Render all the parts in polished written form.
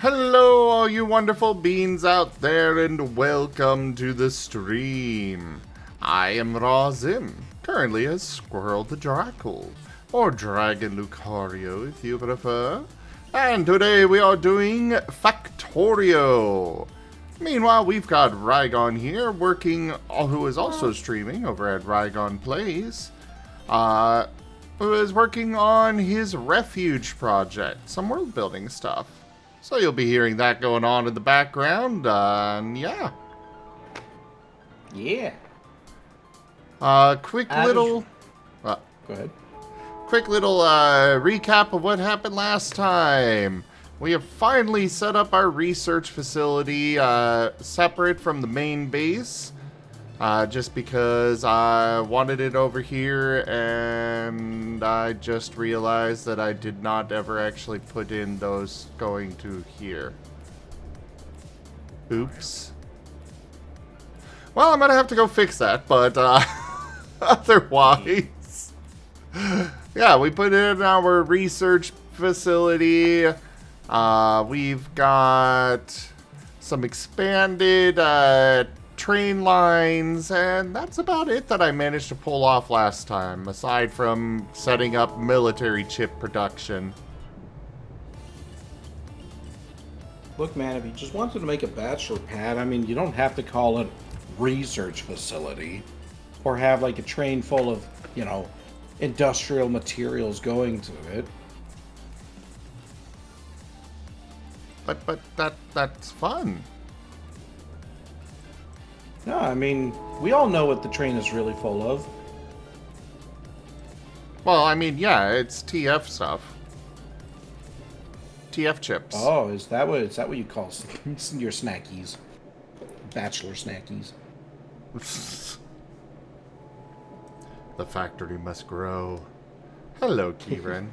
Hello, all you wonderful beings out there, and welcome to the stream. I am Razim, currently as Squirrel the Drackle, or Dragon Lucario if you prefer. And today we are doing Factorio. Meanwhile, we've got Rygon here working, who is also streaming over at Rygon Plays, who is working on his refuge project, some world building stuff. So you'll be hearing that going on in the background, yeah. Yeah. Quick How little... Go ahead. Quick little recap of what happened last time. We have finally set up our research facility separate from the main base. Just because I wanted it over here, and I just realized that I did not ever actually put in those going to here. Oops. Well, I'm gonna have to go fix that, but otherwise... Yeah, we put in our research facility. We've got some expanded train lines, and that's about it that I managed to pull off last time, aside from setting up military chip production. Look, man, if you just wanted to make a bachelor pad, I mean, you don't have to call it research facility or have like a train full of, industrial materials going to it. But that's fun. No, I mean, we all know what the train is really full of. Well, I mean, yeah, it's TF stuff. TF chips. Oh, is that what you call your snackies? Bachelor snackies. The factory must grow. Hello, Kieran.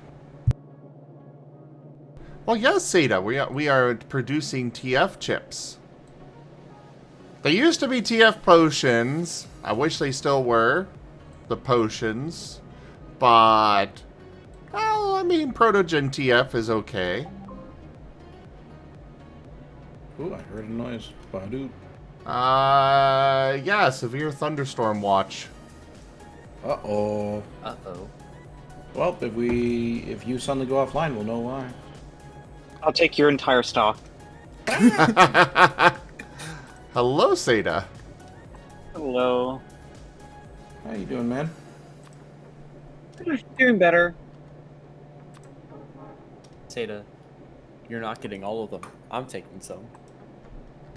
Well, yes, Seda, we are producing TF chips. They used to be TF potions. I wish they still were. The potions. But, well, I mean, Protogen TF is okay. Ooh, I heard a noise. Badoo. Yeah, severe thunderstorm watch. Uh-oh. Uh-oh. Well, if you suddenly go offline, we'll know why. I'll take your entire stock. Hello, Seda. Hello. How you doing, man? Doing better. Seda, you're not getting all of them. I'm taking some.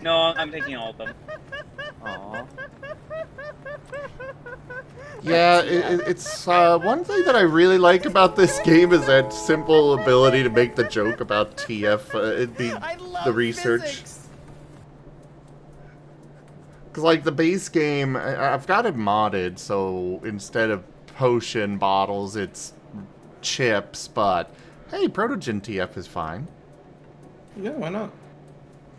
No, I'm taking all of them. Aww. Yeah, it's one thing that I really like about this game is that simple ability to make the joke about TF, the research. Physics. Because, like, the base game, I've got it modded, so instead of potion bottles, it's chips, but, hey, Protogen TF is fine. Yeah, why not?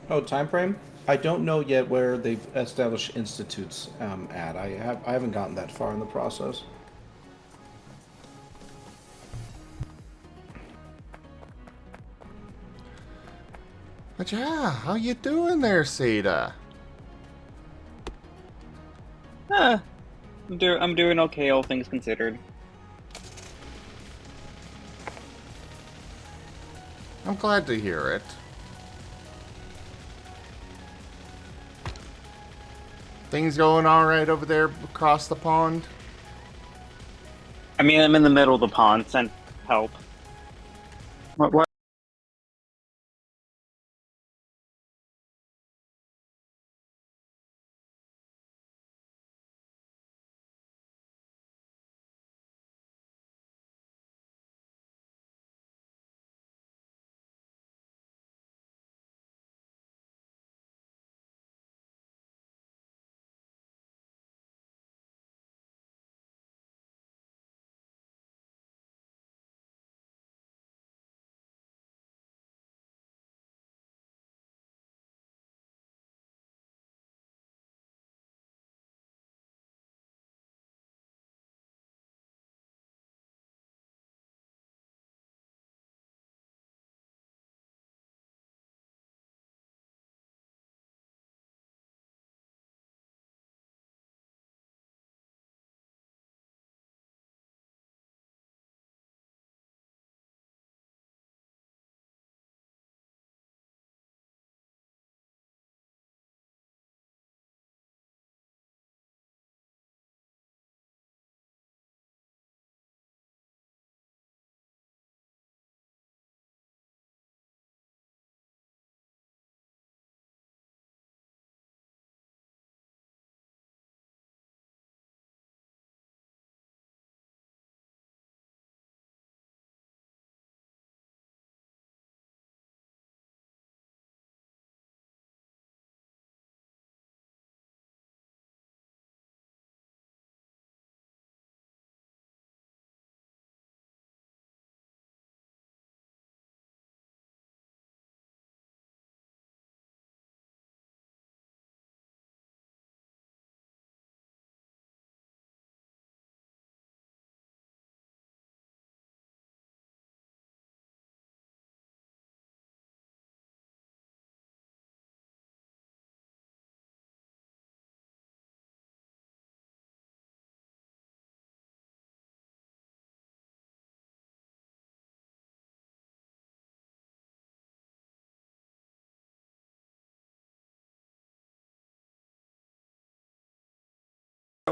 Oh, time frame? I don't know yet where they've established institutes at. I haven't gotten that far in the process. But yeah, how you doing there, Seda? I'm doing okay, all things considered. I'm glad to hear it. Things going alright over there across the pond? I mean, I'm in the middle of the pond, send help. What?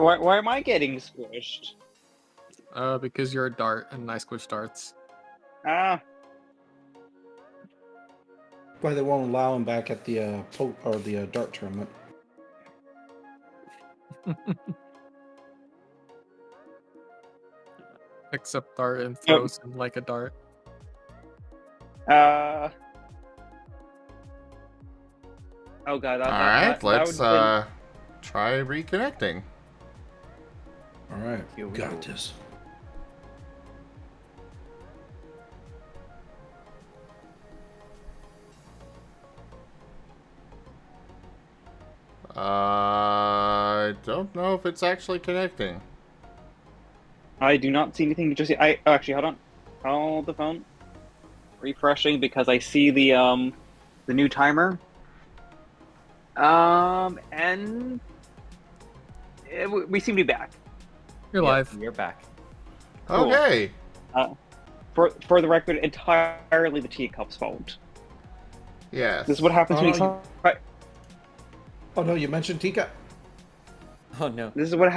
Why am I getting squished? Because you're a dart and I squish darts. Ah, Why they won't allow him back at the dart tournament? Except dart and throws him like a dart. oh god, Alright, let's would've try reconnecting. All right, Here we got go. this. I don't know if it's actually connecting. I do not see anything. Just actually, hold on. Hold the phone. Refreshing because I see the new timer. And we seem to be back. You're Yeah, live. You're back. Cool. Okay. For the record, entirely the teacup's fault. Yes. This is what happens when you Oh, try. Oh no, you mentioned Tika. Oh no. This is what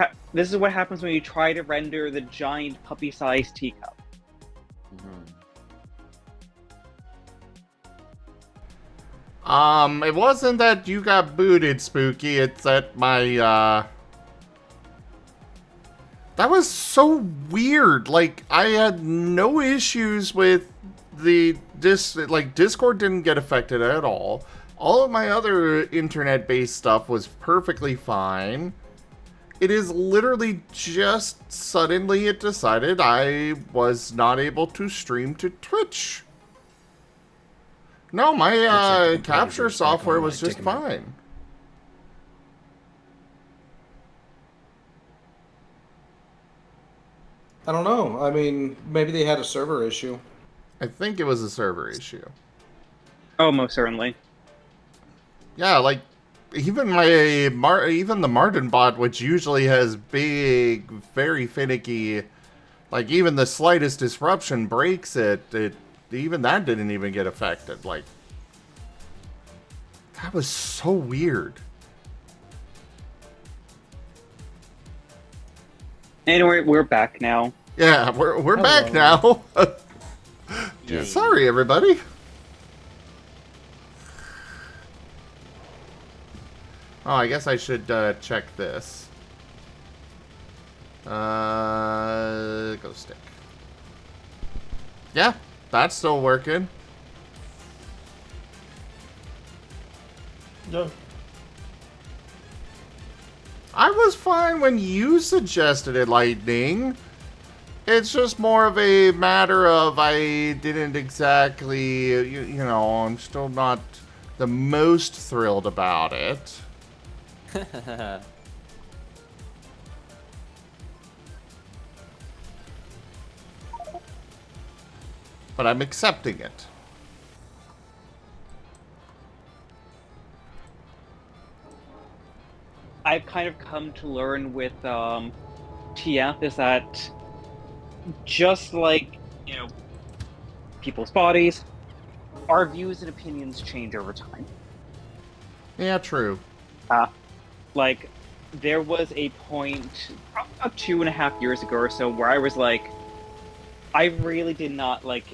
happens when you try to render the giant puppy-sized teacup. It wasn't that you got booted, Spooky. It's that my, that was so weird. Like, I had no issues with Discord didn't get affected at all. All of my other internet-based stuff was perfectly fine. It is literally just suddenly it decided I was not able to stream to Twitch. No, my like the capture competitors back software online, was just take 'em out. fine. I don't know. I mean, maybe they had a server issue. I think it was a server issue. Oh, most certainly. Yeah, like even even the Marten bot, which usually has big, very finicky, like even the slightest disruption breaks it. Even that didn't even get affected. Like that was so weird. Anyway, we're back now. Yeah, we're back now. Sorry, everybody. Oh, I guess I should check this. Go stick. Yeah, that's still working. No. I was fine when you suggested it, Lightning. It's just more of a matter of I didn't exactly, you know, I'm still not the most thrilled about it. But I'm accepting it. I've kind of come to learn with TF is that just like, you know, people's bodies, our views and opinions change over time. Yeah, true. Like, there was a point about 2.5 years ago or so where I was like, I really did not like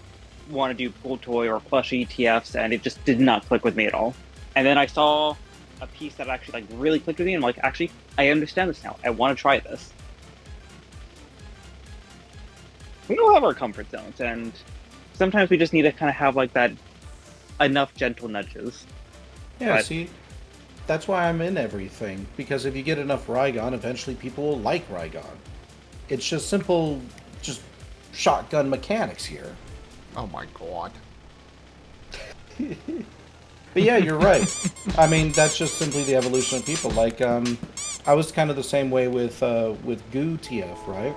want to do full toy or plushy ETFs, and it just did not click with me at all. And then I saw a piece that actually like really clicked with me, and I'm like, actually, I understand this now. I want to try this. We all have our comfort zones, and sometimes we just need to kind of have like that enough gentle nudges. Yeah, But- see, that's why I'm in everything. Because if you get enough Rygon, eventually people will like Rygon. It's just simple, just shotgun mechanics here. Oh my god. But yeah, you're right. I mean, that's just simply the evolution of people. Like, I was kind of the same way with Goo TF, right?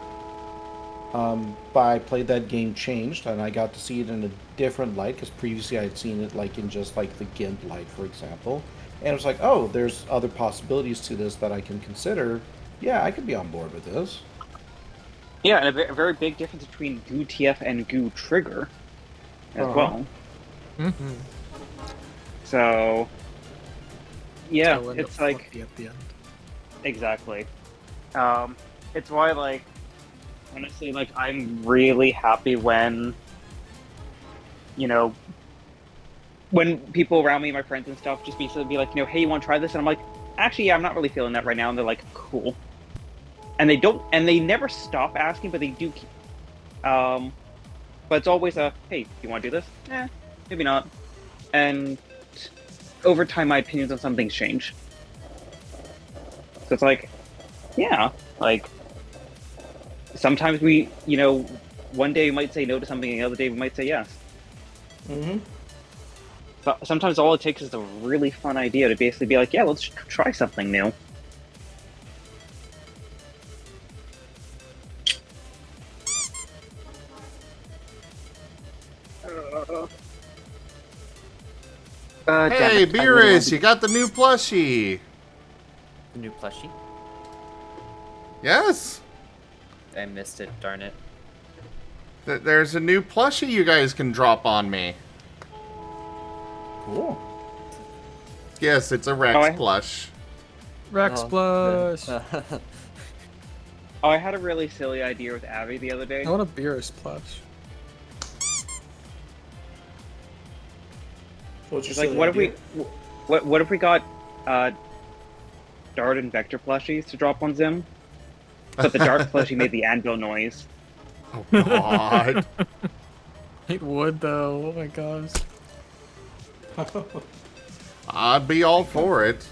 But I played that game changed, and I got to see it in a different light, because previously I had seen it like in just like the GIMP light, for example. And it was like, oh, there's other possibilities to this that I can consider. Yeah, I could be on board with this. Yeah, and a very big difference between Goo TF and Goo Trigger as well. Mm-hmm. So, yeah, Tail end it's of like Fluffy at the end. exactly. It's why, like, honestly, like, I'm really happy when, you know, when people around me, my friends and stuff, just be like, hey, you want to try this? And I'm like, actually, yeah, I'm not really feeling that right now. And they're like, cool. And they never stop asking, but they do keep, but it's always a, hey, do you want to do this? Maybe not. And over time, my opinions on some things change. So it's like, yeah, like, sometimes one day we might say no to something, and the other day we might say yes. Mm-hmm. But sometimes all it takes is a really fun idea to basically be like, yeah, let's try something new. Hey, Beerus, you got the new plushie. The new plushie? Yes. I missed it, darn it. There's a new plushie you guys can drop on me. Cool. Yes, it's a Rex plush. Rex Plush. Oh, I had a really silly idea with Abby the other day. I want a Beerus plush. What's your It's like, silly what idea? if we got Dart and Vector plushies to drop on Zim? But the Dart plushie made the anvil noise. Oh God. It would though. Oh my gosh. I'd be all for it.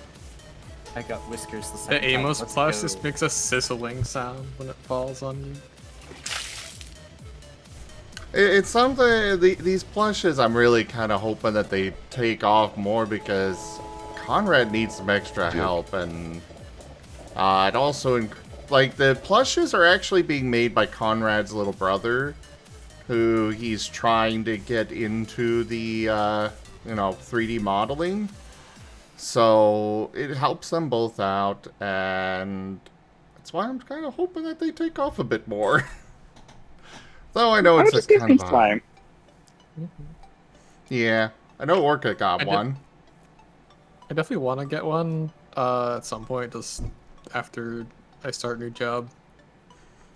I got whiskers the The second time. Amos Let's plush go. just makes a sizzling sound when it falls on you. It's something, these plushes, I'm really kind of hoping that they take off more because Conrad needs some extra help, and it also, like, the plushes are actually being made by Conrad's little brother, who he's trying to get into the, 3D modeling. So it helps them both out, and that's why I'm kind of hoping that they take off a bit more. Though I know it's just a give kind things of time. Yeah, I know Orca got one. I definitely want to get one at some point, just after I start a new job.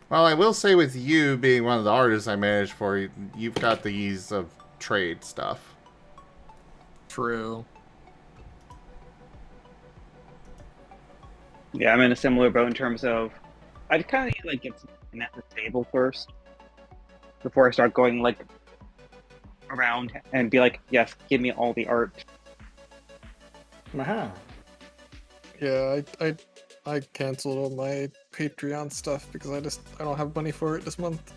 Well, I will say with you being one of the artists I manage for, you've got the ease of trade stuff. True. Yeah, I'm in a similar boat in terms of I'd kind of like get something at the table first before I start going like around and be like, yes, give me all the art. Uh-huh. Yeah, I canceled all my Patreon stuff because I don't have money for it this month.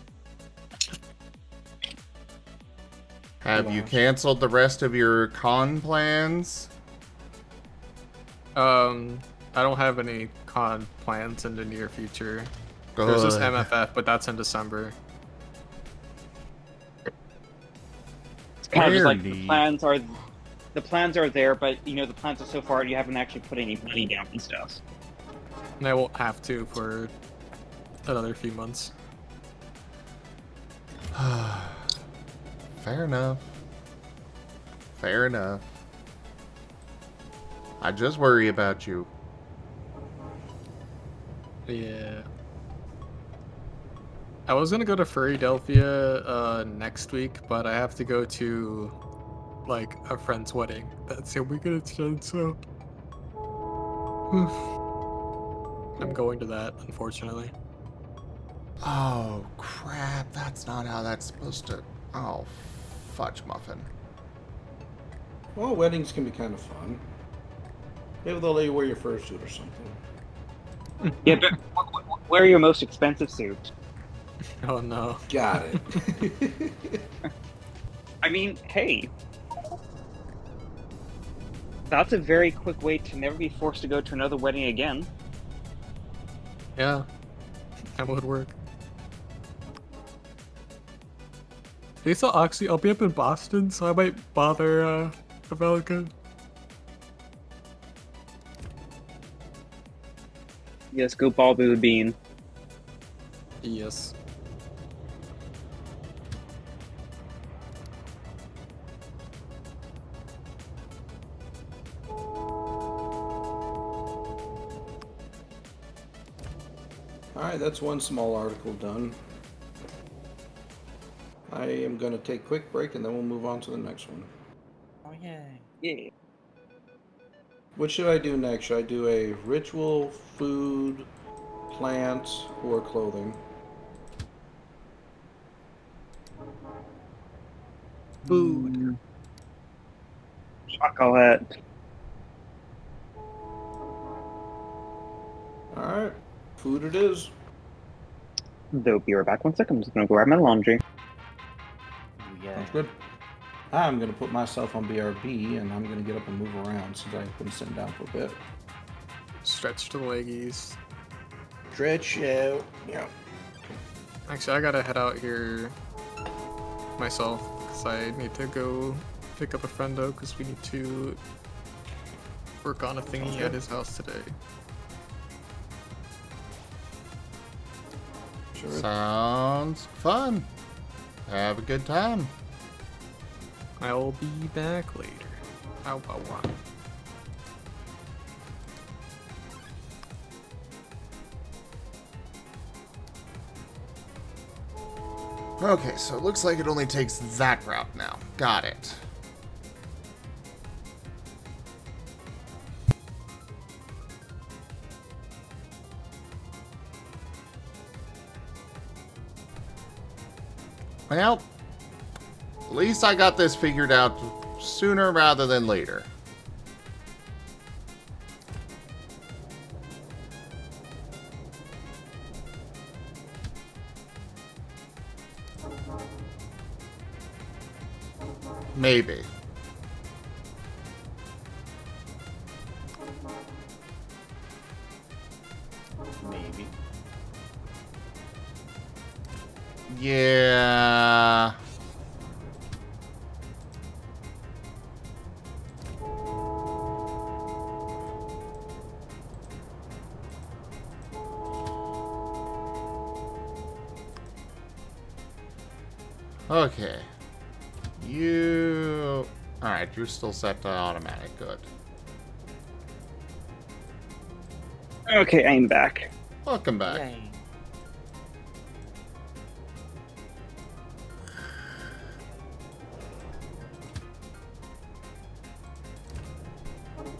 Have you canceled the rest of your con plans? I don't have any con plans in the near future. There's this MFF, but that's in December. It's kind of just like Very the plans are there, but the plans are so far you haven't actually put any money down and stuff. And I won't have to for another few months. Fair enough. Fair enough. I just worry about you. Yeah. I was gonna go to Furrydelphia next week, but I have to go to like a friend's wedding. That's the weekend it's done, so I'm going to that, unfortunately. Oh, crap. That's not how that's supposed to... Oh, fudge muffin. Well, weddings can be kind of fun. Maybe they'll let you wear your fursuit or something. Yeah, but wear your most expensive suit. Oh no. Got it. I mean, hey, that's a very quick way to never be forced to go to another wedding again. Yeah, that would work. Hey, so actually, I'll be up in Boston, so I might bother Avelica. Yes, go ball the bean. Yes. Alright, that's one small article done. I am going to take a quick break and then we'll move on to the next one. Oh yeah. Yeah. What should I do next? Should I do a ritual, food, plant, or clothing? Food. Chocolate. Alright, food it is. They'll be right back 1 second. I'm just gonna grab my laundry. Ooh, yeah. Sounds good. I'm going to put myself on BRB and I'm going to get up and move around since I've been sitting down for a bit. Stretch the leggies. Stretch out. Yeah. Actually, I gotta head out here myself because I need to go pick up a friendo because we need to work on a thingy at his house today. Sure. Sounds fun. Have a good time. I'll be back later. How about one? Okay, so it looks like it only takes that route now. Got it. Well, at least I got this figured out sooner rather than later. Maybe. Maybe. Yeah. Okay. You... Alright, you're still set to automatic. Good. Okay, I'm back. Welcome back. Yay.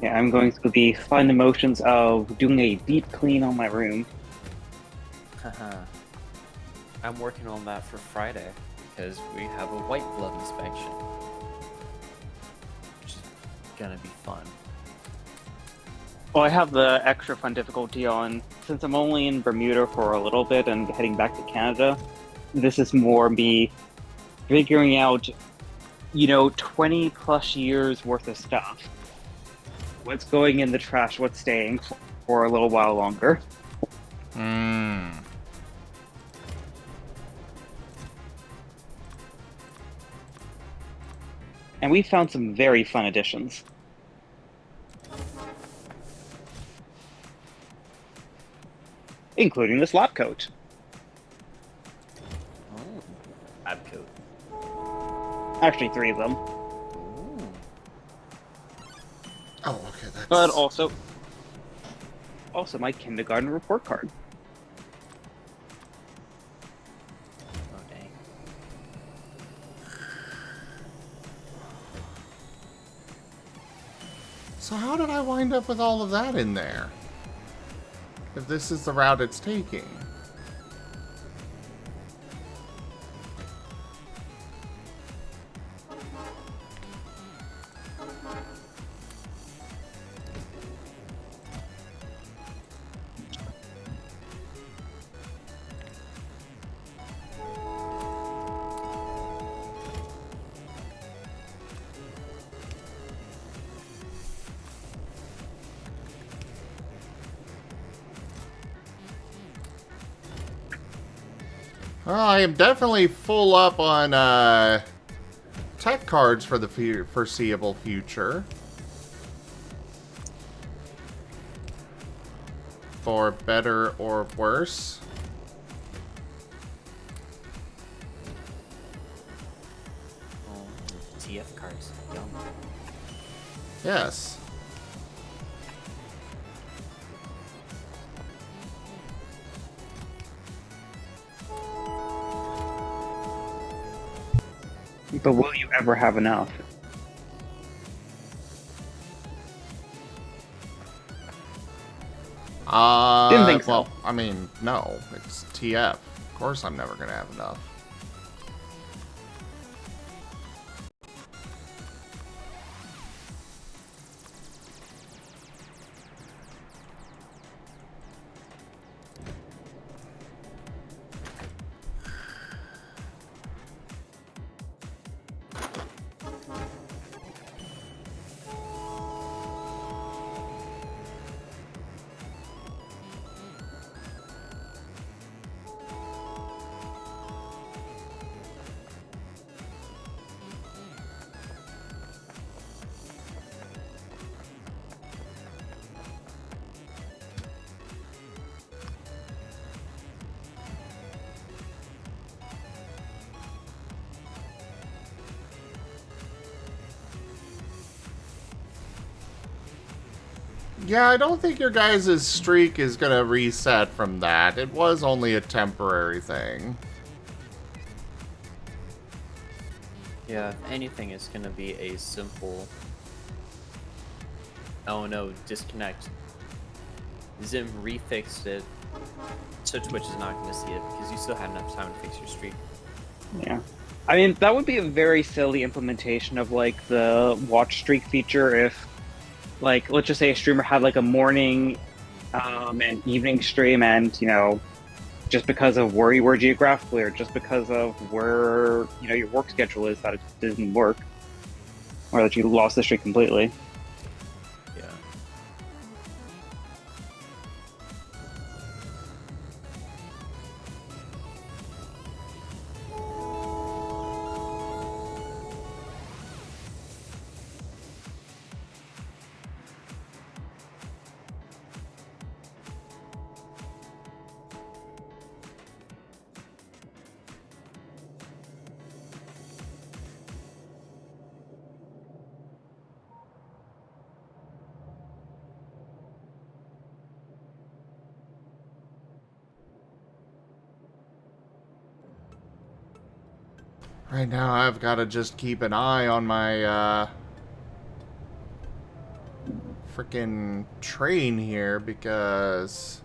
Yeah, I'm going through the fun emotions of doing a deep clean on my room. Haha. I'm working on that for Friday because we have a white glove inspection. Which is gonna be fun. Well, I have the extra fun difficulty on, since I'm only in Bermuda for a little bit and heading back to Canada, this is more me figuring out, 20 plus years worth of stuff. What's going in the trash, what's staying for a little while longer. Hmm. And we found some very fun additions. Including this lab coat. Oh. Lab coat. Actually, 3 of them. Ooh. Oh, okay, that's... But also my kindergarten report card. Oh dang. So how did I wind up with all of that in there? If this is the route it's taking. Well, I am definitely full up on tech cards for the foreseeable future. For better or worse. Oh, TF cards. Yum. Yes. But will you ever have enough? Didn't think so. Well, I mean, no, it's TF. Of course I'm never gonna have enough. Yeah, I don't think your guys' streak is gonna reset from that. It was only a temporary thing. Yeah, if anything, it's gonna be a simple. Oh no, disconnect. Zim refixed it, so Twitch is not gonna see it because you still had enough time to fix your streak. Yeah. I mean, that would be a very silly implementation of, like, the watch streak feature if, like, let's just say a streamer had, like, a morning and evening stream and, you know, just because of where you were geographically or just because of where, you know, your work schedule is, that it didn't work. Or that you lost the streak completely. Yeah. Right now, I've got to just keep an eye on my freaking train here because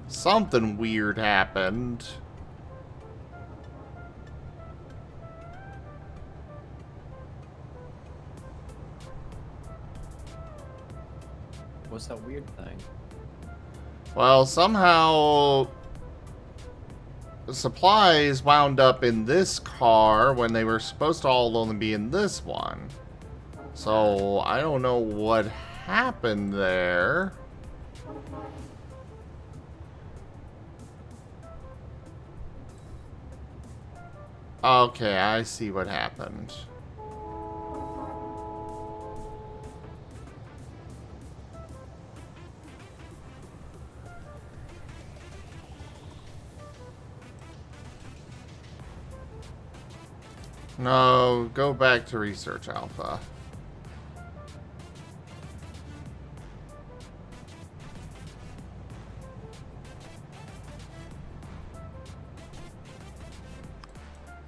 something weird happened. What's that weird thing? Well, somehow the supplies wound up in this car when they were supposed to all only be in this one. So, I don't know what happened there. Okay, I see what happened. No, go back to Research Alpha.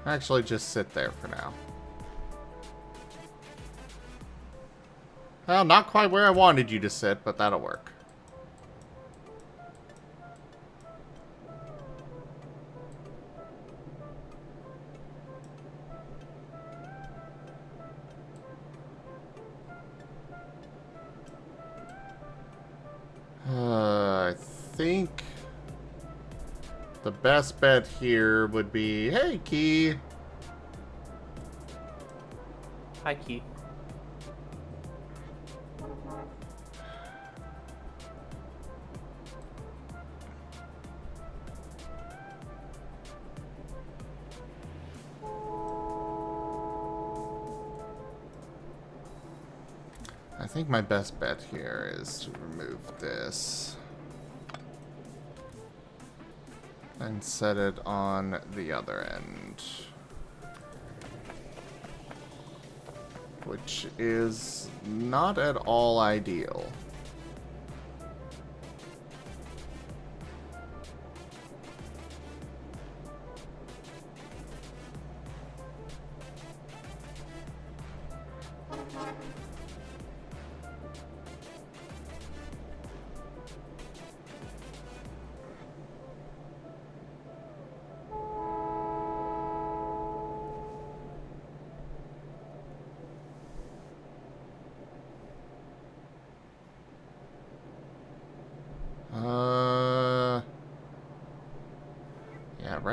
Actually, just sit there for now. Well, not quite where I wanted you to sit, but that'll work. I think the best bet here would be, hey, Key. Hi, Key. I think my best bet here is to remove this and set it on the other end, which is not at all ideal.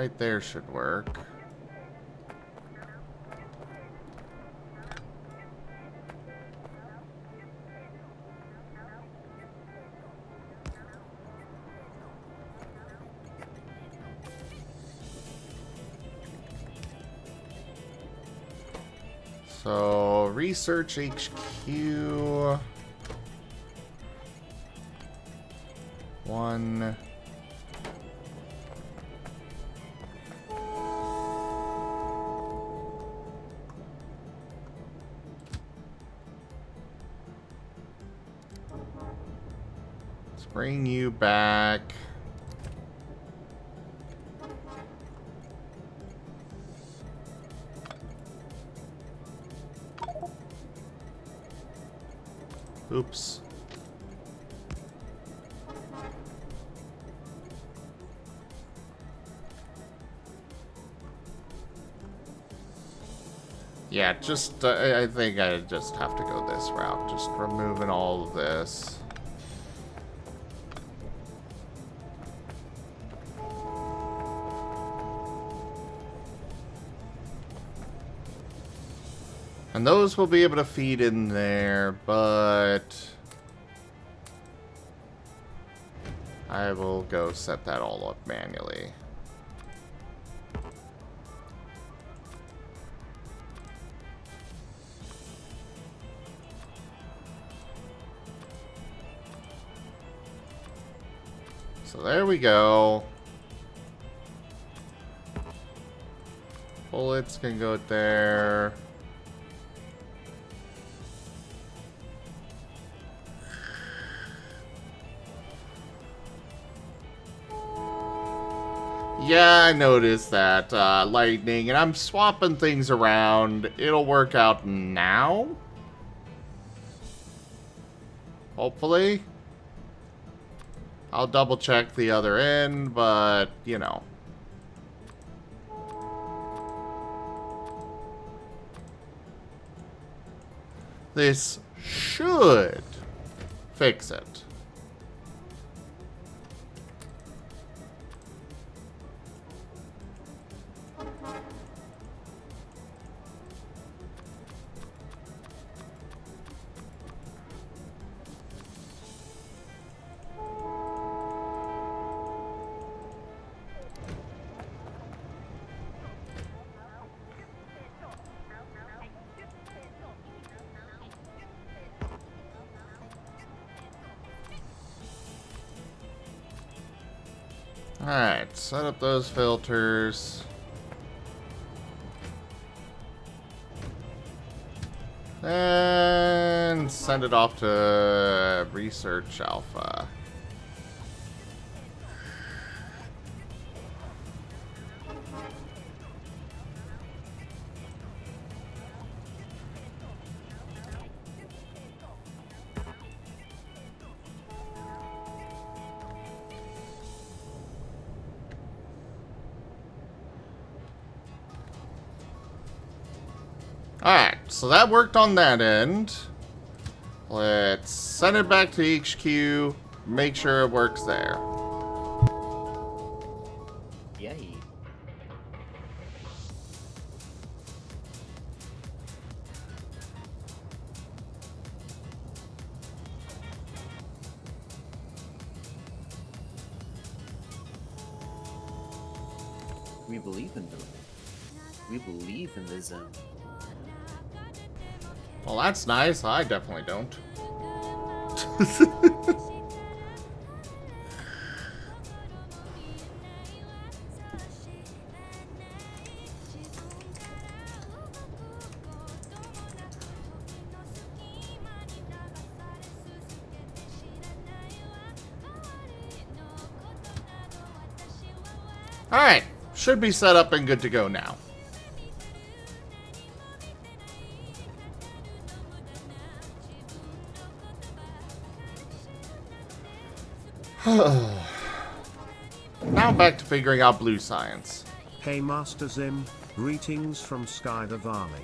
right there should work. So, research HQ. 1. Let's bring you back. Oops. Yeah, just, I think I just have to go this route. Just removing all of this. And those will be able to feed in there, but I will go set that all up manually. So there we go. Bullets can go there. Yeah, I noticed that. Lightning, and I'm swapping things around. It'll work out now. Hopefully. I'll double check the other end, but, you know. This should fix it. Alright, set up those filters. And send it off to Research Alpha. Alright, so that worked on that end. Let's send it back to HQ, make sure it works there. Yay. We believe in them. We believe in the Zim. Well, that's nice. I definitely don't. Alright, should be set up and good to go now. Now back to figuring out blue science. Hey Master Zim, greetings from Sky the Valley.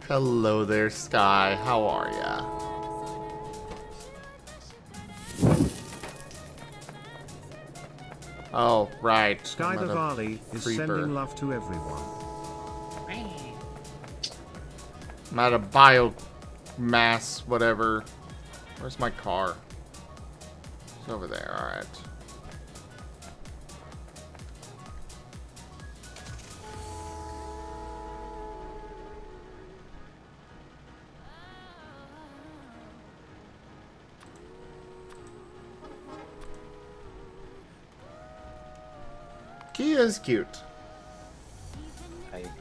Hello there, Sky. How are ya? Oh, right. Sky I'm the at a Valley is creeper. sending love to everyone. I'm at a biomass, whatever. Where's my car? It's over there, alright. Kia is cute. I agree.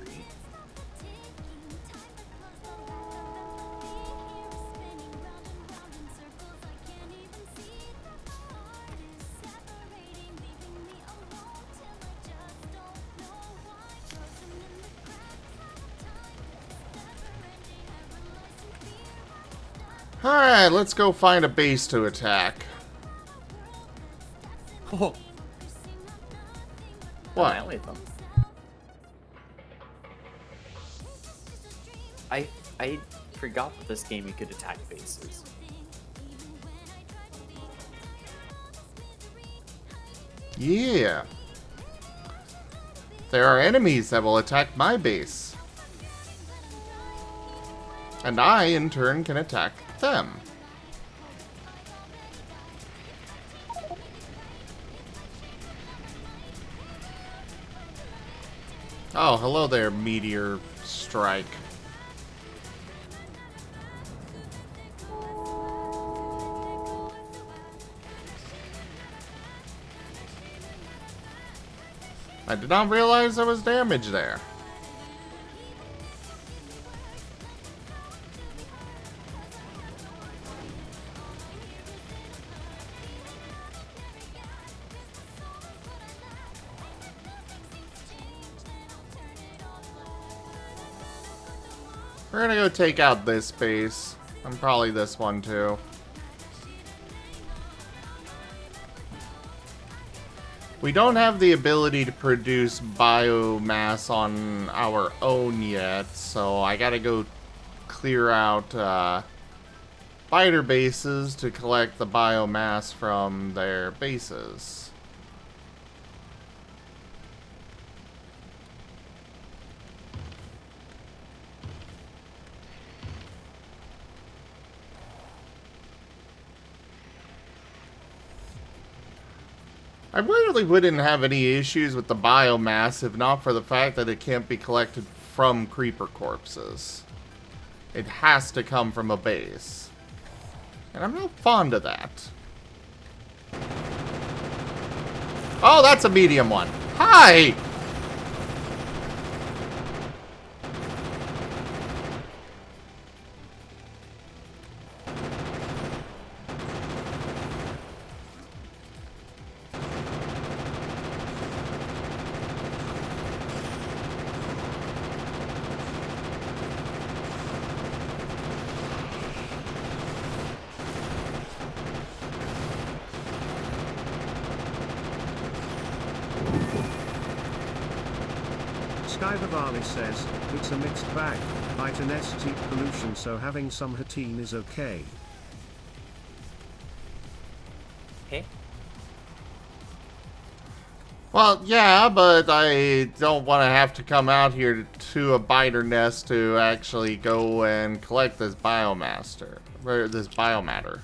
Alright, let's go find a base to attack. Oh, What? annihilate them. I forgot that this game you could attack bases. Yeah. There are enemies that will attack my base. And I, in turn, can attack them. Oh, hello there, meteor strike. I did not realize there was damage there. We're gonna go take out this base. And probably this one too. We don't have the ability to produce biomass on our own yet, so I gotta go clear out spider bases to collect the biomass from their bases. I really wouldn't have any issues with the biomass if not for the fact that it can't be collected from creeper corpses. It has to come from a base. And I'm not fond of that. Oh, that's a medium one. Hi! Sky the Valley says, it's a mixed bag. Itenests eat pollution, so having some hatine is okay. Okay. Well, yeah, but I don't want to have to come out here to a biter nest to actually go and collect this biomaster, or this biomatter.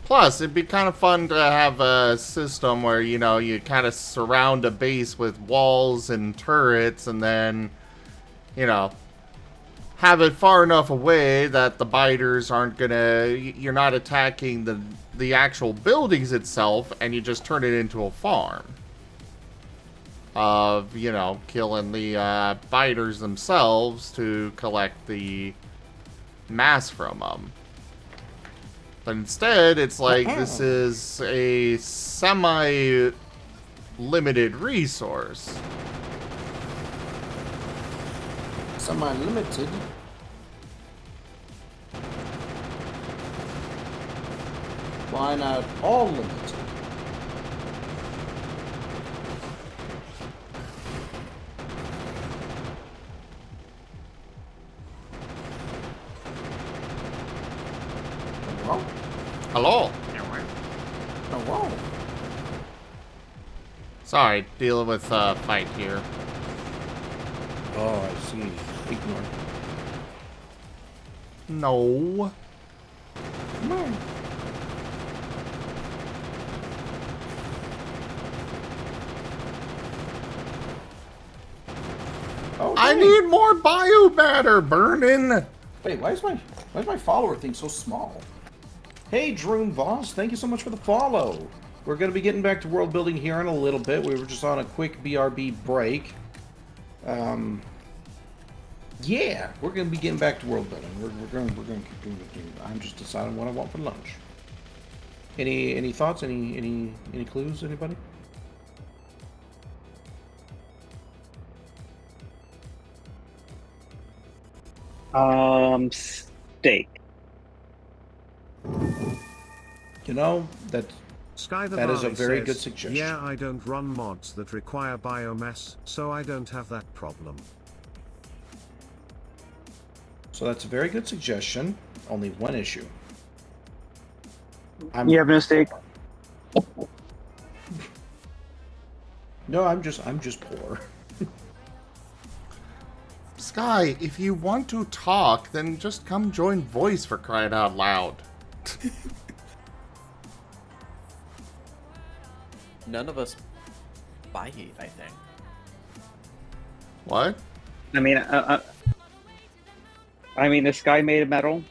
Plus, it'd be kind of fun to have a system where, you know, you kind of surround a base with walls and turrets and then, you know, have it far enough away that the biters aren't gonna, you're not attacking the actual buildings itself, and you just turn it into a farm of, you know, killing the biters themselves to collect the mass from them. But instead, it's like this is a semi-limited resource. Semi-limited. Why not all limited? Hello. Oh, whoa. Sorry, dealing with fight here. Oh, I see. Ignore. No. Come on. Oh, I dang. need more biomatter burning. Wait, why is my follower thing so small? Hey, Droom Voss, thank you so much for the follow. We're going to be getting back to world building here in a little bit. We were just on a quick BRB break. Yeah, we're going to be getting back to world building. We're going to keep doing the thing. I'm just deciding what I want for lunch. Any thoughts? Any clues? Anybody? Steak. You know, that Sky the is a Valley very says, good suggestion. Yeah, I don't run mods that require biomass, so I don't have that problem. So that's a very good suggestion. Only one issue. You have no steak? No, I'm just poor. Sky, if you want to talk, then just come join voice for crying out loud. None of us buy it, I think. What? I mean, this guy made of metal.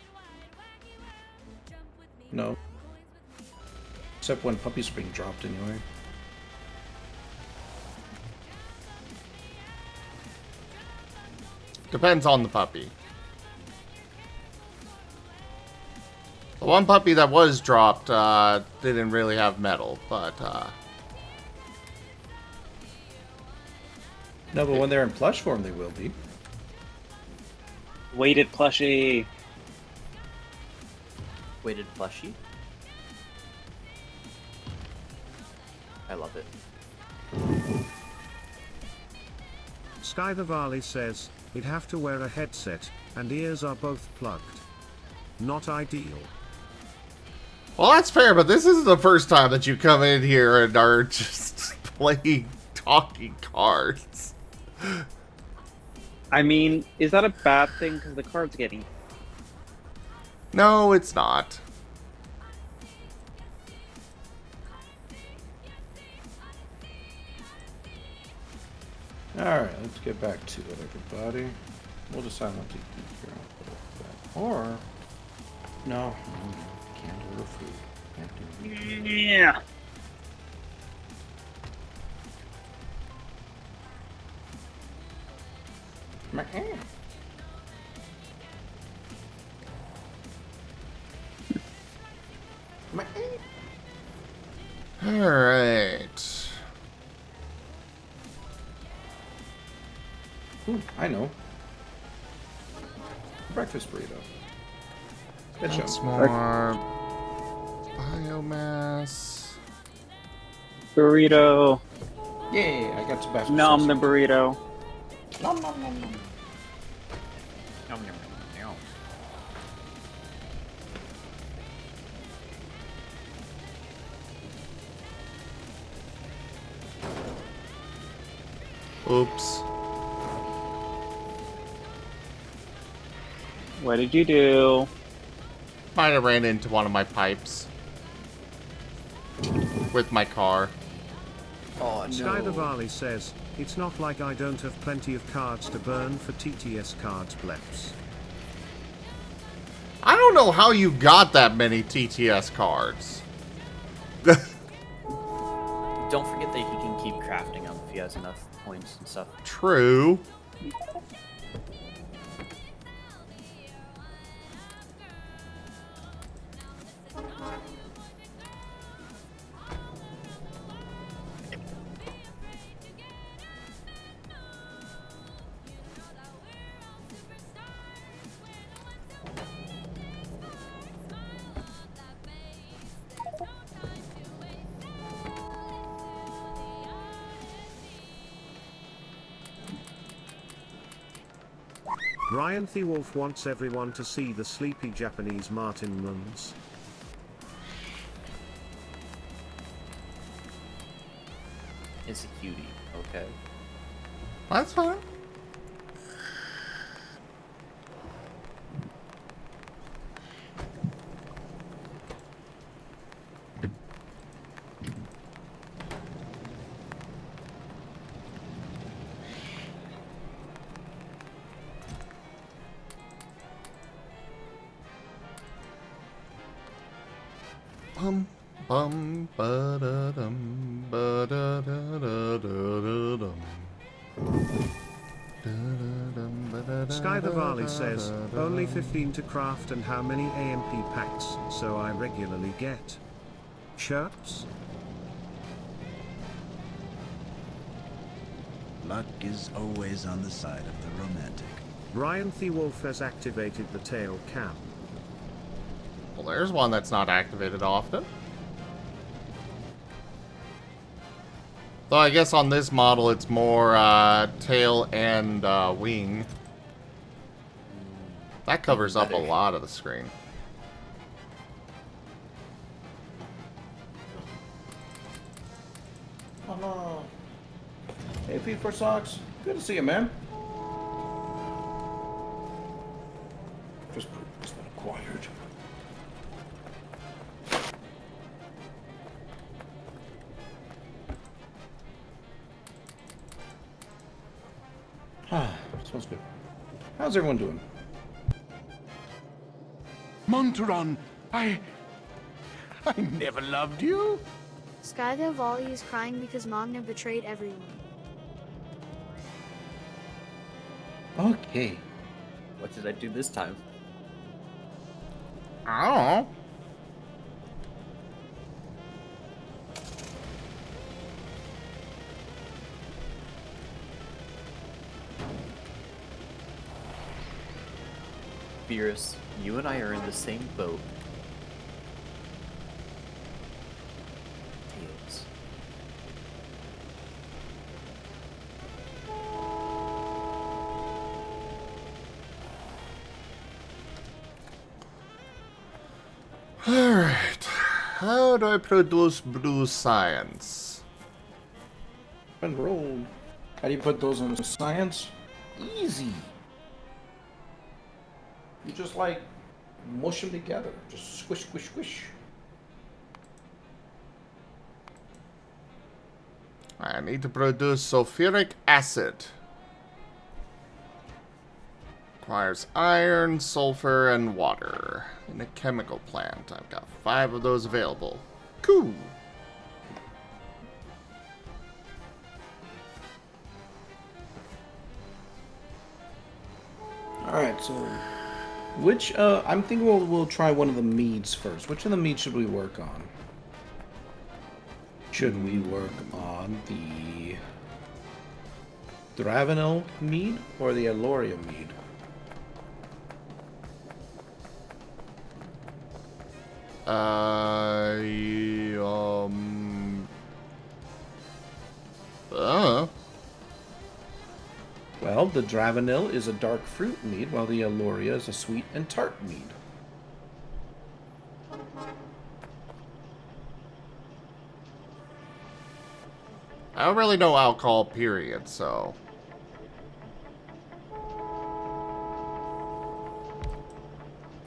No. Except when puppies are being dropped anyway. Depends on the puppy. The one puppy that was dropped didn't really have metal, but No, but when they're in plush form, they will be. Weighted Plushy. Weighted plushie. I love it. Sky the Valley says, he'd have to wear a headset, and ears are both plugged. Not ideal. well, that's fair. But this is the first time that you come in here and are just playing talking cards. I mean, is that a bad thing? Because the card's getting... No, it's not. Alright, let's get back to it, everybody. We'll decide what to eat here. I'll put it back. Or... No, can't order food. Can't do it. Yeah. Meh. Meh. All right. Ooh, I know. Breakfast burrito. Good That's show. more biomass. Burrito. Yay, I got Tabasco. Nom the sauce. burrito. Nom nom nom nom. Oops. What did you do? Might have ran into one of my pipes with my car. Oh, Sky the no. Valley says, it's not like I don't have plenty of cards to burn for TTS cards bleps. I don't know how you got that many TTS cards. Don't forget that he can keep crafting them if he has enough points and stuff. True. Ryan The Wolf wants everyone to see the sleepy Japanese Marten runs. is a cutie, okay? That's fine. Bum bum ba da dum ba da da da da dum. Sky the Varley says, only 15 to craft and how many AMP packs, so I regularly get chirps? Luck is always on the side of the romantic. Ryan The Wolf has activated the tail cam. Well, there's one that's not activated often. Though I guess on this model it's more tail and wing. That covers up a lot of the screen. Oh no. Hey, Feet for Socks. Good to see you, man. Just proof has been acquired. Smells good. How's everyone doing? Monteron, I never loved you. Sky the Volley is crying because Magna betrayed everyone. Okay. What did I do this time? I don't know. Beerus, you and I are in the same boat. Tails. Alright. How do I produce blue science? And roll. How do you put those into science? Easy. You just like mush them together. Just squish, squish, squish. I need to produce sulfuric acid. Requires iron, sulfur, and water. In a chemical plant. I've got 5 of those available. Cool. Alright, so which I'm thinking we'll try one of the meads first. Which of the meads should we work on? Should we work on the Dravenel mead or the Aloria mead? Well, the Dravenil is a dark fruit mead, while the Aloria is a sweet and tart mead. I don't really know alcohol, period, so...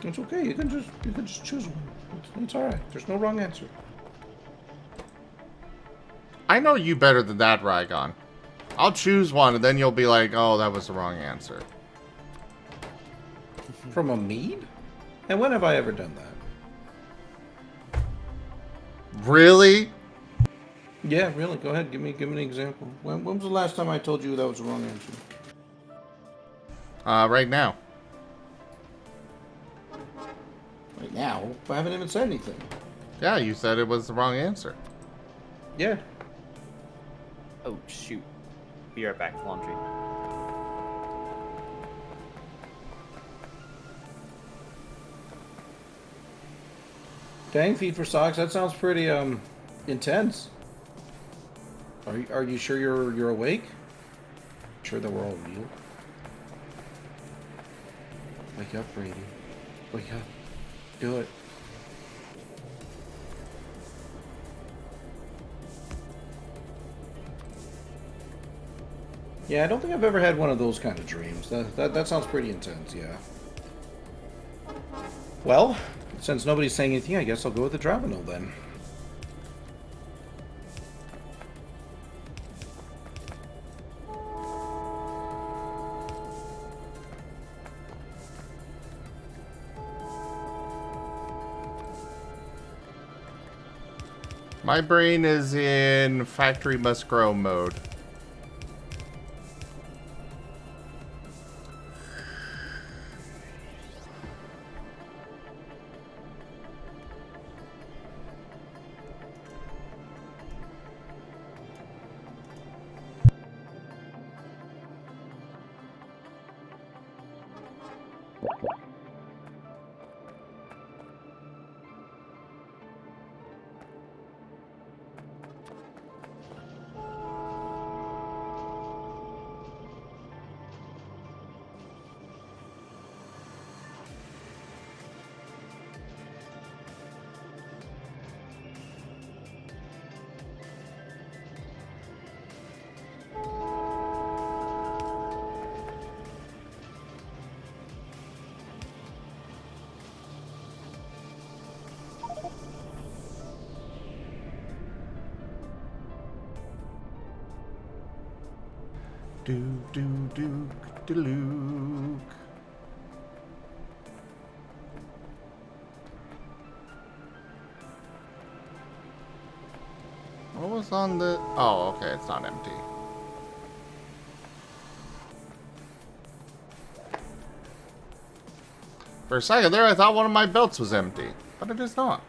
It's okay. You can just choose one. It's all right. There's no wrong answer. I know you better than that, Rygon. I'll choose one, and then you'll be like, oh, that was the wrong answer. From a mead? And when have I ever done that? Really? Yeah, really. Go ahead. Give me an example. When was the last time I told you that was the wrong answer? Right now. Right now? I haven't even said anything. Yeah, you said it was the wrong answer. Yeah. Oh, shoot. Be right back, laundry. Dang, Feet for Socks. That sounds pretty intense. Are you sure you're awake? Sure that we're all real? Wake up, Brady. Wake up. Do it. Yeah, I don't think I've ever had one of those kind of dreams. That sounds pretty intense, yeah. Well, since nobody's saying anything, I guess I'll go with the Dravenel then. My brain is in factory must grow mode. Luke. What was on the... Oh, okay, it's not empty. For a second there, I thought one of my belts was empty, but it is not.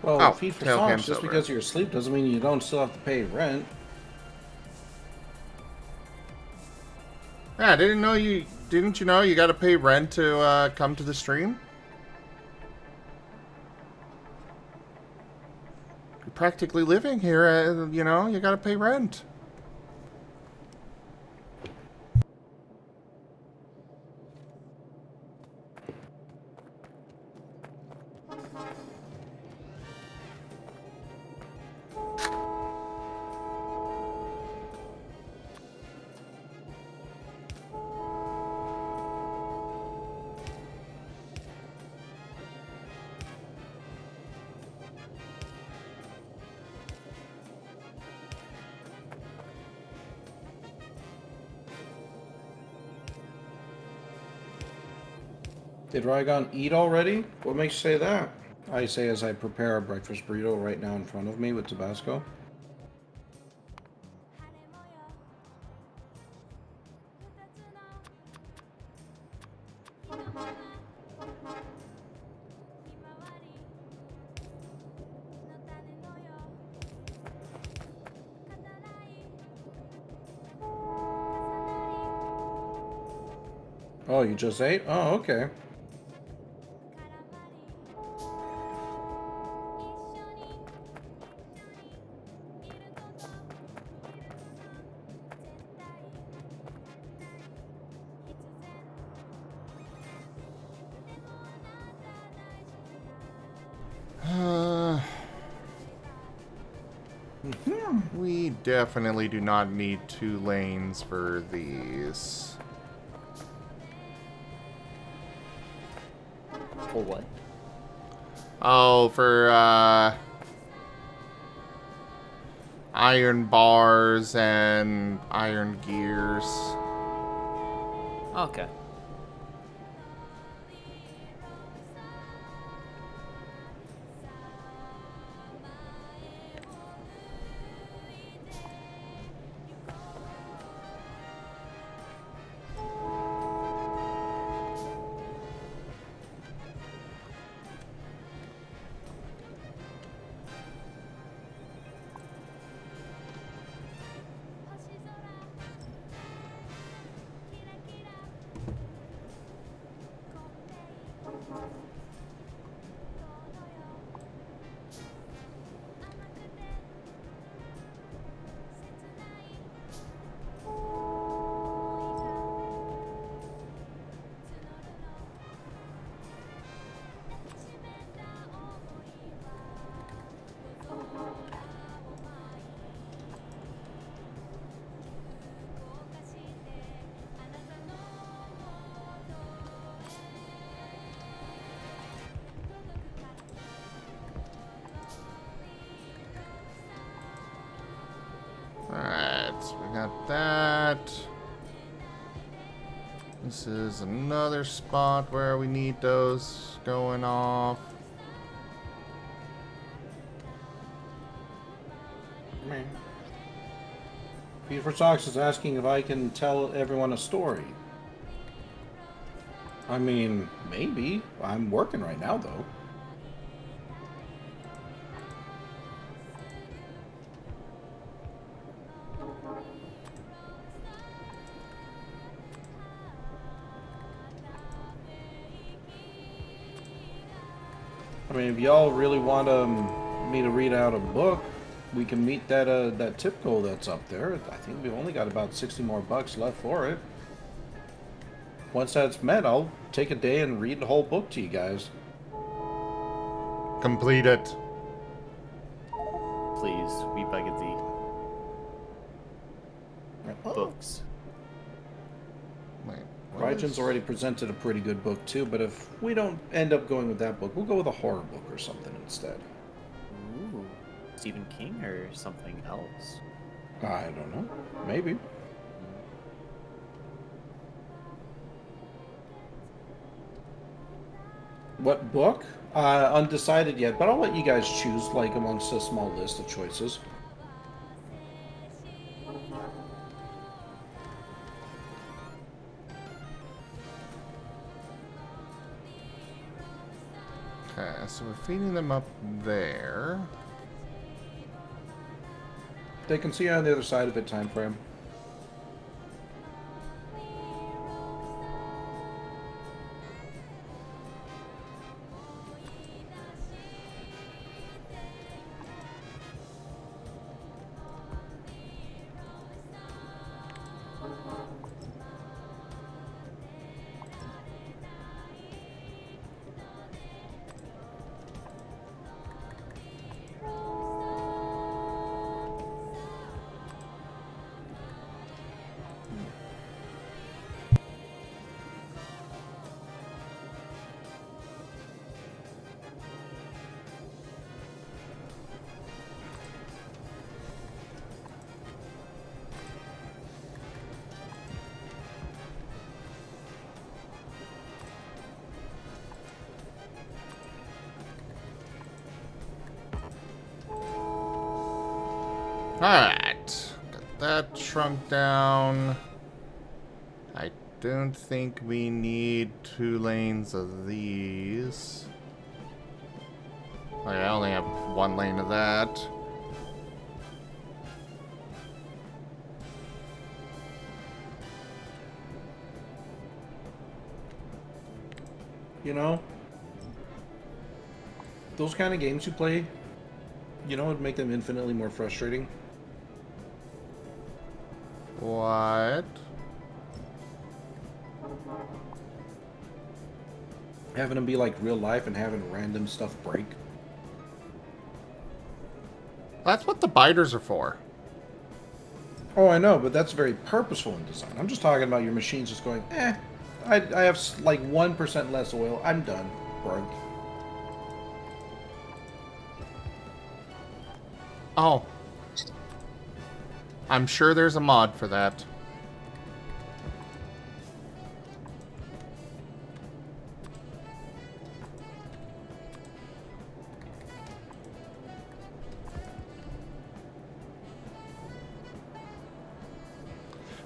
Well, Oh, feed for tail songs, cam's just over. because you're asleep doesn't mean you don't still have to pay rent. Yeah, didn't you know you gotta pay rent to come to the stream? You're practically living here, you know, you gotta pay rent. Did Rygon eat already? What makes you say that? I say as I prepare a breakfast burrito right now in front of me with Tabasco. Oh, you just ate? Oh, okay. We definitely do not need 2 lanes for these. For what? Oh, for iron bars and iron gears. Okay. got that. This is another spot where we need those going off. Peter for Socks is asking if I can tell everyone a story. I mean, maybe. I'm working right now, though. I mean, if y'all really want me to read out a book, we can meet that tip goal that's up there. I think we've only got about 60 more bucks left for it. Once that's met, I'll take a day and read the whole book to you guys. Complete it. Please, we beg of thee. Oh. Books. Wait, Ryjan's already presented a pretty good book too, but if we don't end up going with that book, we'll go with a horror book or something instead. Ooh. Stephen King or something else? I don't know. Maybe. What book? Undecided yet, but I'll let you guys choose, like, amongst a small list of choices. Okay, so we're feeding them up there. They can see you on the other side of it, time frame. Alright. Got that shrunk down. I don't think we need 2 lanes of these. I only have 1 lane of that. You know, those kind of games you play, you know, would make them infinitely more frustrating. What? Having them be like real life and having random stuff break. That's what the biters are for. Oh, I know, but that's very purposeful in design. I'm just talking about your machines just going, I have like 1% less oil. I'm done. Broke. Oh. I'm sure there's a mod for that.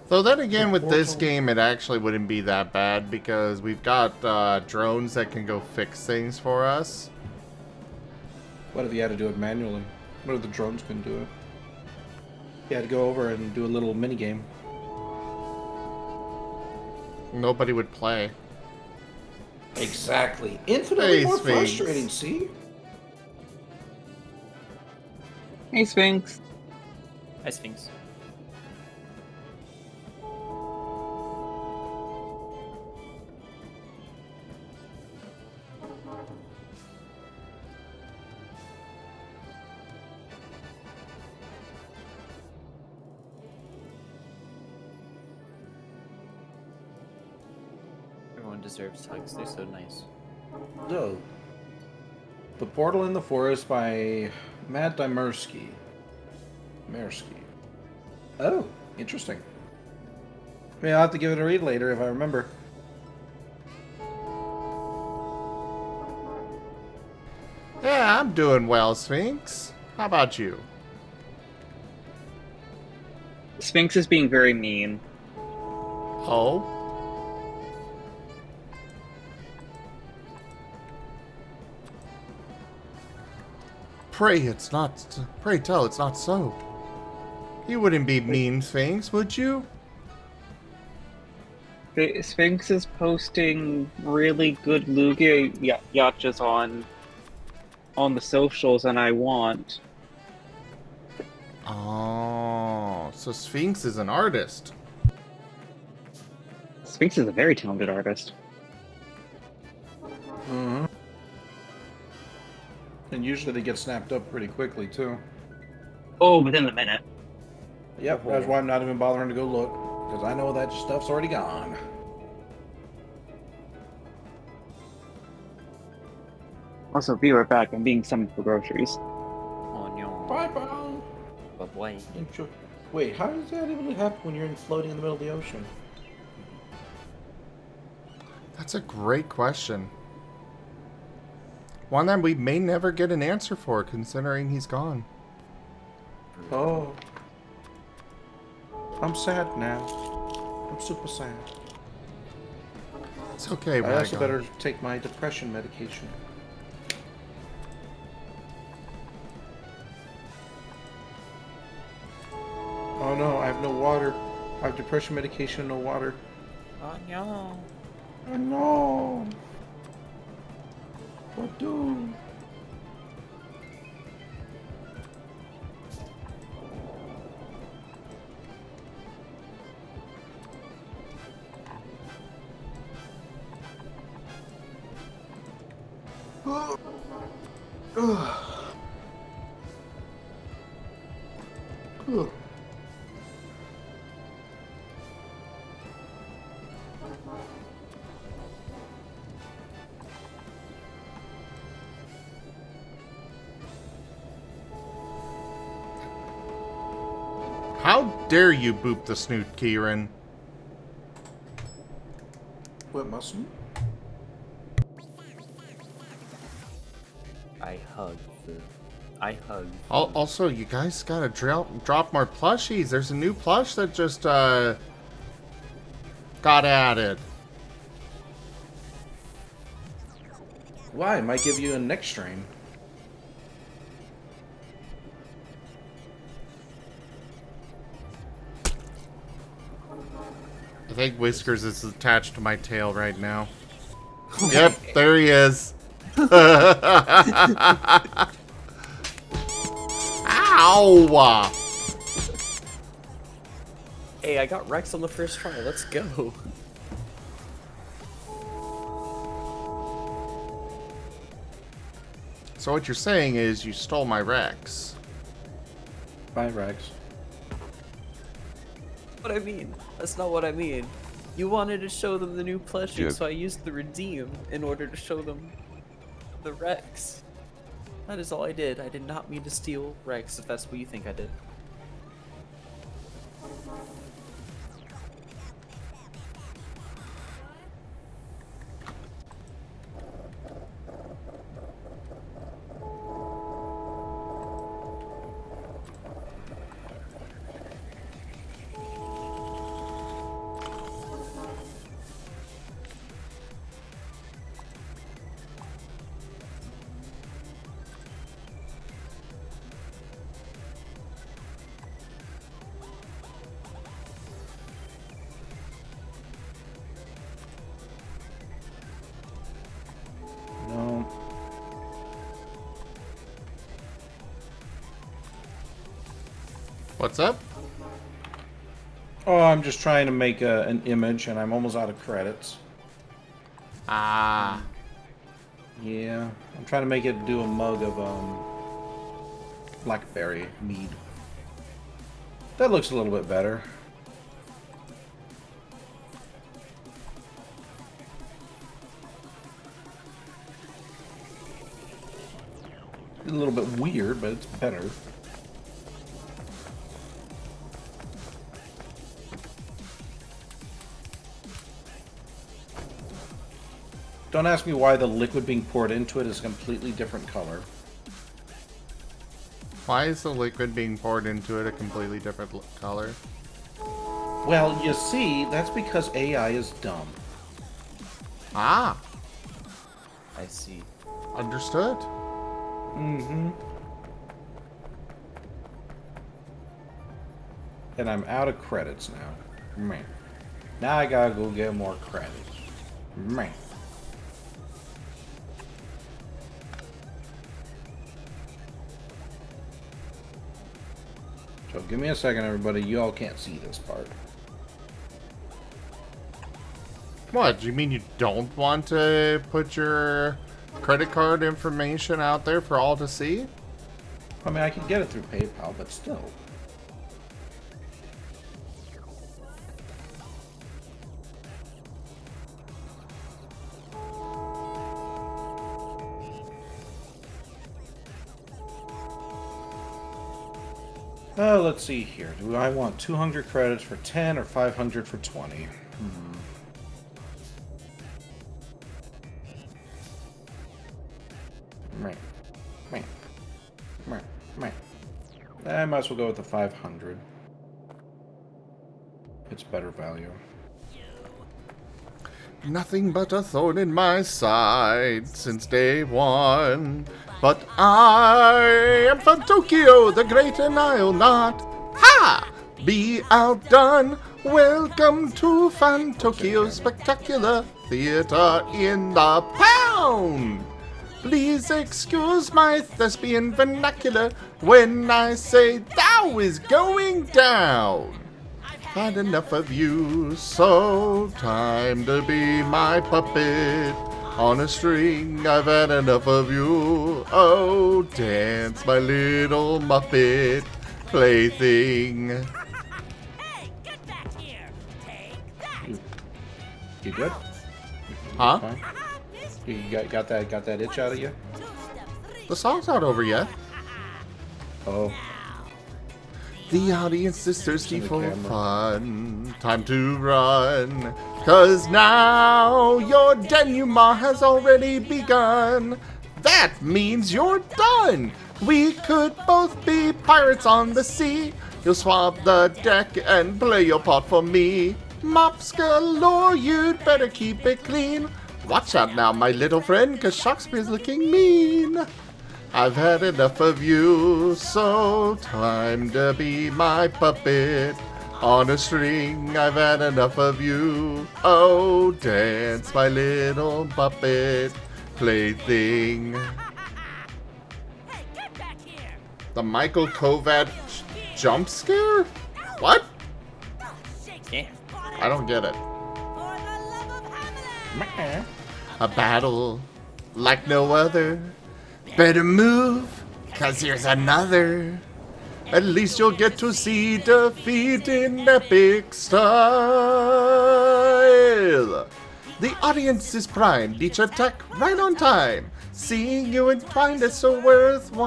Though then again, with this game, it actually wouldn't be that bad because we've got drones that can go fix things for us. What if you had to do it manually? What if the drones couldn't do it? You had to go over and do a little mini game. Nobody would play. Exactly. Infinitely more Sphinx. frustrating, see? Hey, Sphinx. Hi, Sphinx. Everyone deserves hugs. They're so nice. No. The Portal in the Forest by Matt Dymersky. Oh. Interesting. I mean, I'll have to give it a read later if I remember. Yeah, I'm doing well, Sphinx. How about you? Sphinx is being very mean. Oh? Pray tell it's not so. You wouldn't be mean, Sphinx, would you? Sphinx is posting really good Lugia yachas on the socials, and I want. Oh, so Sphinx is an artist. Sphinx is a very talented artist. Mm-hmm. And usually they get snapped up pretty quickly, too. Oh, within a minute. Yep, that's why I'm not even bothering to go look. Because I know that stuff's already gone. Also, be right back. I'm being summoned for groceries. Oh no. Bye-bye. Bye-bye. Wait, how does that even happen when you're floating in the middle of the ocean? That's a great question. One that we may never get an answer for, considering he's gone. Oh. I'm sad now. I'm super sad. It's okay, I also Ragnar. better take my depression medication. Oh no, I have no water. I have depression medication and no water. Oh no. Oh no. What do? How dare you boop the snoot, Kieran? What mustn't? I hug the... I hug. Also, you guys gotta drop more plushies. There's a new plush that just got added. Why? It might give you a neck strain. I think Whiskers is attached to my tail right now. Yep, there he is. Ow! Hey, I got Rex on the first try. Let's go. So what you're saying is you stole my Rex. Bye, Rex. What I mean? That's not what I mean. You wanted to show them the new plushie, Yeah. so I used the redeem in order to show them the Rex. That is all I did. I did not mean to steal Rex, if that's what you think I did. No. What's up? Oh, I'm just trying to make an image, and I'm almost out of credits. Ah. Yeah, I'm trying to make it do a mug of blackberry mead. That looks a little bit better. A little bit weird, but it's better. Don't ask me why the liquid being poured into it is a completely different color. Why is the liquid being poured into it a completely different color? Well, you see, that's because AI is dumb. Ah, I see. understood. Mm-hmm. And I'm out of credits now. Man. Now I gotta go get more credits. Man. So give me a second, everybody. You all can't see this part. What? Do you mean you don't want to put your credit card information out there for all to see? I mean, I can get it through PayPal, but still. Let's see here. Do I want 200 credits for 10 or 500 for 20? Meh. Meh. Meh. Meh. I might as well go with the 500. It's better value. Nothing but a thorn in my side since day one. But I am from Tokyo, the great, and I'll not, ha! Be outdone. Welcome to Fan Tokyo Spectacular Theater in the Pound. Please excuse my thespian vernacular when I say thou is going down. Had enough of you, so time to be my puppet. On a string, I've had enough of you. Oh, dance, my little Muppet plaything. Hey, get back here! Take that! You good? Huh? Fine? You got that itch out of you? The song's not over yet. Oh. The audience is thirsty the for camera. fun. Time to run. 'Cause now your denouement has already begun. That means you're done. We could both be pirates on the sea. You'll swab the deck and play your part for me. Mops galore, you'd better keep it clean. Watch out now, my little friend, 'cause Shakespeare's looking mean. I've had enough of you, so time to be my puppet. On a string, I've had enough of you. Oh, dance, my little puppet plaything. Hey, get back here! The Michael Kovac jump scare? What? Oh, Shakespeare's Yeah. bought I don't get it. For the love of Hamlet! Meh. A battle like no other. Better move, 'cause here's another. At least you'll get to see defeat in epic style. The audience is primed, each attack right on time. Seeing you entwined is so worthwhile.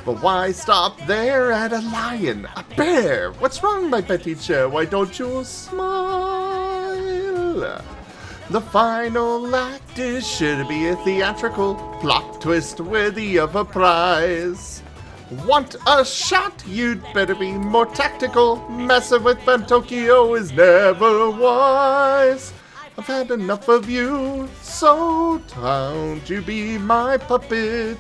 But why stop there at a lion, a bear? What's wrong, my petty chair? Why don't you smile? The final act is sure to be a theatrical plot twist worthy of a prize. Want a shot? You'd better be more tactical. Messing with Fan Tokyo is never wise. I've had enough of you, so don't you be my puppet.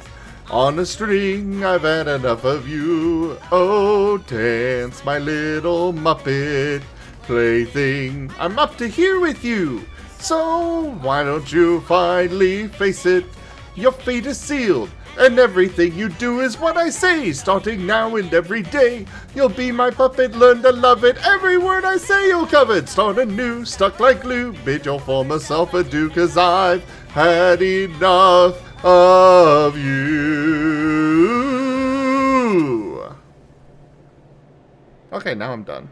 On a string, I've had enough of you. Oh, dance, my little Muppet plaything. I'm up to here with you. So why don't you finally face it? Your fate is sealed, and everything you do is what I say. Starting now and every day, you'll be my puppet, learn to love it. Every word I say you'll covet. Start anew, stuck like glue. Bid your former self adieu, 'cause I've had enough of you. Okay, now I'm done.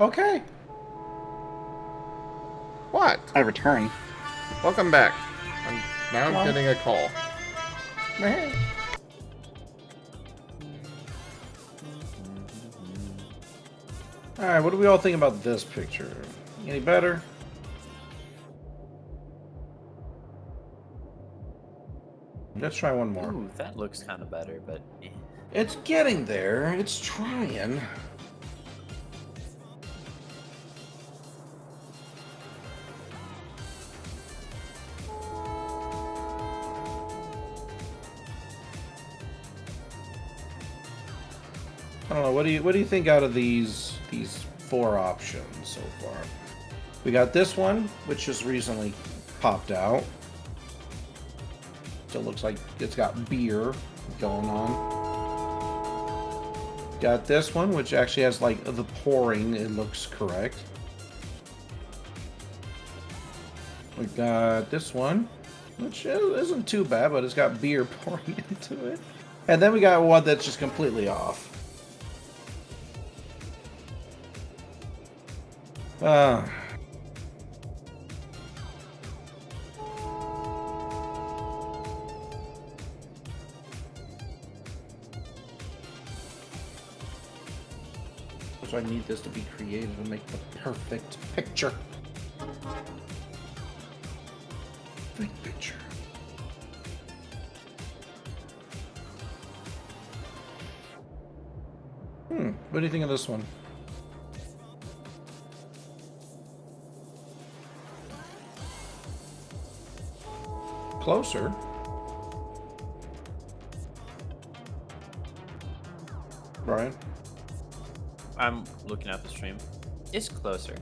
Okay. What? I return. Welcome back. Now I'm getting a call. Meh. Alright, what do we all think about this picture? Any better? Let's try one more. Ooh, that looks kind of better, but eh. It's getting there. It's trying. I don't know. What do you think out of these 4 options so far? We got this one, which just recently popped out. Still looks like it's got beer going on. Got this one, which actually has like the pouring. It looks correct. We got this one, which isn't too bad, but it's got beer pouring into it. And then we got one that's just completely off. So I need this to be creative and make the perfect picture. Perfect picture. What do you think of this one? Closer. Brian? I'm looking at the stream. It's closer.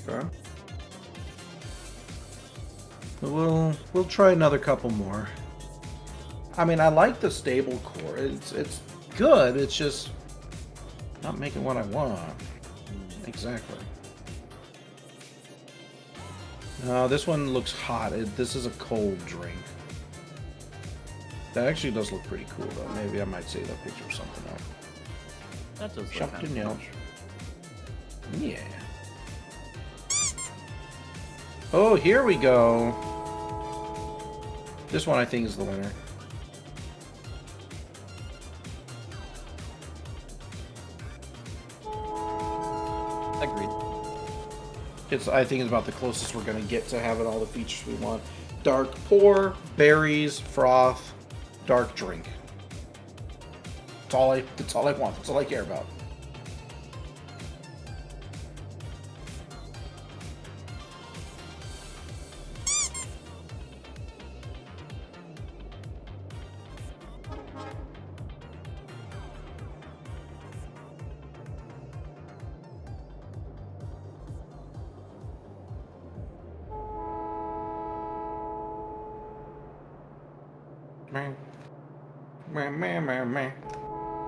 Okay. We'll try another couple more. I mean, I like the stable core. It's good. It's just not making what I want. Exactly. No, this one looks hot. This is a cold drink. That actually does look pretty cool, though. Maybe I might save that picture or something else. That does look Something kind of else. Yeah. Oh, here we go. This one I think is the winner. Agreed. I think it's about the closest we're gonna get to having all the features we want. Dark pour, berries, froth, dark drink. That's all I want. That's all I care about.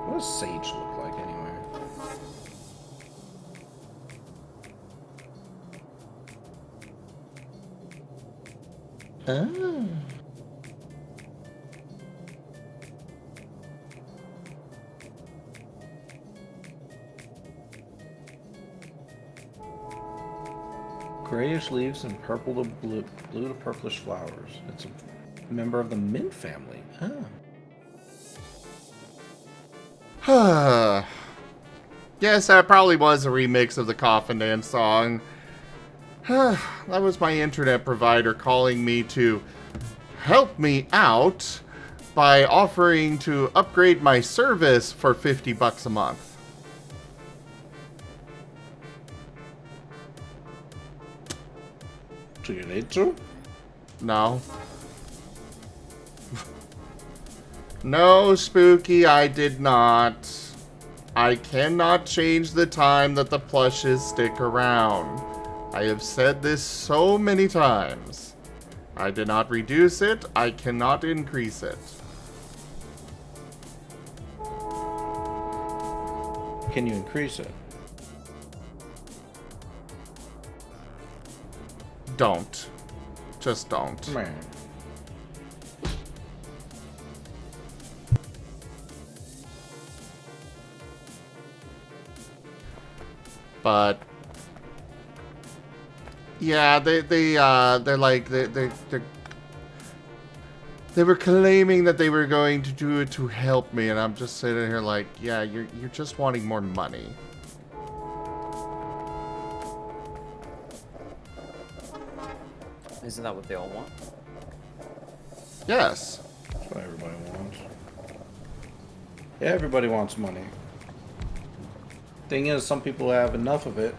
What does sage look like anyway? Oh. Grayish leaves and purple to blue to purplish flowers. It's a member of the mint family. Oh. Yes, that probably was a remix of the Coffin Dance song. That was my internet provider calling me to help me out by offering to upgrade my service for $50 a month. Do you need to? No. No, Spooky, I did not. I cannot change the time that the plushes stick around. I have said this so many times. I did not reduce it, I cannot increase it. Can you increase it? Don't. Just don't. Man. But yeah, they're like they were claiming that they were going to do it to help me, and I'm just sitting here like, yeah, you're just wanting more money. Isn't that what they all want? Yes. That's what everybody wants. Yeah, everybody wants money. Thing is, some people have enough of it.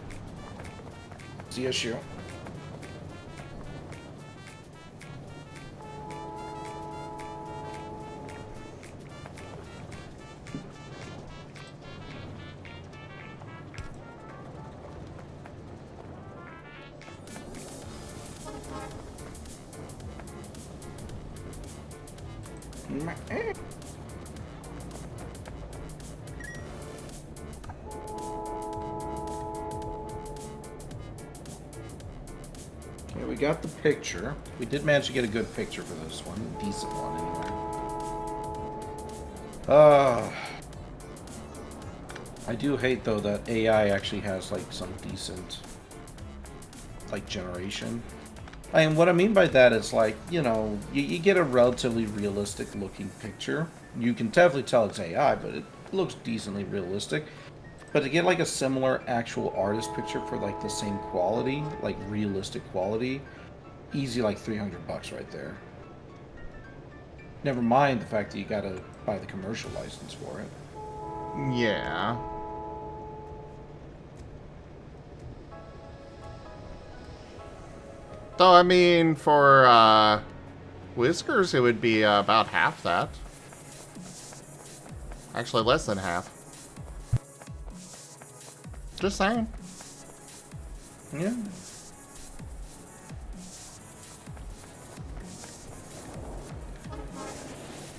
It's the issue. Okay, we got the picture. We did manage to get a good picture for this one. A decent one, anyway. I do hate, though, that AI actually has, like, some decent, like, generation. And what I mean by that is, like, you know, you get a relatively realistic looking picture. You can definitely tell it's AI, but it looks decently realistic. But to get, like, a similar actual artist picture for, like, the same quality, like, realistic quality, easy, like, $300 right there. Never mind the fact that you gotta buy the commercial license for it. Yeah. Though, I mean, for, Whiskers, it would be about half that. Actually, less than half. Just saying. Yeah.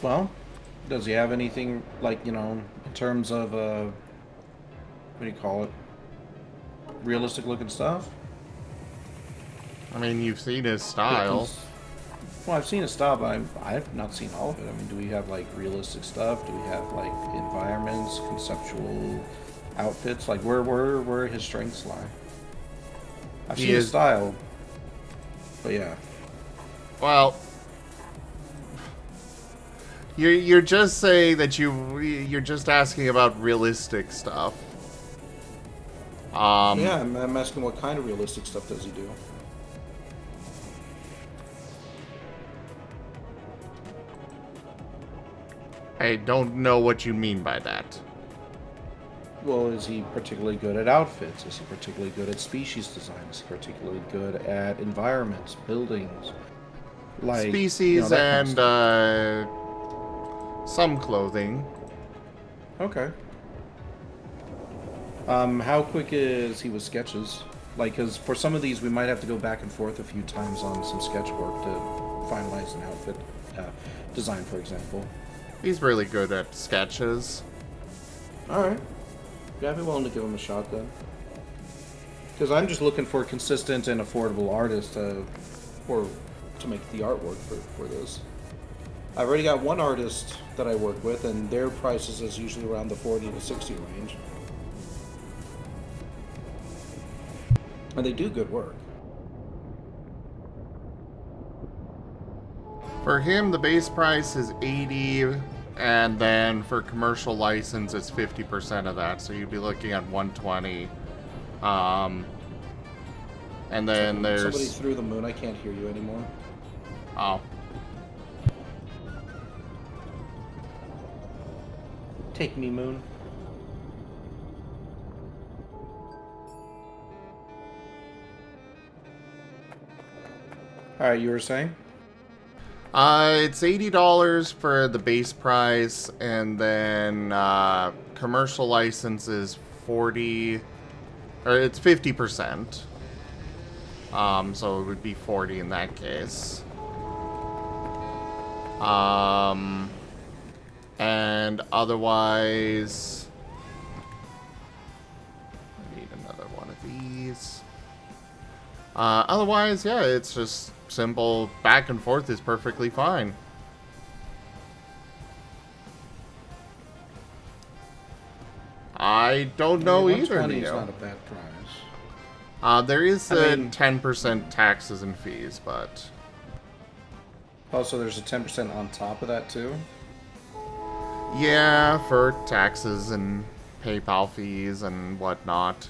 Well, does he have anything, like, you know, in terms of, what do you call it? Realistic looking stuff? I mean, you've seen his style. Well, I've seen his style, but I've not seen all of it. I mean, do we have, like, realistic stuff? Do we have, like, environments, conceptual outfits? Like, where his strengths lie? I've seen his style, but yeah. Well, you're just saying that you're just asking about realistic stuff. Yeah, I'm asking what kind of realistic stuff does he do? I don't know what you mean by that. Well, is he particularly good at outfits? Is he particularly good at species design? Is he particularly good at environments, buildings? Like, Species, you know, that and kind of some clothing. okay. How quick is he with sketches? Like, because for some of these, we might have to go back and forth a few times on some sketch work to finalize an outfit design, for example. He's really good at sketches. Alright. Yeah, I'd be willing to give him a shot then. Because I'm just looking for a consistent and affordable artist to make the artwork for this. I've already got one artist that I work with, and their prices is usually around the 40 to 60 range. And they do good work. For him, the base price is $80, and then for commercial license, it's 50% of that. So you'd be looking at $120. And then there's somebody through the moon. I can't hear you anymore. Oh. Take me, moon. All right, you were saying? It's $80 for the base price, and then commercial license is 40, or it's 50%. So it would be 40 in that case. And otherwise, I need another one of these. Otherwise, yeah, it's just simple back and forth is perfectly fine. I don't know either, $120 is Neo. not a bad price. There is 10% taxes and fees, but... Oh, so there's a 10% on top of that, too? Yeah, for taxes and PayPal fees and whatnot.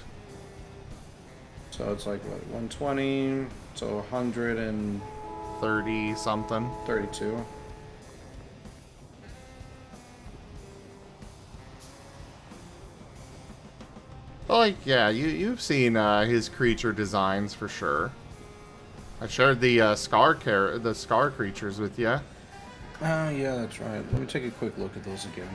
So it's like, what, 120, So 132. 30 something. But like, yeah, you've seen his creature designs for sure. I shared the scar creatures with you. Oh, yeah, that's right. Let me take a quick look at those again.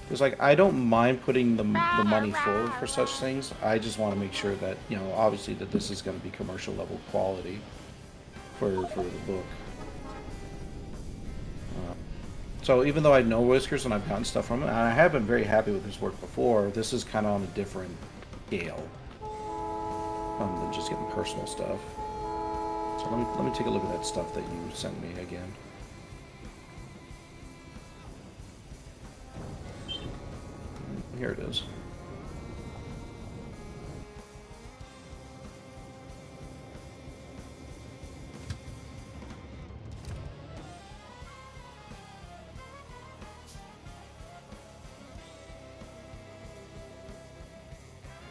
Because, like, I don't mind putting the money forward for such things. I just want to make sure that, you know, obviously that this is going to be commercial level quality for the book. So even though I know Whiskers and I've gotten stuff from him, and I have been very happy with his work before, this is kind of on a different scale than just getting personal stuff. So let me take a look at that stuff that you sent me again. Here it is.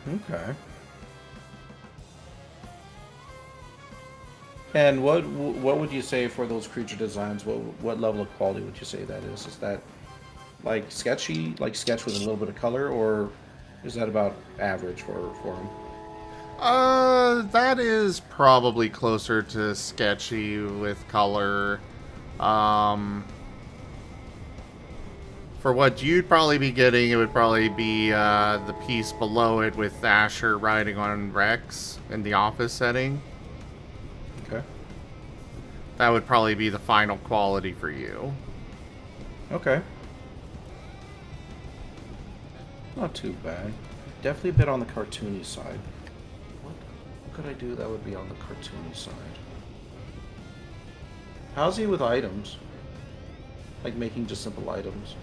Okay. And what would you say for those creature designs? What level of quality would you say that is? Is that like sketchy, like sketch with a little bit of color, or is that about average for him? That is probably closer to sketchy with color. For what you'd probably be getting, it would probably be the piece below it with Asher riding on Rex in the office setting. Okay. That would probably be the final quality for you. Okay. Not too bad. Definitely a bit on the cartoony side. What could I do that would be on the cartoony side? How's he with items? Like making just simple items?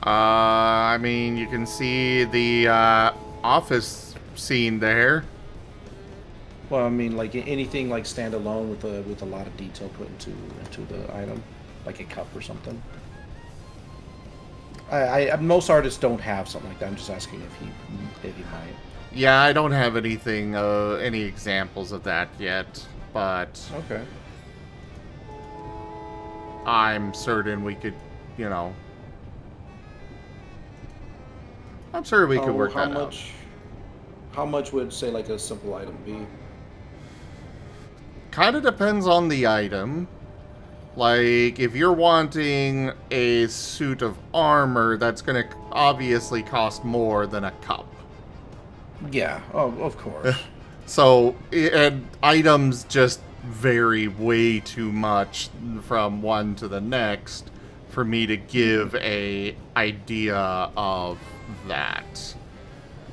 I mean, you can see the office scene there. Well, I mean, like anything like standalone with a lot of detail put into the item, like a cup or something. Most artists don't have something like that. I'm just asking if he might. Yeah, I don't have anything, any examples of that yet, but okay. I'm certain we could, you know. I'm sure we could work that out. How much would, say, like a simple item be? Kind of depends on the item. Like, if you're wanting a suit of armor, that's going to obviously cost more than a cup. Yeah, of course. So, and items just vary way too much from one to the next for me to give a idea of that.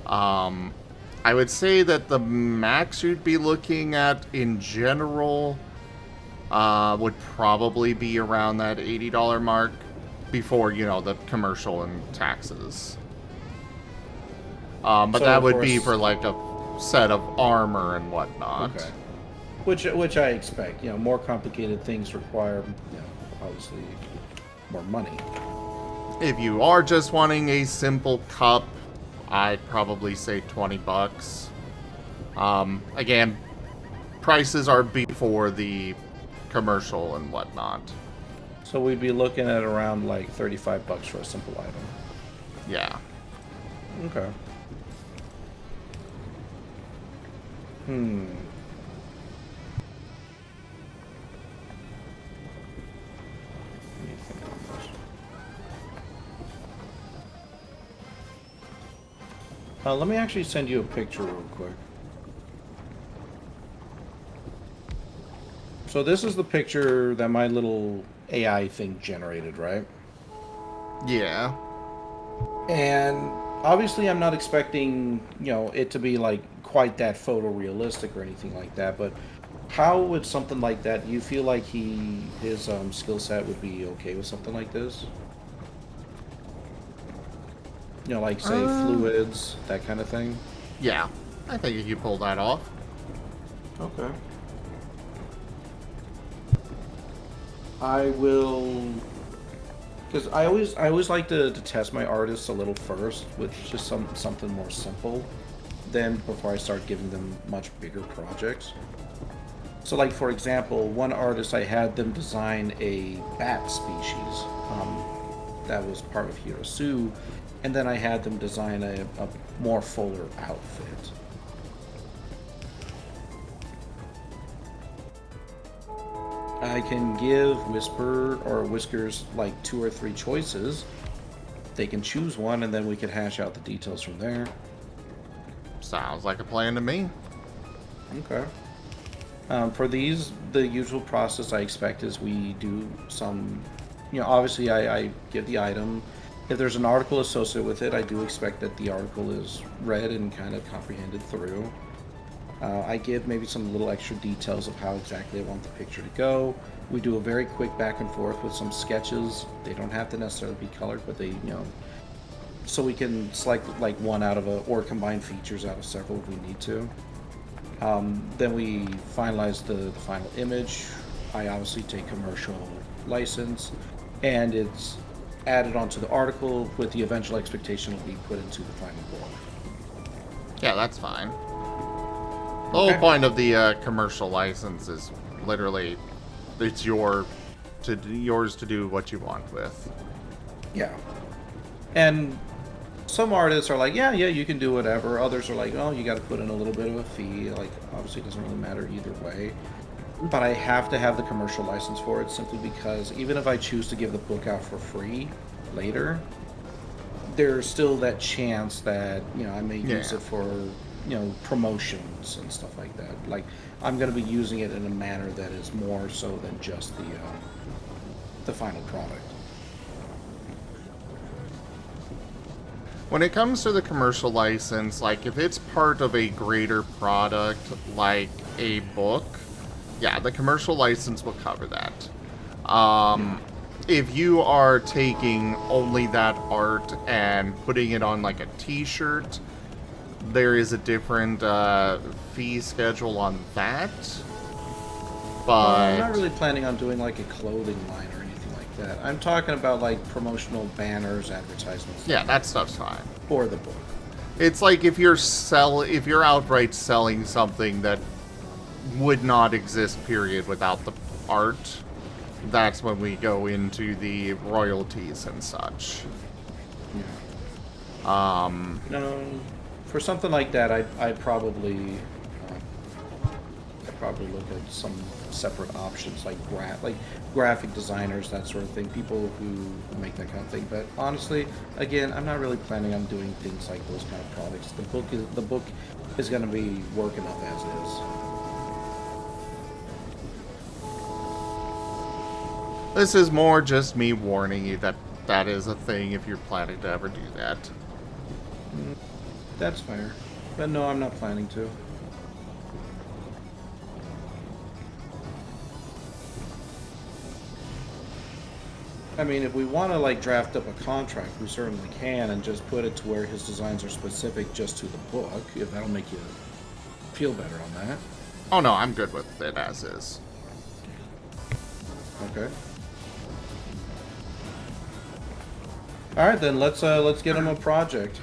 I would say that the max you'd be looking at in general would probably be around that $80 mark before, you know, the commercial and taxes. But so that would be for like a set of armor and whatnot. Okay. Which I expect. You know, more complicated things require, you know, obviously more money. If you are just wanting a simple cup, I'd probably say $20. Again, prices are before the commercial and whatnot. So we'd be looking at around like $35 for a simple item. Yeah. Okay. Let me actually send you a picture real quick. So this is the picture that my little AI thing generated, right? Yeah. And obviously I'm not expecting, you know, it to be like quite that photorealistic or anything like that, but how would something like that, you feel like his skill set would be okay with something like this? You know, like, say, fluids, that kind of thing? Yeah. I think you pull that off. Okay. I will... Because I always like to test my artists a little first with just something more simple. then before I start giving them much bigger projects. So, like, for example, one artist, I had them design a bat species that was part of Hirosu, and then I had them design a more fuller outfit. I can give Whisper or Whiskers like 2 or 3 choices. They can choose one, and then we can hash out the details from there. Sounds like a plan to me. Okay. For these, the usual process I expect is we do some, obviously I give the item. If there's an article associated with it, I do expect that the article is read and kind of comprehended through. I give maybe some little extra details of how exactly I want the picture to go. We do a very quick back and forth with some sketches. They don't have to necessarily be colored, but they, so we can select like one out of or combine features out of several if we need to. Then we finalize the final image. I obviously take commercial license, and it's added onto the article with the eventual expectation will be put into the final book. Yeah, that's fine. The whole point of the commercial license is literally it's yours to do what you want with. Yeah. And some artists are like, yeah, you can do whatever. Others are like, oh, you got to put in a little bit of a fee. Like, obviously, it doesn't really matter either way. But I have to have the commercial license for it simply because even if I choose to give the book out for free later, there's still that chance that, I may use it for, promotions and stuff like that. Like, I'm going to be using it in a manner that is more so than just the final product. When it comes to the commercial license, like if it's part of a greater product, like a book, yeah, the commercial license will cover that. If you are taking only that art and putting it on like a t-shirt, there is a different fee schedule on that. But I'm not really planning on doing like a clothing line or anything like that. I'm talking about like promotional banners, advertisements. Yeah, that stuff's fine. For the book. It's like if you're outright selling something that would not exist, period, without the art, that's when we go into the royalties and such. For something like that, I'd probably look at some separate options like graphic designers, that sort of thing, people who make that kind of thing. But honestly, again, I'm not really planning on doing things like those kind of products. The book is going to be working up as is. This is more just me warning you that that is a thing if you're planning to ever do that. That's fair. But no, I'm not planning to. I mean, if we want to like draft up a contract, we certainly can, and just put it to where his designs are specific just to the book, if that'll make you feel better on that. Oh no, I'm good with it as is. Okay. All right, then let's get him a project.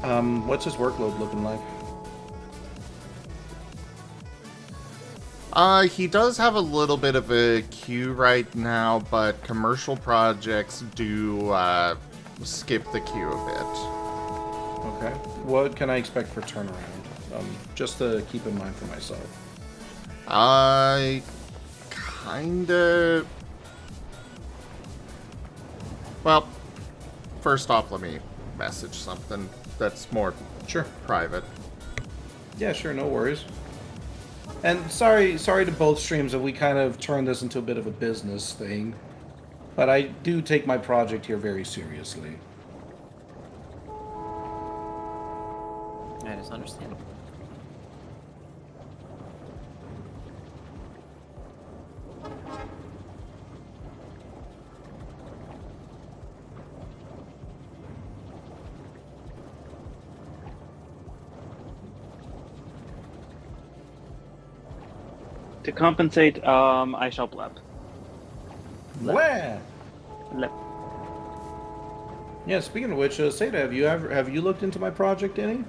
What's his workload looking like? He does have a little bit of a queue right now, but commercial projects do skip the queue a bit. Okay. What can I expect for turnaround? Just to keep in mind for myself. I kinda... Well, first off, let me message something that's more private. Yeah, sure, no worries. And sorry to both streams that we kind of turned this into a bit of a business thing, but I do take my project here very seriously. That is understandable. To compensate, I shall blep. Where? Blep. Yeah, speaking of which, Seda, have you looked into my project any?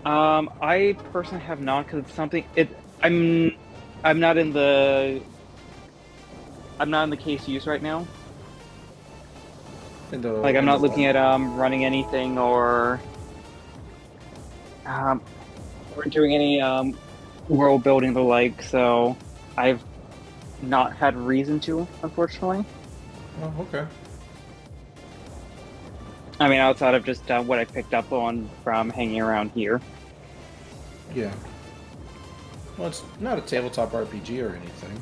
I personally have not because it's something. I'm not in the I'm not in the case use right now. Like I'm In the not what? looking at running anything um or doing any world building the like. So I've not had reason to, unfortunately. Oh, okay. I mean, outside of just what I picked up on from hanging around here. Yeah. Well, it's not a tabletop RPG or anything.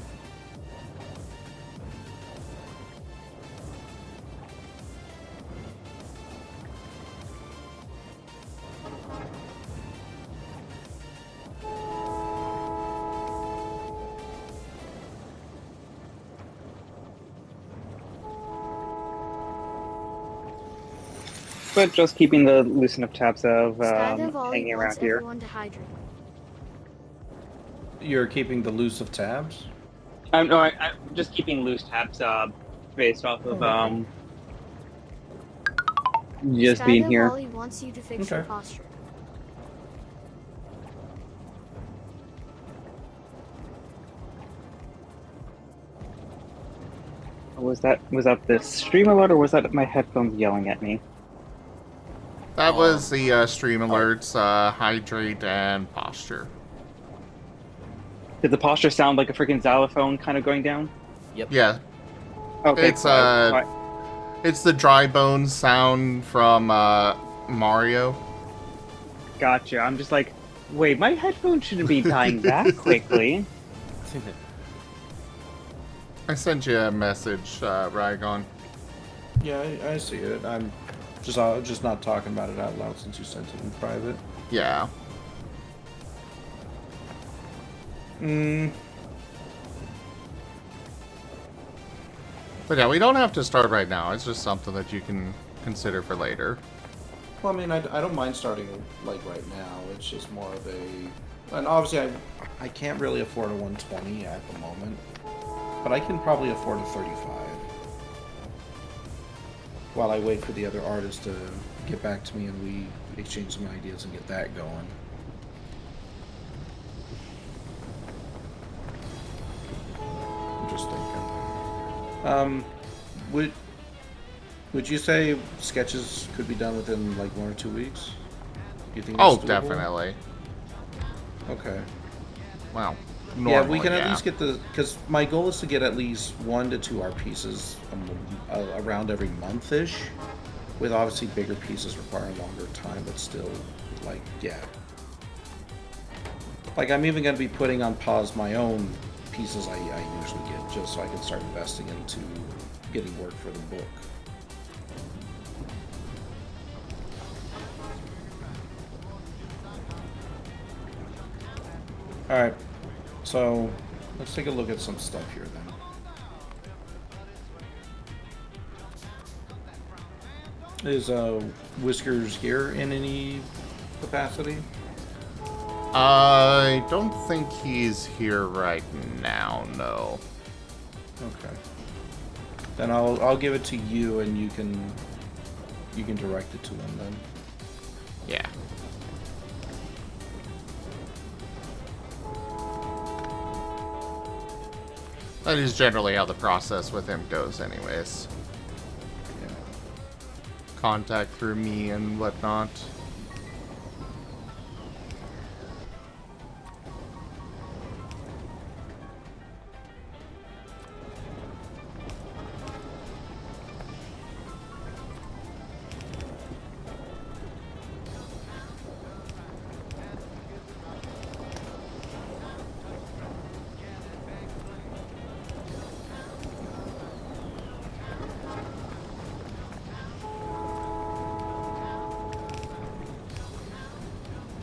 But just keeping the loose enough tabs of Skydive Ollie hanging wants around here. everyone to hydrate. You're keeping the loose of tabs? No, I'm just keeping loose tabs based off of just being Skydive here. Ollie wants you to fix your Okay. posture. Was that the stream alert or was that my headphones yelling at me? That was the stream alerts, hydrate, and posture. Did the posture sound like a freaking xylophone kind of going down? Yeah, Okay, it's cool. it's the dry bones sound from Mario. Gotcha. I'm just like, wait, my headphones shouldn't be dying that quickly. I sent you a message, Rygon. Yeah, I see it. I'm just not talking about it out loud since you sent it in private. Yeah. But yeah, we don't have to start right now. It's just something that you can consider for later. Well, I mean, I don't mind starting like right now. It's just more of a, and obviously I can't really afford a 120 at the moment, but I can probably afford a 35 while I wait for the other artists to get back to me and we exchange some ideas and get that going. I'm just thinking. Would you say sketches could be done within like 1 or 2 weeks? Do you think that's Oh, doable? definitely. Okay. Wow. Yeah, we can at least get the, because my goal is to get at least 1 to 2 art pieces around every month-ish, with obviously bigger pieces requiring longer time, but still, like, yeah. Like, I'm even going to be putting on pause my own pieces I usually get, just so I can start investing into getting work for the book. Alright, so let's take a look at some stuff here then. Is Whiskers here in any capacity? I don't think he's here right now, no. Okay. Then I'll give it to you and you can direct it to him then. Yeah. That is generally how the process with him goes anyways. Yeah. Contact through me and whatnot.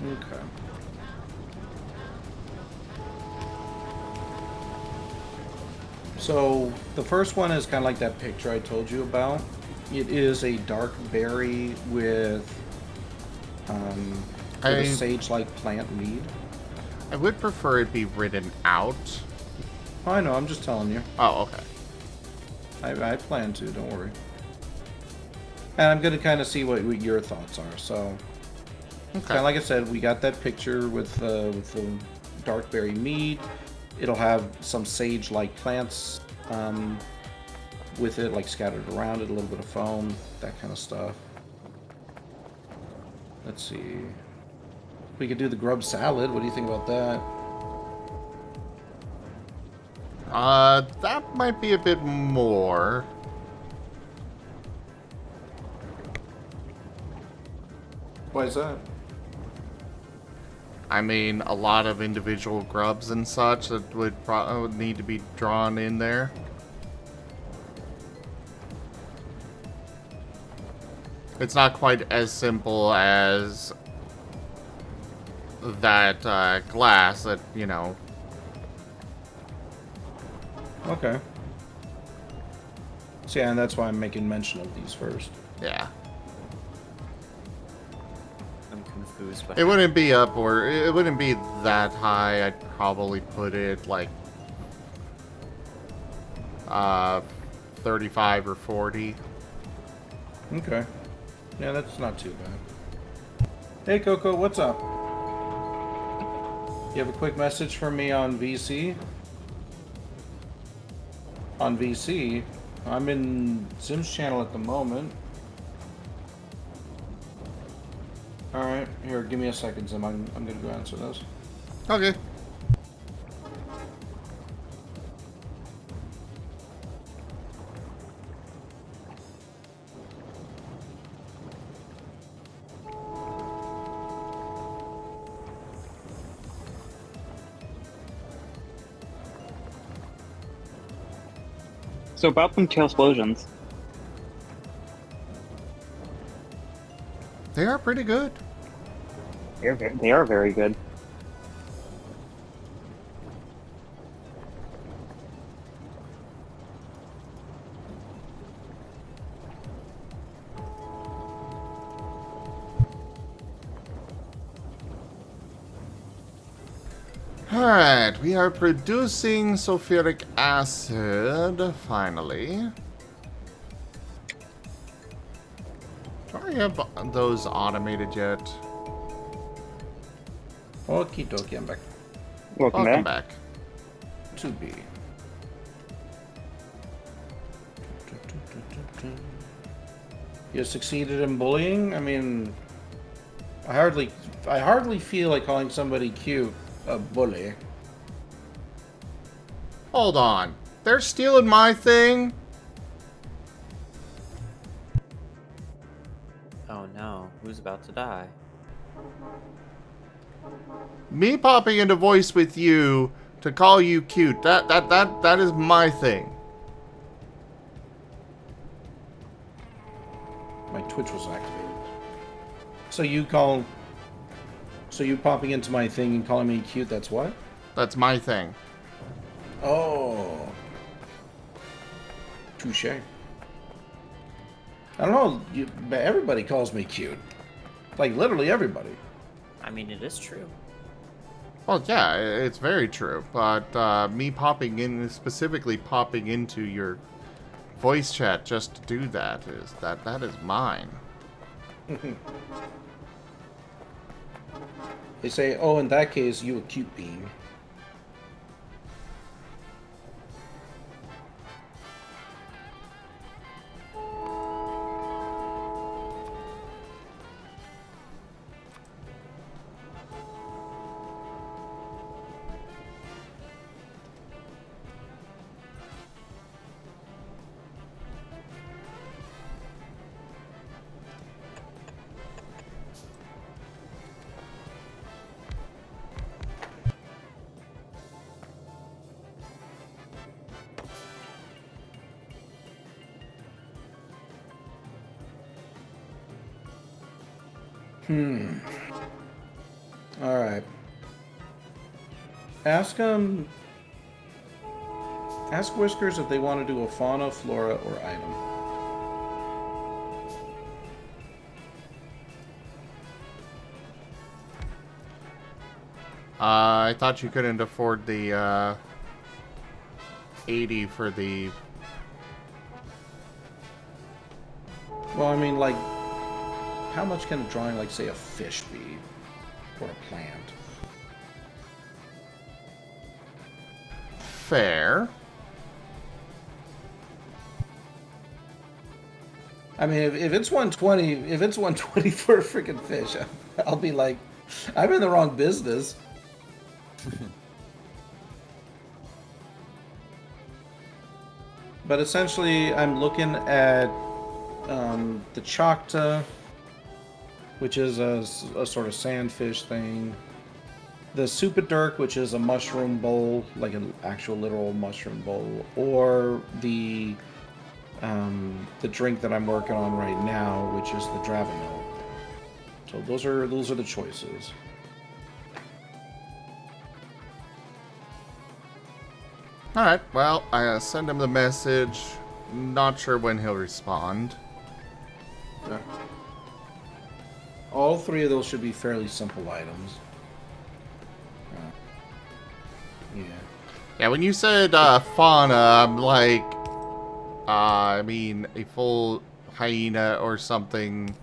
Okay. So the first one is kind of like that picture I told you about. It is a dark berry with a sage-like plant mead. I would prefer it be written out. Oh, I know. I'm just telling you. Oh, okay. I plan to. Don't worry. And I'm gonna kind of see what your thoughts are. So, Okay. kind of like I said, we got that picture with the dark berry mead. It'll have some sage-like plants with it, like scattered around it, a little bit of foam, that kind of stuff. Let's see. We could do the grub salad. What do you think about that? That might be a bit more. Why is that? I mean, a lot of individual grubs and such that would need to be drawn in there. It's not quite as simple as that glass that, you know. Okay. So yeah, and that's why I'm making mention of these first. Yeah. I'm confused. It wouldn't be up or it wouldn't be that high. I'd probably put it like 35 or 40. Okay. Yeah, that's not too bad. Hey Coco, what's up? You have a quick message for me on VC? On VC? I'm in Zim's channel at the moment. Alright, here, give me a second, Zim. I'm gonna go answer this. Okay. So about them tail explosions. They are pretty good. They are very good. Alright, we are producing sulfuric acid, finally. Do I have those automated yet? Okie dokie, I'm back. Welcome back. Back. To be. You succeeded in bullying? I mean, I hardly feel like calling somebody cute a bully. Hold on. They're stealing my thing? Oh no, who's about to die? Me popping into voice with you to call you cute. That is my thing. My Twitch was activated. So you popping into my thing and calling me cute, that's what? That's my thing. Oh. Touche. I don't know, but everybody calls me cute. Like, literally everybody. I mean, it is true. Well, yeah, it's very true. But me popping in, specifically popping into your voice chat just to do that is mine. They say, oh, in that case, you a cute bean. Alright. Ask Whiskers if they want to do a fauna, flora, or item. I thought you couldn't afford the 80 for the Well, I mean, like, how much can a drawing, like, say, a fish be? Or a plant? Fair. I mean, if it's 120, if it's 120 for a freaking fish, I'll be like, I'm in the wrong business. But essentially, I'm looking at the Chocta, which is a sort of sandfish thing. The Supadirk, which is a mushroom bowl, like an actual literal mushroom bowl, or the drink that I'm working on right now, which is the Dravenel. So those are the choices. Alright, well, I send him the message. Not sure when he'll respond. Yeah. All three of those should be fairly simple items. Yeah. Yeah, when you said fauna, I'm like, I mean, a full hyena or something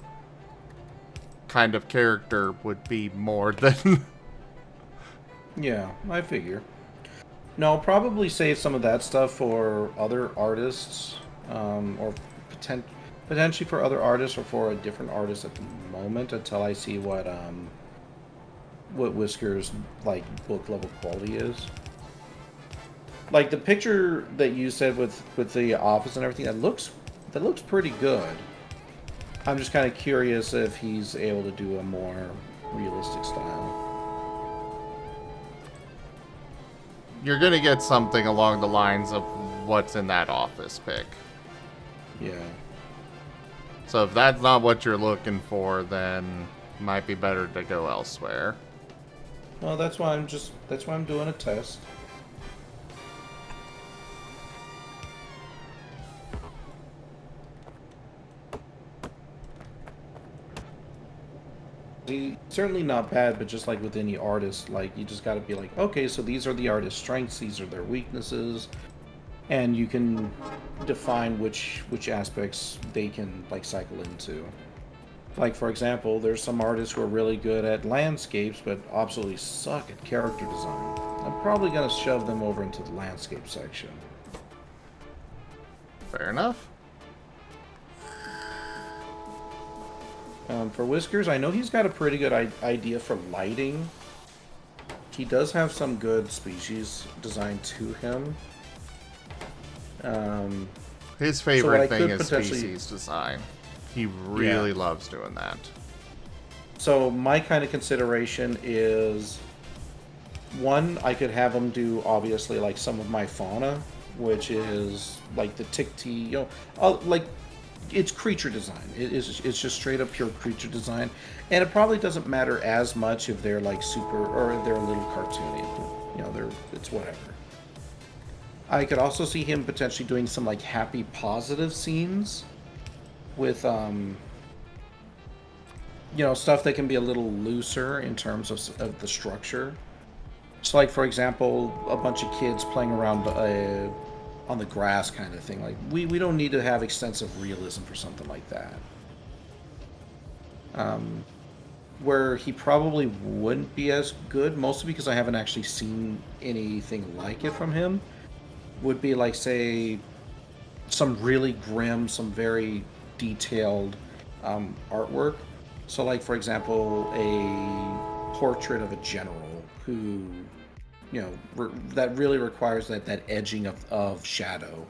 kind of character would be more than... Yeah, I figure. No, I'll probably save some of that stuff for other artists, or potentially for other artists or for a different artist at the moment until I see what Whisker's like book level quality is. Like the picture that you said with the office and everything, that looks pretty good. I'm just kind of curious if he's able to do a more realistic style. You're gonna get something along the lines of what's in that office pic. Yeah. So if that's not what you're looking for, then it might be better to go elsewhere. Well, that's why I'm doing a test. Certainly not bad, but just like with any artist, like you just got to be like, okay, so these are the artist's strengths, these are their weaknesses, and you can define which aspects they can like cycle into. Like for example, there's some artists who are really good at landscapes, but absolutely suck at character design. I'm probably gonna shove them over into the landscape section. Fair enough. For Whiskers, I know he's got a pretty good idea for lighting. He does have some good species design to him. His favorite thing is potentially... species design. He really loves doing that. So my kind of consideration is, one, I could have him do obviously like some of my fauna, which is like the Tikti, you know, like it's creature design. It's just straight up pure creature design, and it probably doesn't matter as much if they're like super or if they're a little cartoony. You know, it's whatever. I could also see him potentially doing some like happy positive scenes with you know, stuff that can be a little looser in terms of the structure. So like for example, a bunch of kids playing around on the grass kind of thing. Like we don't need to have extensive realism for something like that. Where he probably wouldn't be as good, mostly because I haven't actually seen anything like it from him, would be like, say, some really grim, some very detailed artwork. So like, for example, a portrait of a general who, you know, that really requires that edging of shadow.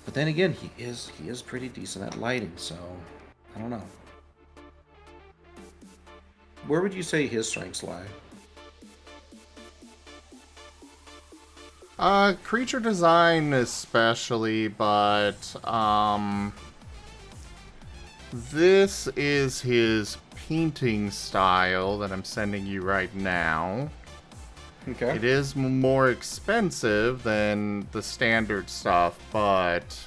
But then again, he is pretty decent at lighting, so I don't know. Where would you say his strengths lie? Creature design especially, but this is his painting style that I'm sending you right now. Okay. It is more expensive than the standard stuff, but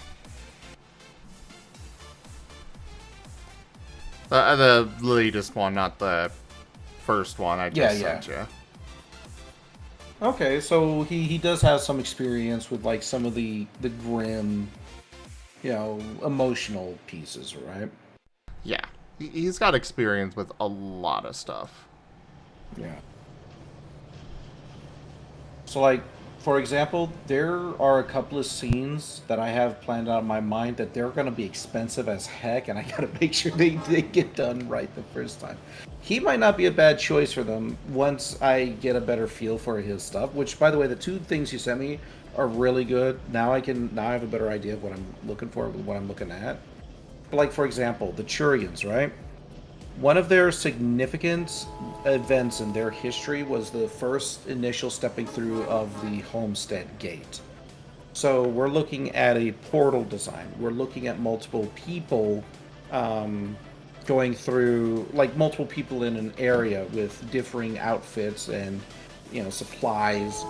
the latest one, not the first one I just sent you. Okay, so he does have some experience with like some of the grim, emotional pieces, right? Yeah. He's got experience with a lot of stuff. Yeah. So, like, for example, there are a couple of scenes that I have planned out in my mind that they're going to be expensive as heck, and I got to make sure they get done right the first time. He might not be a bad choice for them once I get a better feel for his stuff, which, by the way, the 2 things you sent me are really good. Now I have a better idea of what I'm looking for, what I'm looking at. But, like, for example, the Turians, right? One of their significant events in their history was the first initial stepping through of the Homestead Gate. So we're looking at a portal design. We're looking at multiple people going through, like multiple people in an area with differing outfits and, supplies.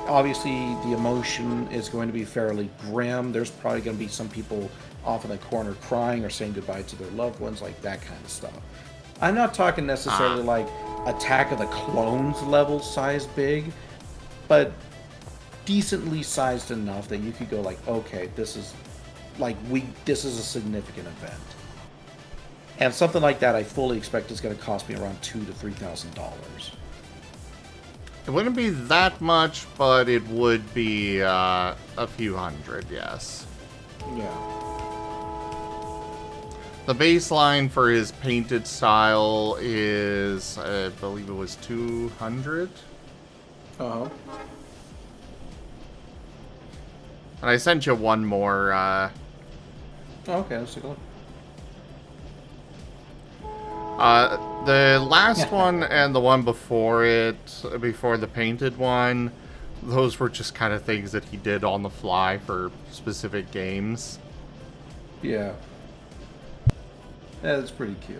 Obviously, the emotion is going to be fairly grim. There's probably going to be some people off in the corner crying or saying goodbye to their loved ones, like that kind of stuff. I'm not talking necessarily like Attack of the Clones level size big, but decently sized enough that you could go like, okay, this is a significant event. And something like that I fully expect is going to cost me around $2,000 to $3,000. It wouldn't be that much, but it would be a few hundred, yes. Yeah. The baseline for his painted style is, I believe it was 200. Uh-huh. And I sent you one more. Okay, let's take a look. The last one and the one before it, before the painted one, those were just kind of things that he did on the fly for specific games. Yeah. Yeah, that's pretty cute.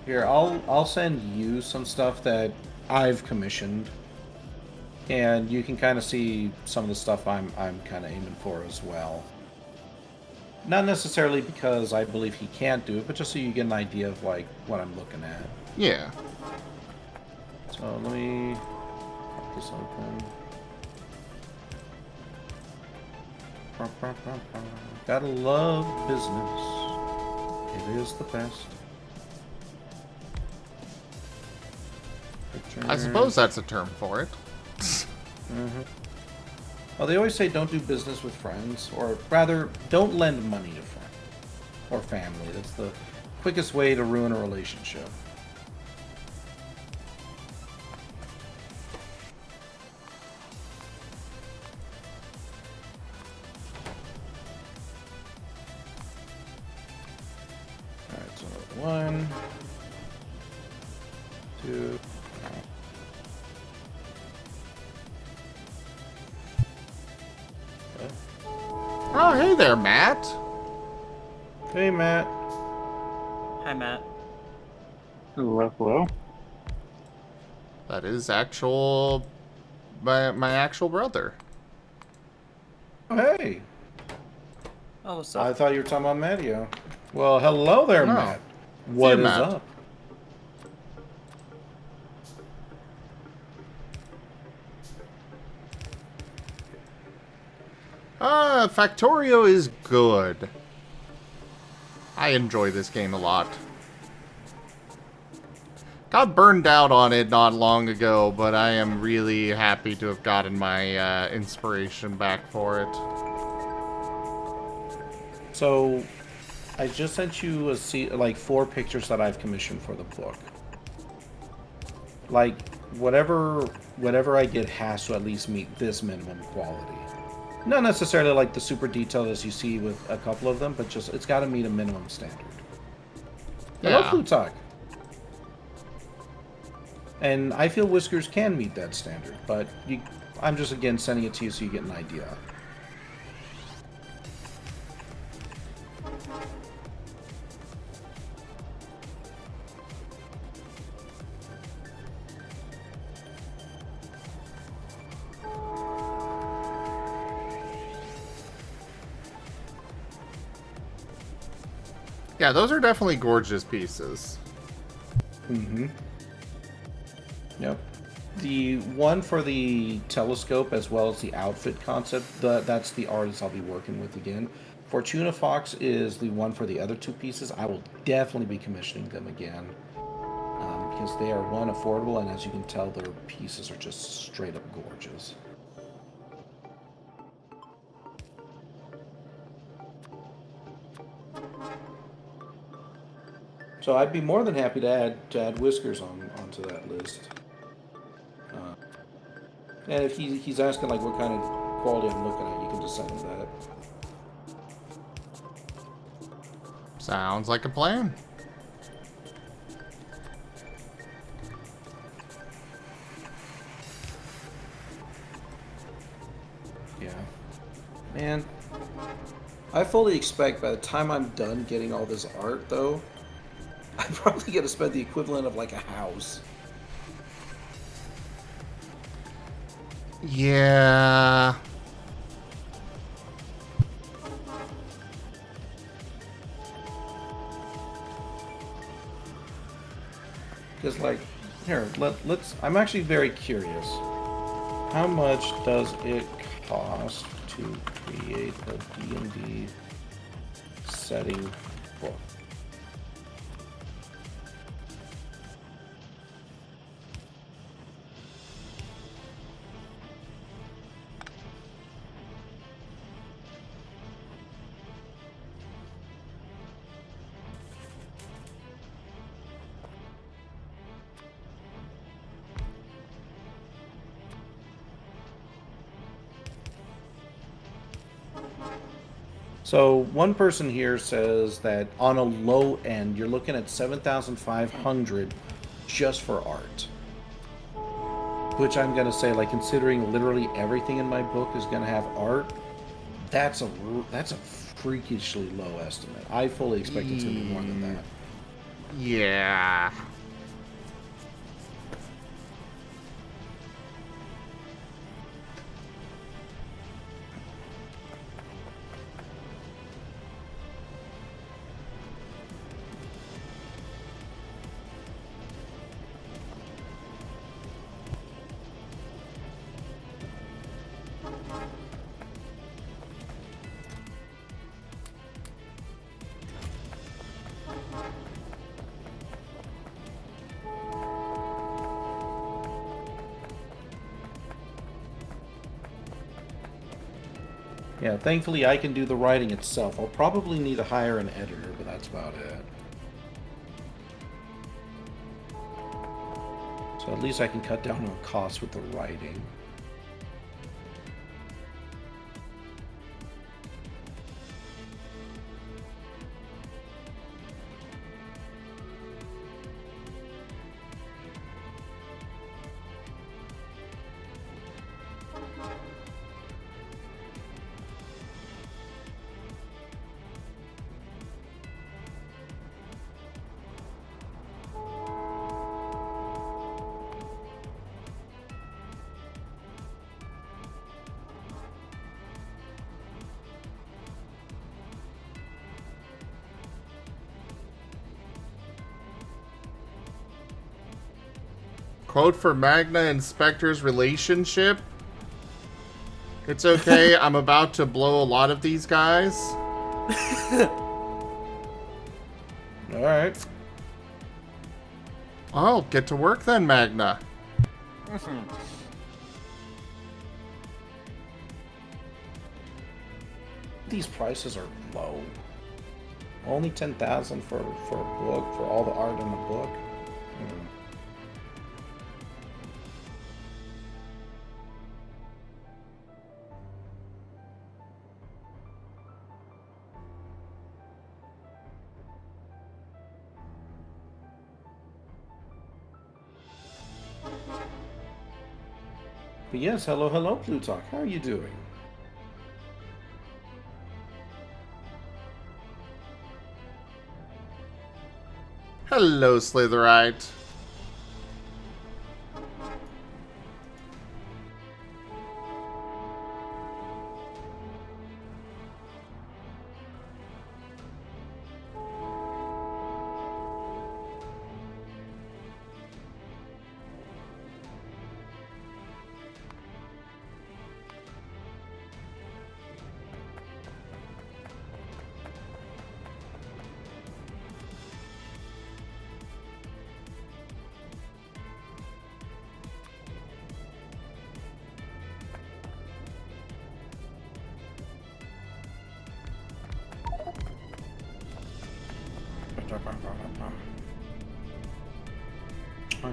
Here, I'll send you some stuff that I've commissioned, and you can kind of see some of the stuff I'm kind of aiming for as well. Not necessarily because I believe he can't do it, but just so you get an idea of like what I'm looking at. Yeah. So let me pop this open. Gotta love business. It is the best. I suppose that's a term for it. Mm-hmm. Well, they always say don't do business with friends, or rather, don't lend money to friends or family. That's the quickest way to ruin a relationship. Alright, so 1, 2. Oh, hey there, Matt. Hey, Matt. Hi, Matt. Hello. That is my actual brother. Oh, hey. Oh, what's I up? thought you were talking about Mattio. Well, hello there, No. Matt. What is Matt. up? Factorio is good. I enjoy this game a lot. Got burned out on it not long ago, but I am really happy to have gotten my inspiration back for it. So, I just sent you like 4 pictures that I've commissioned for the book. Like, whatever I get has to at least meet this minimum quality. Not necessarily like the super detailed as you see with a couple of them, but just it's got to meet a minimum standard. Hello, Yeah. Plutarch. And I feel Whiskers can meet that standard, but I'm just again sending it to you so you get an idea. Yeah, those are definitely gorgeous pieces. Mm-hmm. Yep. The one for the telescope as well as the outfit concept, that's the artist I'll be working with again. Fortuna Fox is the one for the other two pieces. I will definitely be commissioning them again. Because they are, one, affordable, and as you can tell, their pieces are just straight up gorgeous. So I'd be more than happy to add Whiskers onto that list. And if he's asking like what kind of quality I'm looking at, you can just send him that. Sounds like a plan. Yeah. Man, I fully expect by the time I'm done getting all this art, though, I'm probably going to spend the equivalent of like a house. Yeah. Because, like, here, let's. I'm actually very curious. How much does it cost to create a D&D setting book? So one person here says that on a low end, you're looking at 7,500 just for art. Which I'm gonna say, like, considering literally everything in my book is gonna have art, that's a freakishly low estimate. I fully expect it's gonna be more than that. Yeah. Yeah, thankfully I can do the writing itself. I'll probably need to hire an editor, but that's about it. So at least I can cut down on costs with the writing. Quote for Magna and Spectre's relationship. It's okay, I'm about to blow a lot of these guys. Alright. I'll get to work then, Magna. These prices are low. Only 10,000 for a book, for all the art in the book. But yes, hello, Plutarch. How are you doing? Hello, Slitherite.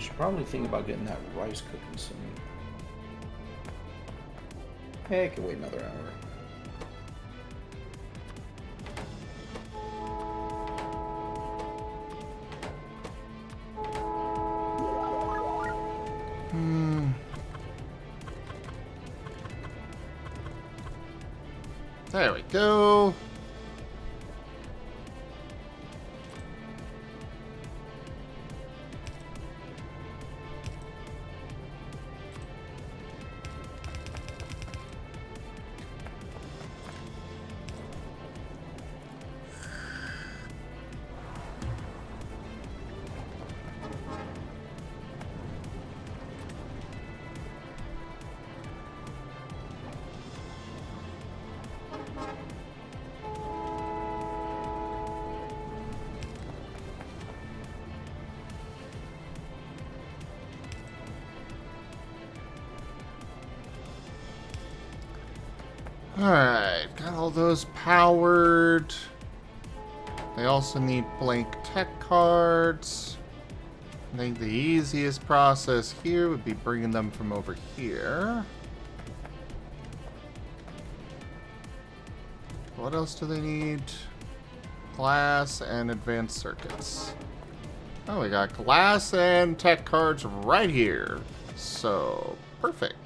should probably think about getting that rice cooking soon. Hey, I can wait another hour. There we go. Alright, got all those powered. They also need blank tech cards. I think the easiest process here would be bringing them from over here. What else do they need? Glass and advanced circuits. Oh, we got glass and tech cards right here. So, perfect.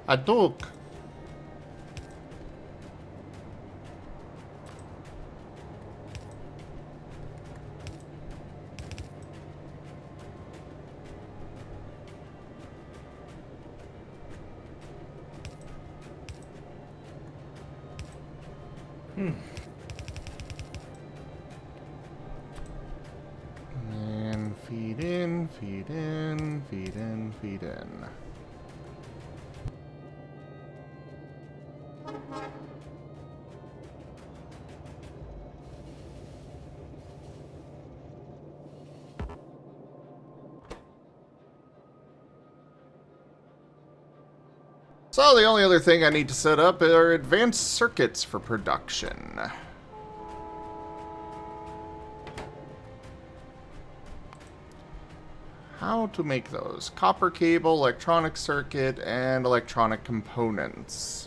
A dog. And feed in, feed in, feed in, feed in. So the only other thing I need to set up are advanced circuits for production. How to make those? Copper cable, electronic circuit, and electronic components.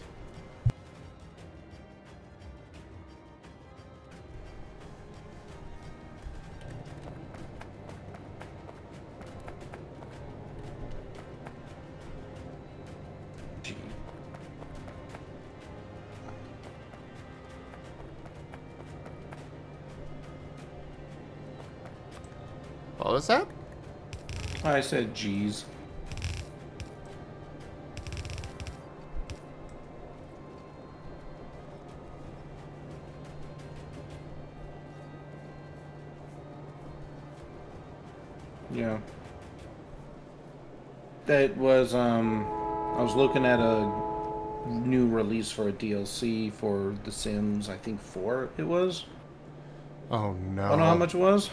What was that? I said G's. Yeah. That was, I was looking at a new release for a DLC for The Sims, I think 4 it was. Oh no. I don't know how much it was.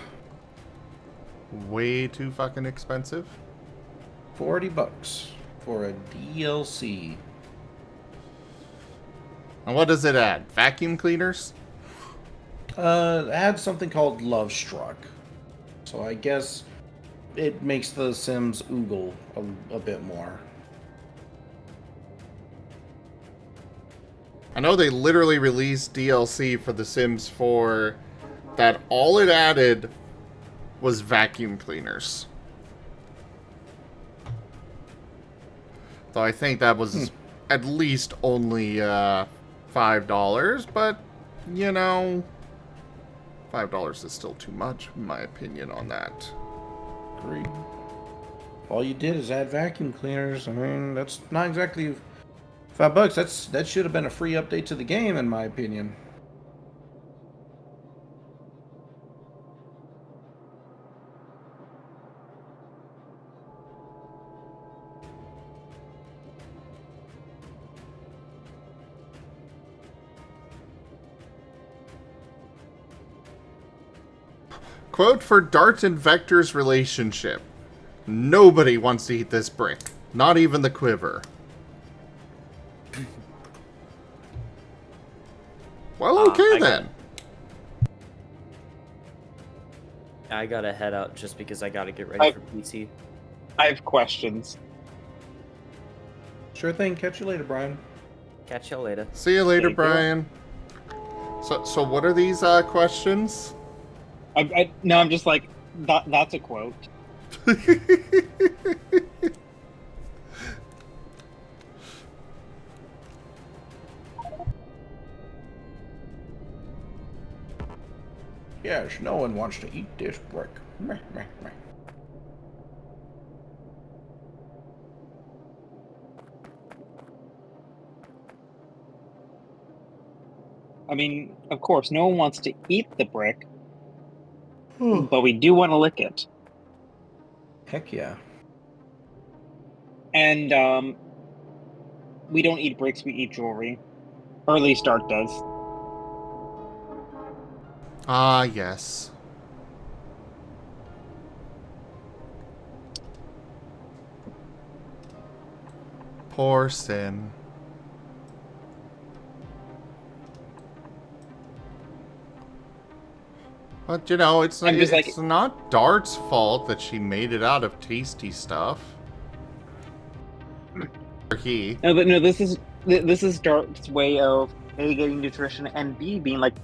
Way too fucking expensive. $40 for a DLC. And what does it add? Vacuum cleaners? It had something called Love Struck. So I guess it makes the Sims oogle a bit more. I know they literally released DLC for The Sims 4 that all it added was vacuum cleaners. Though I think that was at least only $5, but, you know, $5 is still too much, in my opinion, on that. Agreed. All you did is add vacuum cleaners. I mean, that's not exactly $5. That should have been a free update to the game, in my opinion. Quote for Dart and Vector's relationship. Nobody wants to eat this brick. Not even the quiver. Well, okay then. I gotta head out just because I gotta get ready for PT. I have questions. Sure thing. Catch you later, Brian. Catch y'all later. See you later, Thank you. Brian. So what are these questions? No, I'm just like, that's a quote. Yes, no one wants to eat this brick. Meh, meh, meh. I mean, of course, no one wants to eat the brick, but we do want to lick it. Heck yeah. And we don't eat bricks, we eat jewelry. Or at least Dark does. Ah, yes. Poor Sin. But, you know, it's not Dart's fault that she made it out of tasty stuff. Or he. No, but no, this is Dark's way of A, getting nutrition, and B, being like,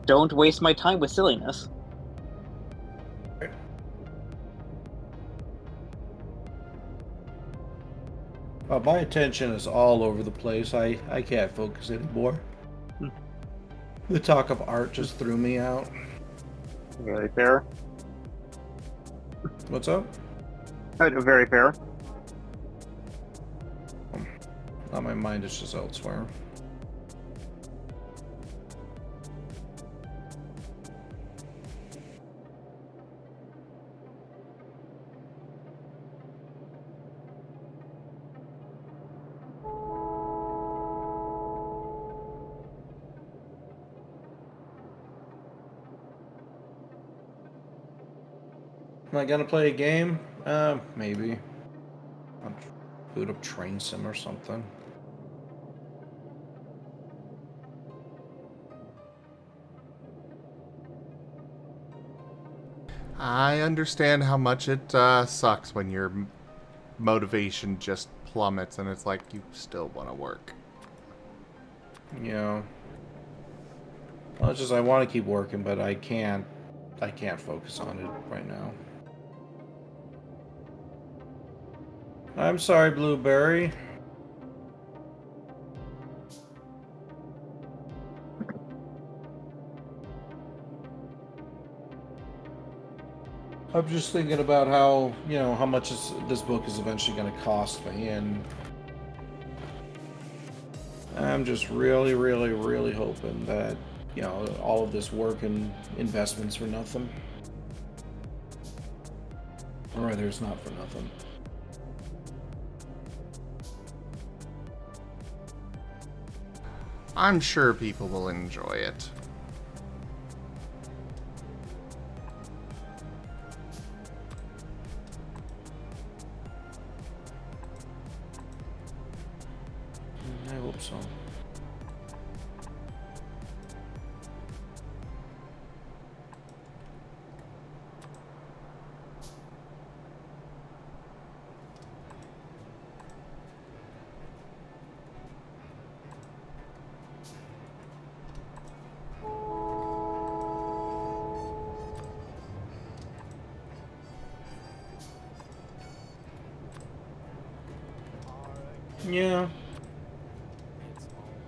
don't waste my time with silliness. My attention is all over the place. I can't focus anymore. The talk of art just threw me out. Very fair. What's up? Very fair. Now my mind is just elsewhere. Am I gonna play a game? Maybe. I'll boot up Train Sim or something. I understand how much it sucks when your motivation just plummets and it's like you still want to work. Yeah. Well, it's just I want to keep working, but I can't focus on it right now. I'm sorry, Blueberry. I'm just thinking about how, you know, how much this book is eventually going to cost me, and I'm just really, really, really hoping that, you know, all of this work and investments for nothing. Or rather, it's not for nothing. I'm sure people will enjoy it. I hope so. Yeah.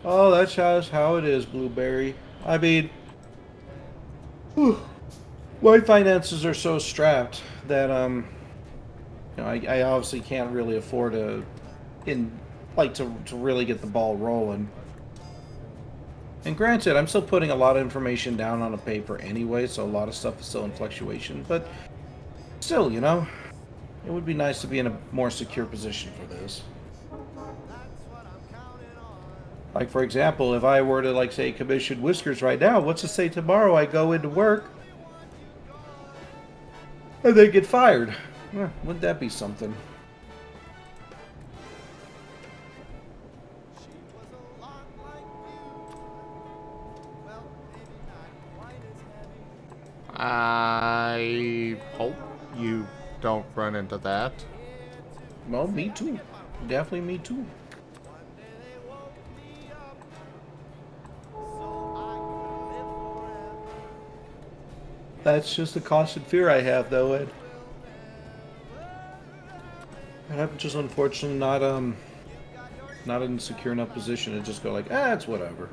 Oh, that's how it is, Blueberry. I mean, my finances are so strapped that you know, I obviously can't really afford to really get the ball rolling. And granted, I'm still putting a lot of information down on a paper anyway, so a lot of stuff is still in fluctuation, but still, you know, it would be nice to be in a more secure position for this. Like, for example, if I were to, like, say, commission Whiskers right now, what's to say tomorrow I go into work and they get fired? Wouldn't that be something? I hope you don't run into that. Well, me too. Definitely me too. That's just a constant fear I have, though, Ed. And I'm just unfortunately not in a secure enough position to just go like, it's whatever.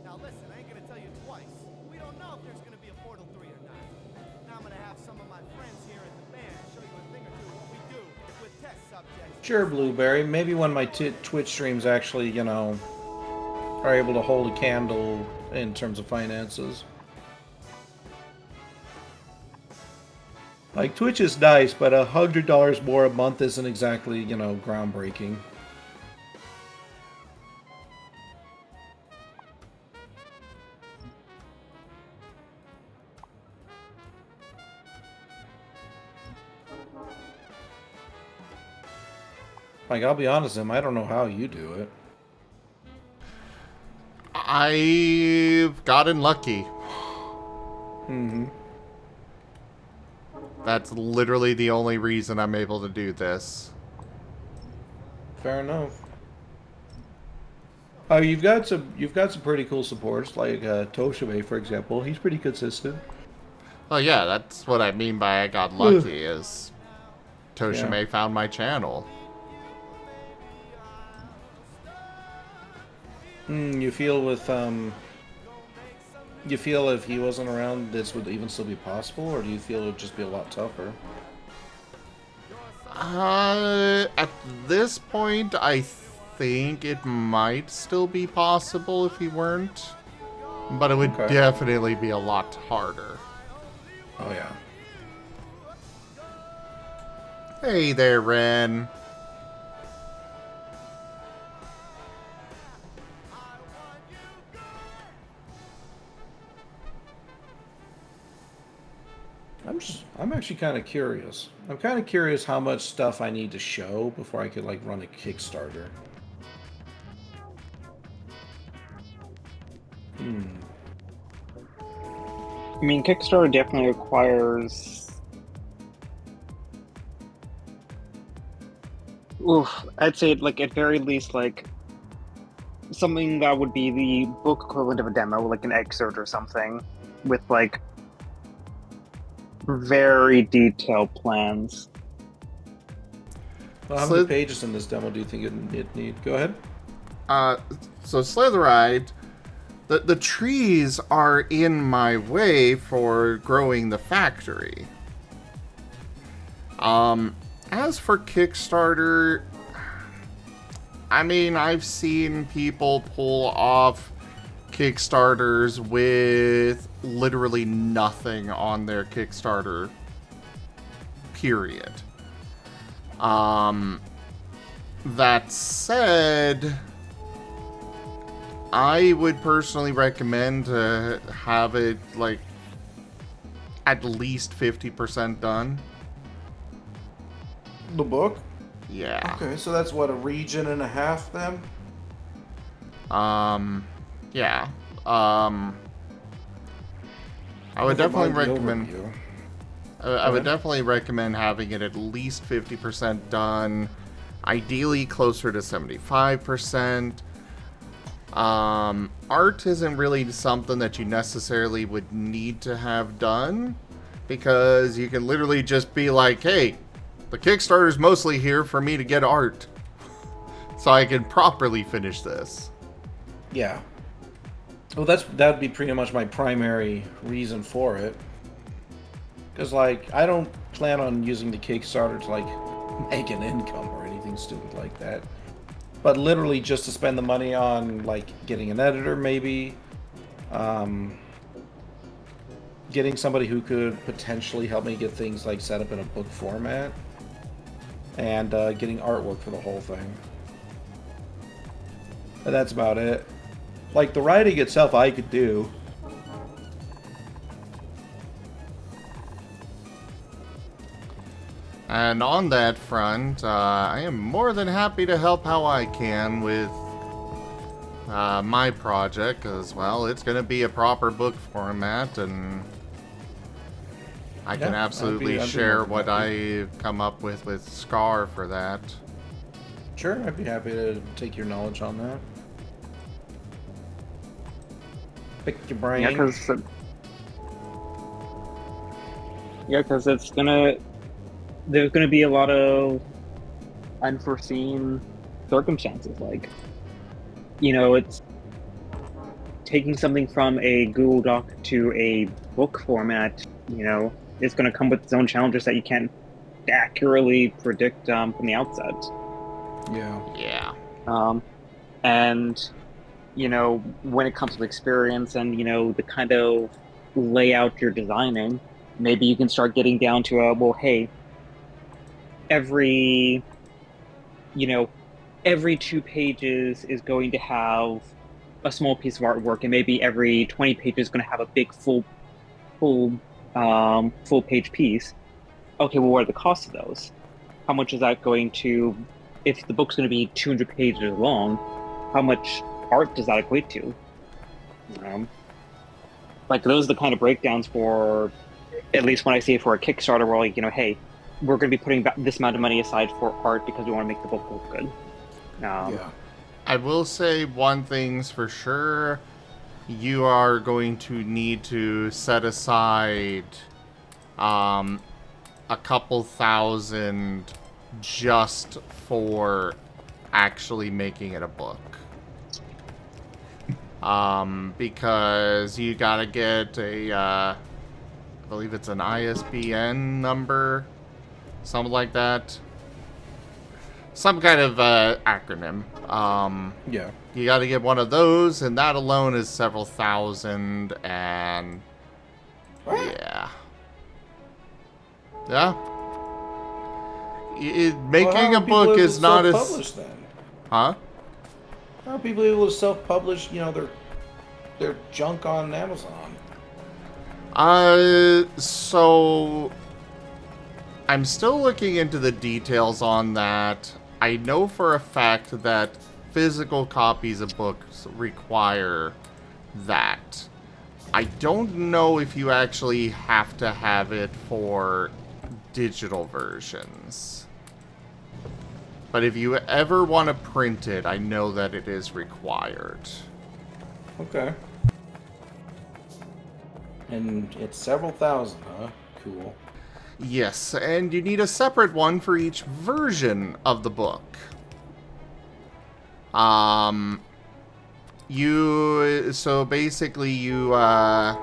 Now listen, I ain't gonna tell you twice. We don't know if there's gonna be a Portal 3 or not. Now I'm gonna have some of my friends here at the band show you a thing or two of what we do with test subjects. Sure, Blueberry. Maybe when my Twitch streams actually, you know, are able to hold a candle in terms of finances. Like, Twitch is nice, but $100 more a month isn't exactly, you know, groundbreaking. Like, I'll be honest with him, I don't know how you do it. I've gotten lucky. Mm-hmm. That's literally the only reason I'm able to do this. Fair enough. Oh, you've got some pretty cool supports, like Toshibe, for example. He's pretty consistent. Oh yeah, that's what I mean by I got lucky, is Toshime found my channel. You feel if he wasn't around, this would even still be possible, or do you feel it would just be a lot tougher? At this point, I think it might still be possible if he weren't, but it would definitely be a lot harder. Oh yeah. Hey there, Ren. I'm actually kind of curious. I'm kind of curious how much stuff I need to show before I could, like, run a Kickstarter. I mean, Kickstarter definitely requires... I'd say, like, at very least, like, something that would be the book equivalent of a demo, like an excerpt or something, with, like, very detailed plans. Well, how many pages in this demo do you think it need? Go ahead. So Slitherite, the trees are in my way for growing the factory. As for Kickstarter, I mean, I've seen people pull off Kickstarters with literally nothing on their Kickstarter, period. That said, I would personally recommend to have it, like, at least 50% done. The book? Yeah. Okay, so that's what, a region and a half then? Yeah. I would definitely recommend... I would definitely recommend having it at least 50% done. Ideally closer to 75%. Art isn't really something that you necessarily would need to have done, because you can literally just be like, hey, the Kickstarter's mostly here for me to get art, so I can properly finish this. Yeah. Well, that'd be pretty much my primary reason for it. Because, like, I don't plan on using the Kickstarter to, like, make an income or anything stupid like that. But literally just to spend the money on, like, getting an editor, maybe. getting somebody who could potentially help me get things like set up in a book format, and getting artwork for the whole thing. But that's about it. Like, the writing itself I could do. And on that front, I am more than happy to help how I can with my project, as well. It's going to be a proper book format, and I can absolutely share what I come up with Scar for that. Sure, I'd be happy to take your knowledge on that. Pick your brain. Yeah, because there's gonna be a lot of unforeseen circumstances. Like, you know, it's taking something from a Google Doc to a book format. You know, it's gonna come with its own challenges that you can't accurately predict from the outset. Yeah. And you know, when it comes to experience and, you know, the kind of layout you're designing, maybe you can start getting down to well, hey, every 2 pages is going to have a small piece of artwork, and maybe every 20 pages is going to have a big full page piece. Okay, well, what are the costs of those? How much is that going to, if the book's going to be 200 pages long, how much art does that equate to? Like, those are the kind of breakdowns for, at least when I see it for a Kickstarter, where, like, you know, hey, we're going to be putting this amount of money aside for art because we want to make the book look good. Yeah. I will say one thing's for sure. You are going to need to set aside a couple thousand just for actually making it a book. Because you gotta get a, I believe it's an ISBN number, something like that. Some kind of acronym. Yeah. You gotta get one of those, and that alone is several thousand, and yeah. Yeah. Making a book is not as... Then? Huh? How are people able to self-publish, you know, their junk on Amazon? So I'm still looking into the details on that. I know for a fact that physical copies of books require that. I don't know if you actually have to have it for digital versions. But if you ever want to print it, I know that it is required. Okay. And it's several thousand, huh? Cool. Yes, and you need a separate one for each version of the book. So basically you know,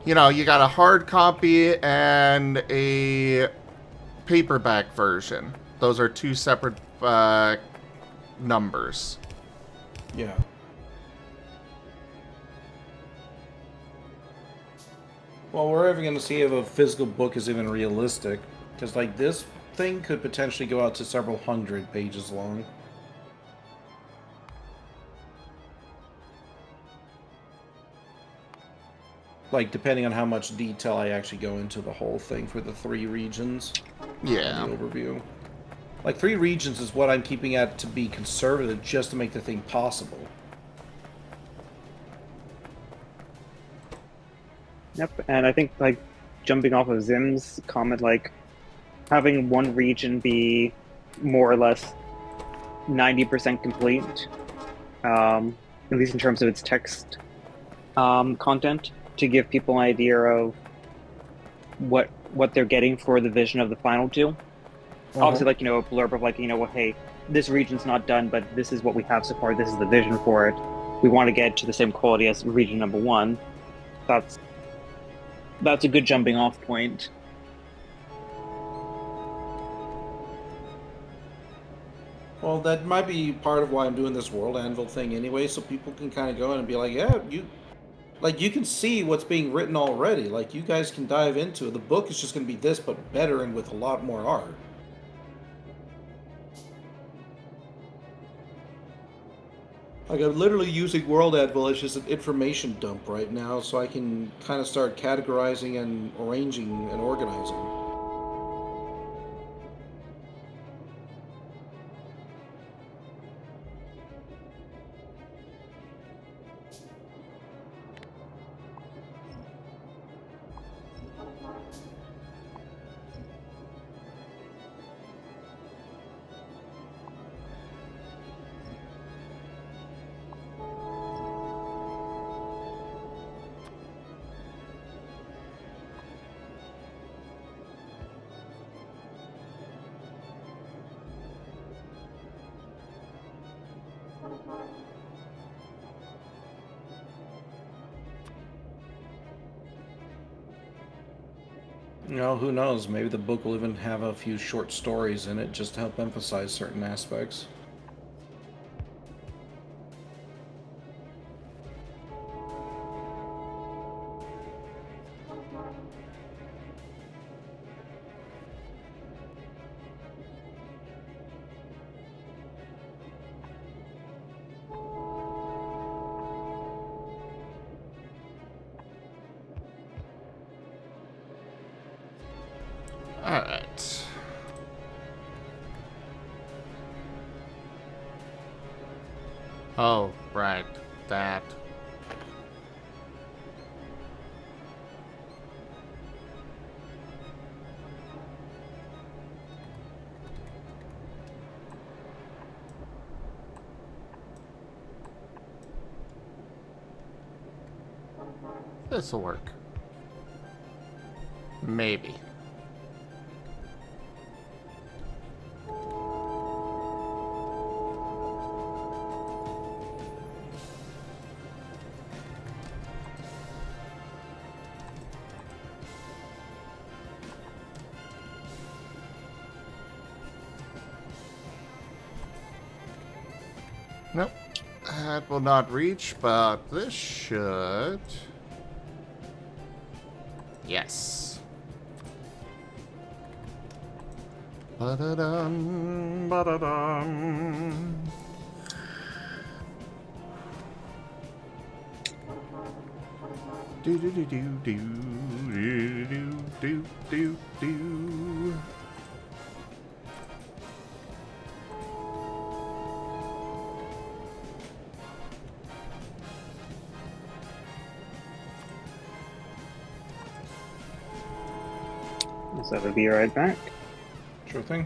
you got a hard copy and a paperback version. Those are two separate numbers. Yeah. Well, we're ever going to see if a physical book is even realistic. Because, like, this thing could potentially go out to several hundred pages long. Like, depending on how much detail I actually go into the whole thing for the 3 regions. Yeah. The overview. Like, 3 regions is what I'm keeping at to be conservative, just to make the thing possible. Yep, and I think, like, jumping off of Zim's comment, like, having one region be more or less 90% complete, at least in terms of its text content, to give people an idea of what they're getting for the vision of the final 2. Obviously, like, you know, a blurb of, like, you know, well, hey, this region's not done, but this is what we have so far, this is the vision for it. We want to get to the same quality as region number 1. That's a good jumping off point. Well, that might be part of why I'm doing this World Anvil thing anyway, so people can kind of go in and be like, yeah, Like, you can see what's being written already. Like, you guys can dive into it. The book is just going to be this, but better and with a lot more art. Like, I'm literally using World Advil as just an information dump right now, so I can kind of start categorizing and arranging and organizing. You know, who knows? Maybe the book will even have a few short stories in it just to help emphasize certain aspects. Alright. Oh, right. That. This'll work. Maybe. Nope. That will not reach, but this should. Yes. Ba-da-dum, ba-da-dum. Do-do-do-do-do-do-do-do-do. So I'll be right back. Sure thing.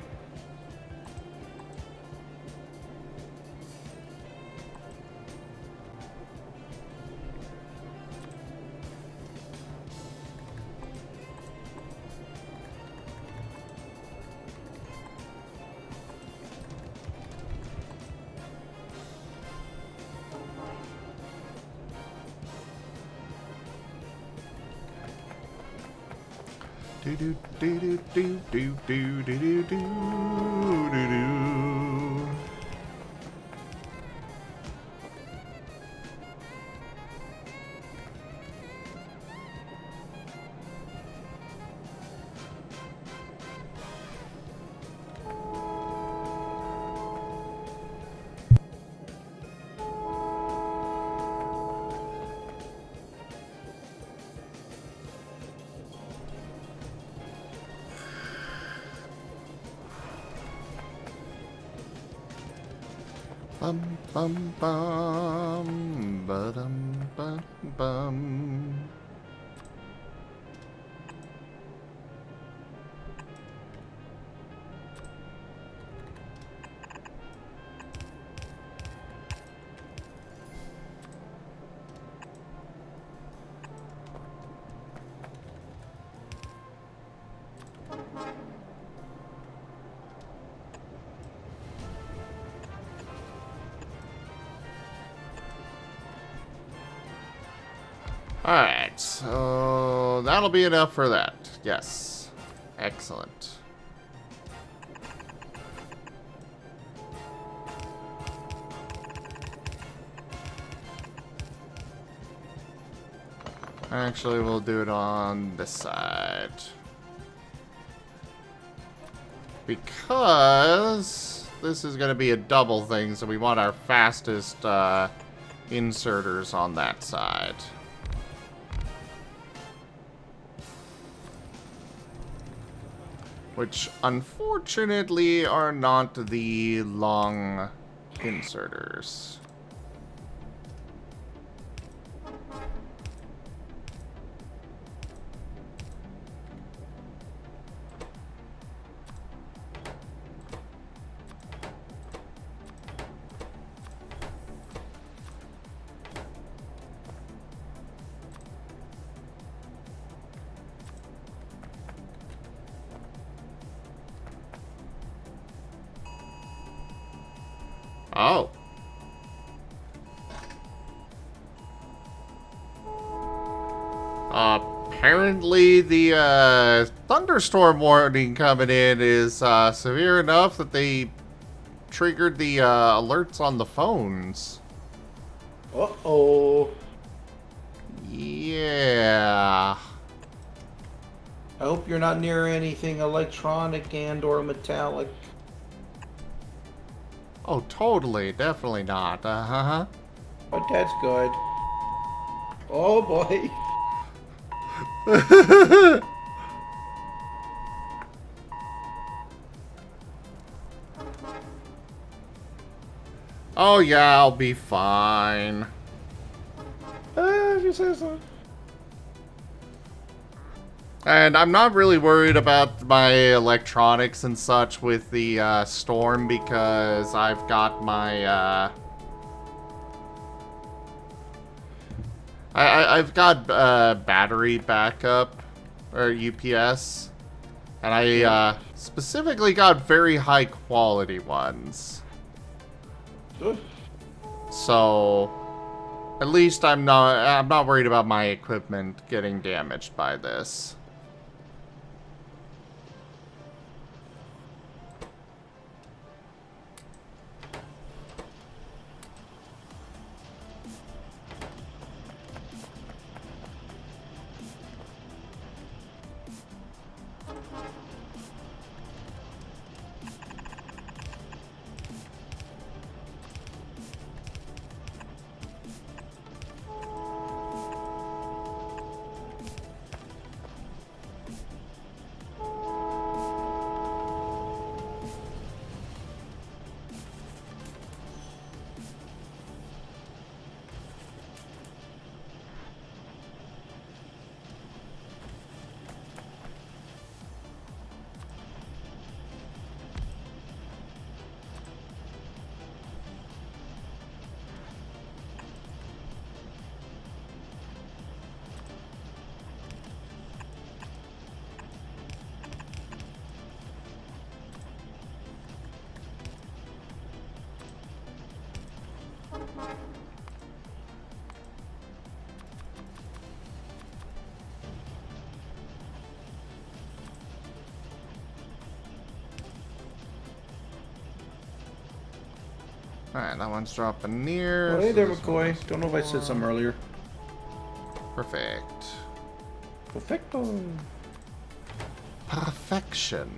Do do do do do do do do do do do. Bum bum bum ba-dum bum bum. Alright, so that'll be enough for that. Yes. Excellent. Actually, we'll do it on this side. Because this is going to be a double thing, so we want our fastest inserters on that side. Which, unfortunately, are not the long inserters. Oh. Apparently the thunderstorm warning coming in is severe enough that they triggered the alerts on the phones. Uh-oh. Yeah. I hope you're not near anything electronic and or metallic. Oh, totally. Definitely not. Uh-huh. But that's good. Oh boy. Oh, yeah, I'll be fine. If you say so. And I'm not really worried about my electronics and such with the storm because I've got my I've got battery backup or UPS, and I specifically got very high quality ones. Good. So at least I'm not worried about my equipment getting damaged by this. Alright, that one's dropping near. Oh, hey so there, this one McCoy. goes Don't know if I said something earlier. Perfect. Perfecto. Perfection.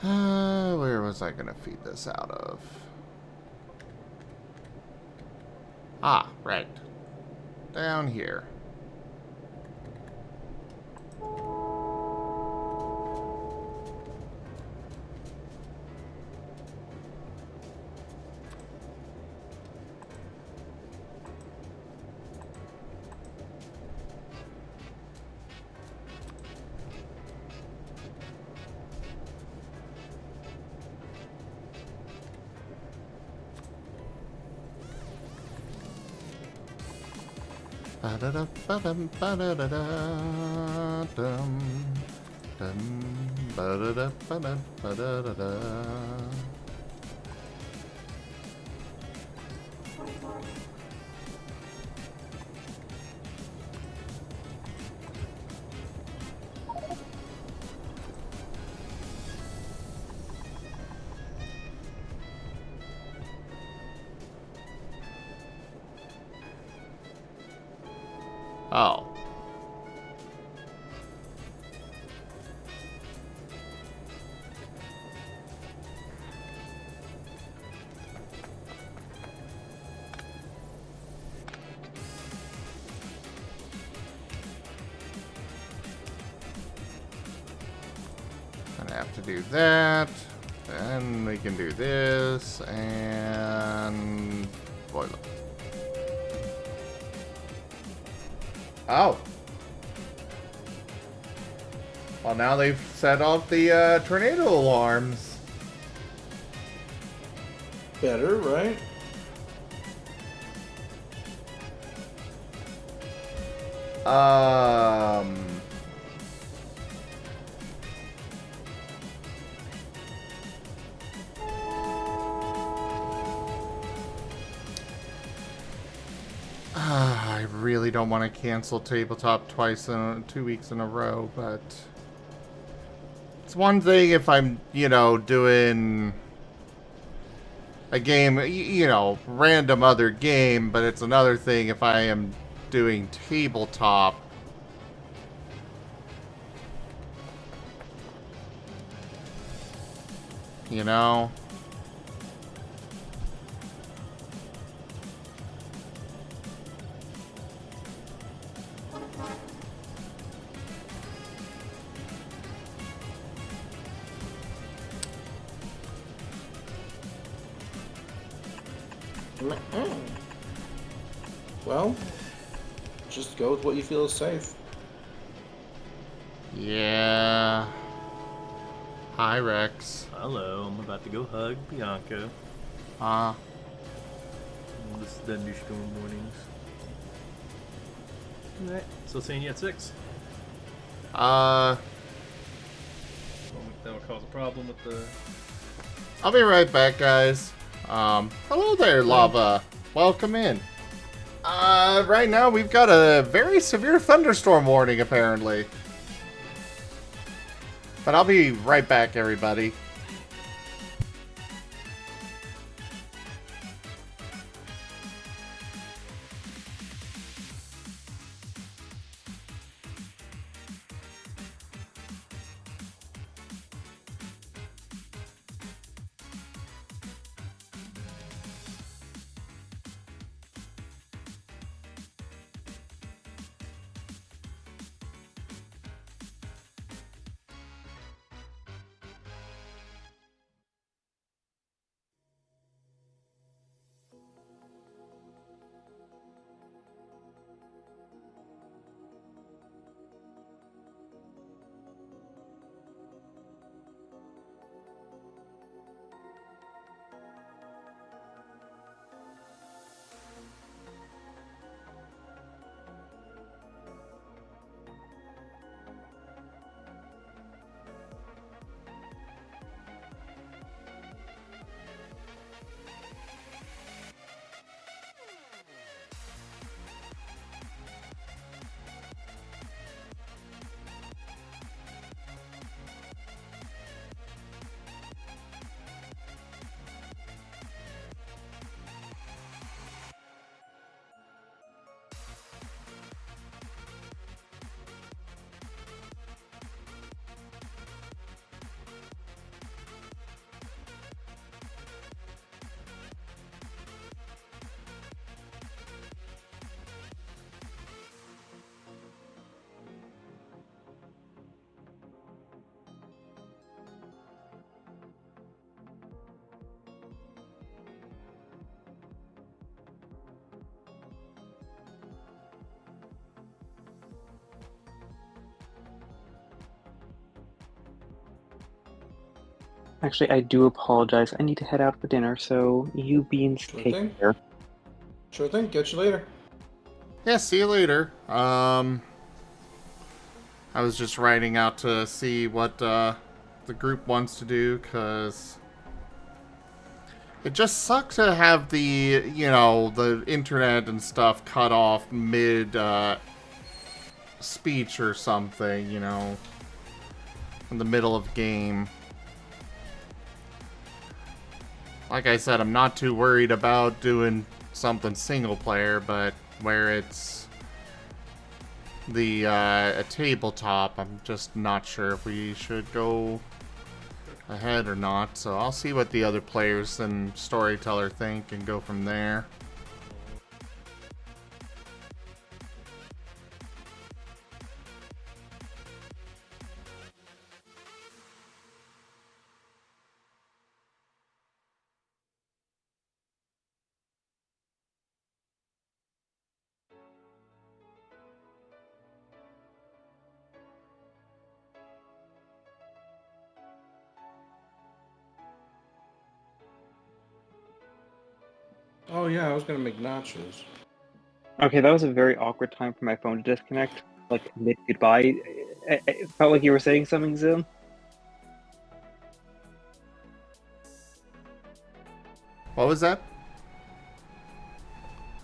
Where was I gonna feed this out of? Ah, right. Down here. Ba-da-da-ba-dum, ba-da-da-da-dum. Dum, ba-da-da-ba-dum, ba-da-da-da. Oh. Gonna have to do that. Then we can do this and boil up. Oh. Well, now they've set off the tornado alarms. Better, right? Um. I really don't want to cancel tabletop twice in 2 weeks in a row, but it's one thing if I'm, doing a game, random other game, but it's another thing if I am doing tabletop. You know? Well, just go with what you feel is safe. Yeah. Hi, Rex. Hello, I'm about to go hug Bianca. This is thunderstorm mornings. Alright, so seeing you at 6. That would cause a problem with the... I'll be right back, guys. Hello there, Lava. Welcome in. Right now we've got a very severe thunderstorm warning, apparently. But I'll be right back, everybody. Actually, I do apologize. I need to head out for dinner, so you beans Sure take thing. care. Sure thing. Catch you later. Yeah, see you later. I was just writing out to see what the group wants to do, because it just sucks to have the, the internet and stuff cut off mid speech or something, in the middle of game. Like I said, I'm not too worried about doing something single player, but where it's the a tabletop, I'm just not sure if we should go ahead or not. So I'll see what the other players and storyteller think and go from there. Oh yeah, I was gonna make nachos. Okay, that was a very awkward time for my phone to disconnect. Like mid goodbye. It felt like you were saying something, Zim. What was that?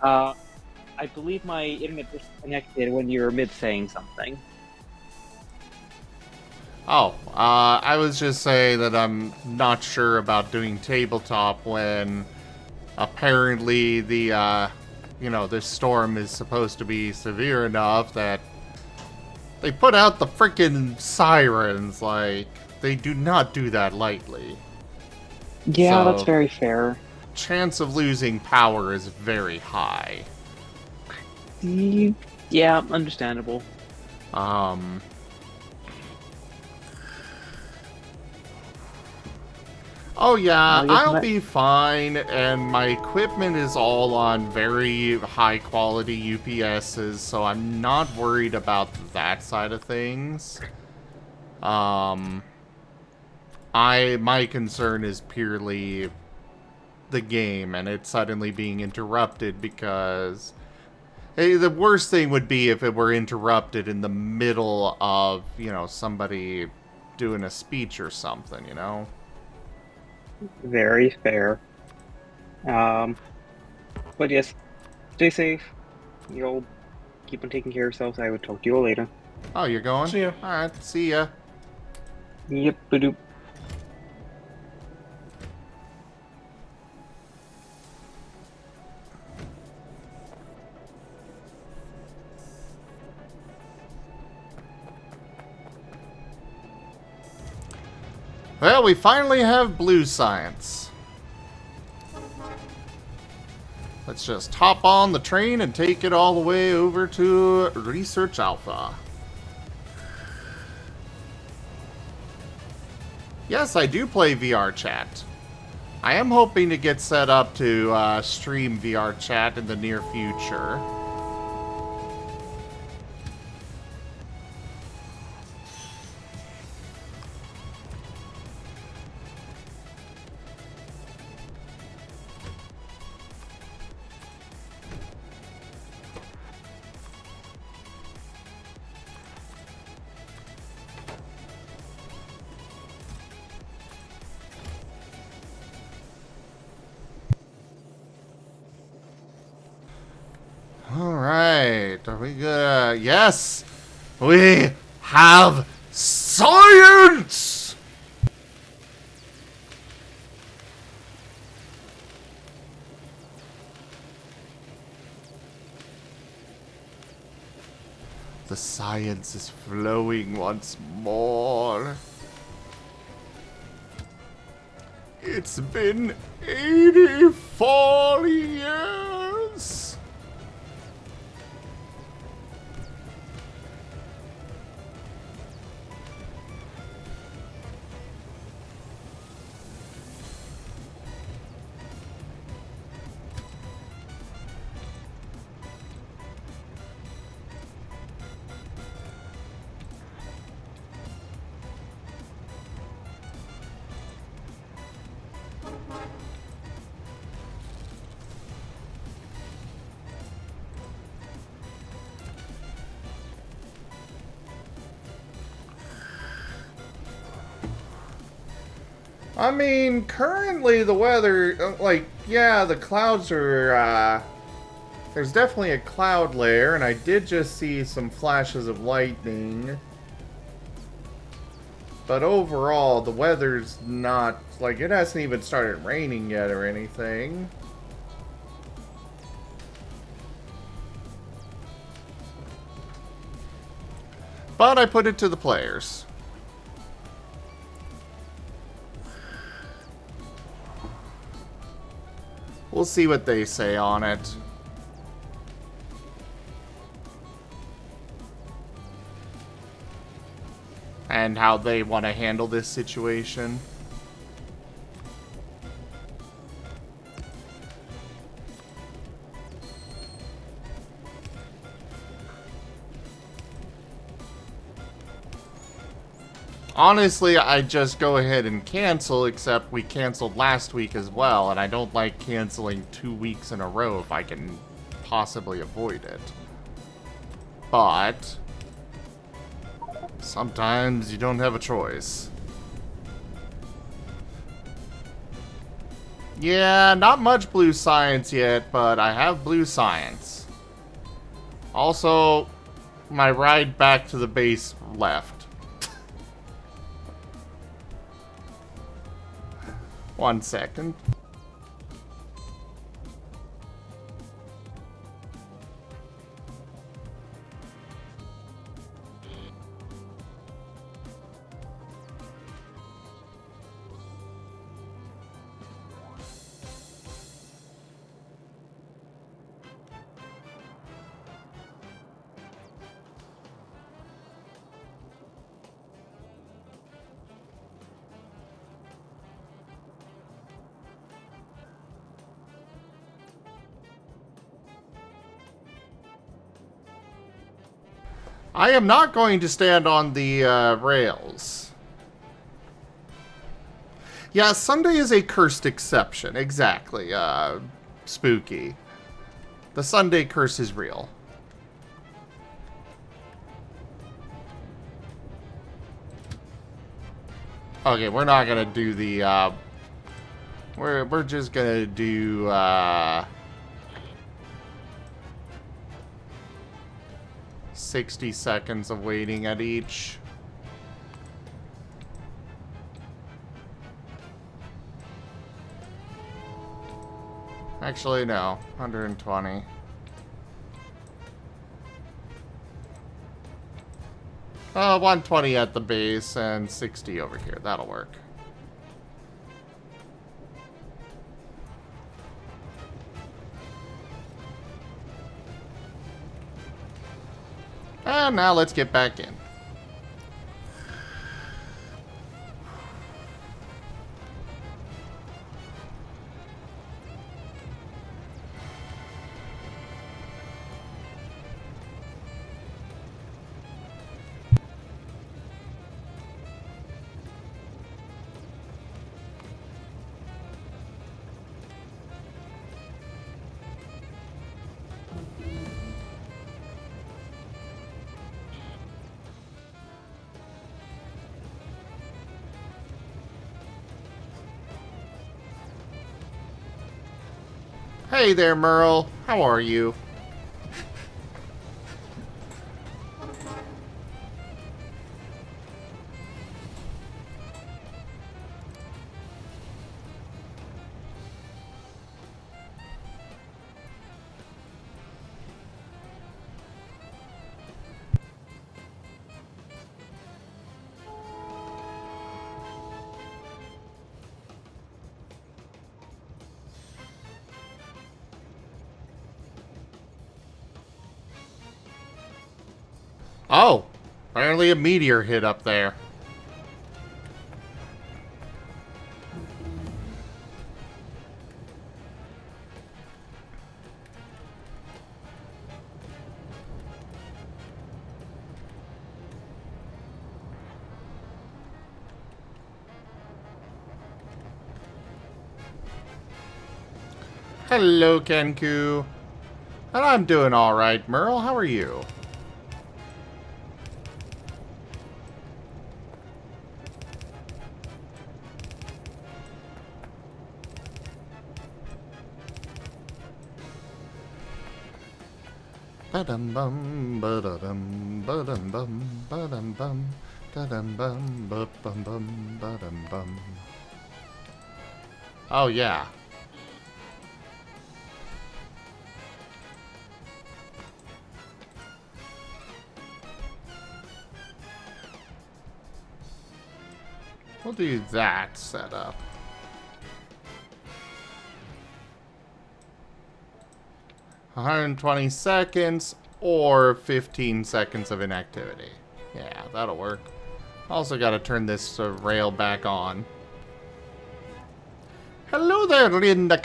I believe my internet disconnected when you were mid saying something. Oh, I was just saying that I'm not sure about doing tabletop when apparently the, this storm is supposed to be severe enough that they put out the freaking sirens. Like, they do not do that lightly. Yeah, So, that's very fair. Chance of losing power is very high. Yeah, understandable. Oh yeah, I'll be fine, and my equipment is all on very high quality UPSs, so I'm not worried about that side of things. My concern is purely the game and it suddenly being interrupted, because the worst thing would be if it were interrupted in the middle of, somebody doing a speech or something, Very fair. But yes, stay safe. You'll keep on taking care of yourselves. I would talk to you all later. Oh, you're going? See ya. Alright, see ya. Yep, badoop. Well, we finally have blue science. Let's just hop on the train and take it all the way over to Research Alpha. Yes, I do play VR chat. I am hoping to get set up to stream VR chat in the near future. Alright, are we good? Yes! We have science! The science is flowing once more. It's been 84 years! I mean, currently the weather, like, yeah, the clouds are, there's definitely a cloud layer, and I did just see some flashes of lightning. But overall, the weather's not, like, it hasn't even started raining yet or anything. But I put it to the players. We'll see what they say on it. And how they want to handle this situation. Honestly, I'd just go ahead and cancel, except we canceled last week as well, and I don't like canceling 2 weeks in a row if I can possibly avoid it. But sometimes you don't have a choice. Yeah, not much blue science yet, but I have blue science. Also, my ride back to the base left. 1 second. I am not going to stand on the rails. Yeah, Sunday is a cursed exception. Exactly. Spooky. The Sunday curse is real. Okay, we're not gonna do the, we're just gonna do, 60 seconds of waiting at each. Actually, no. 120. 120 at the base and 60 over here. That'll work. And now let's get back in. Hey there, Merle. How are you? Oh, apparently a meteor hit up there. Hello, Kenku. And I'm doing alright, Merle. How are you? Ba-dum bum, ba-da-dum, ba-dum bum, ba-dum bum, da-dum bum, ba-bum bum, ba-dum bum. Oh yeah. We'll do that setup. $120 seconds or 15 seconds of inactivity. Yeah, that'll work. Also got to turn this rail back on. Hello there, Linda.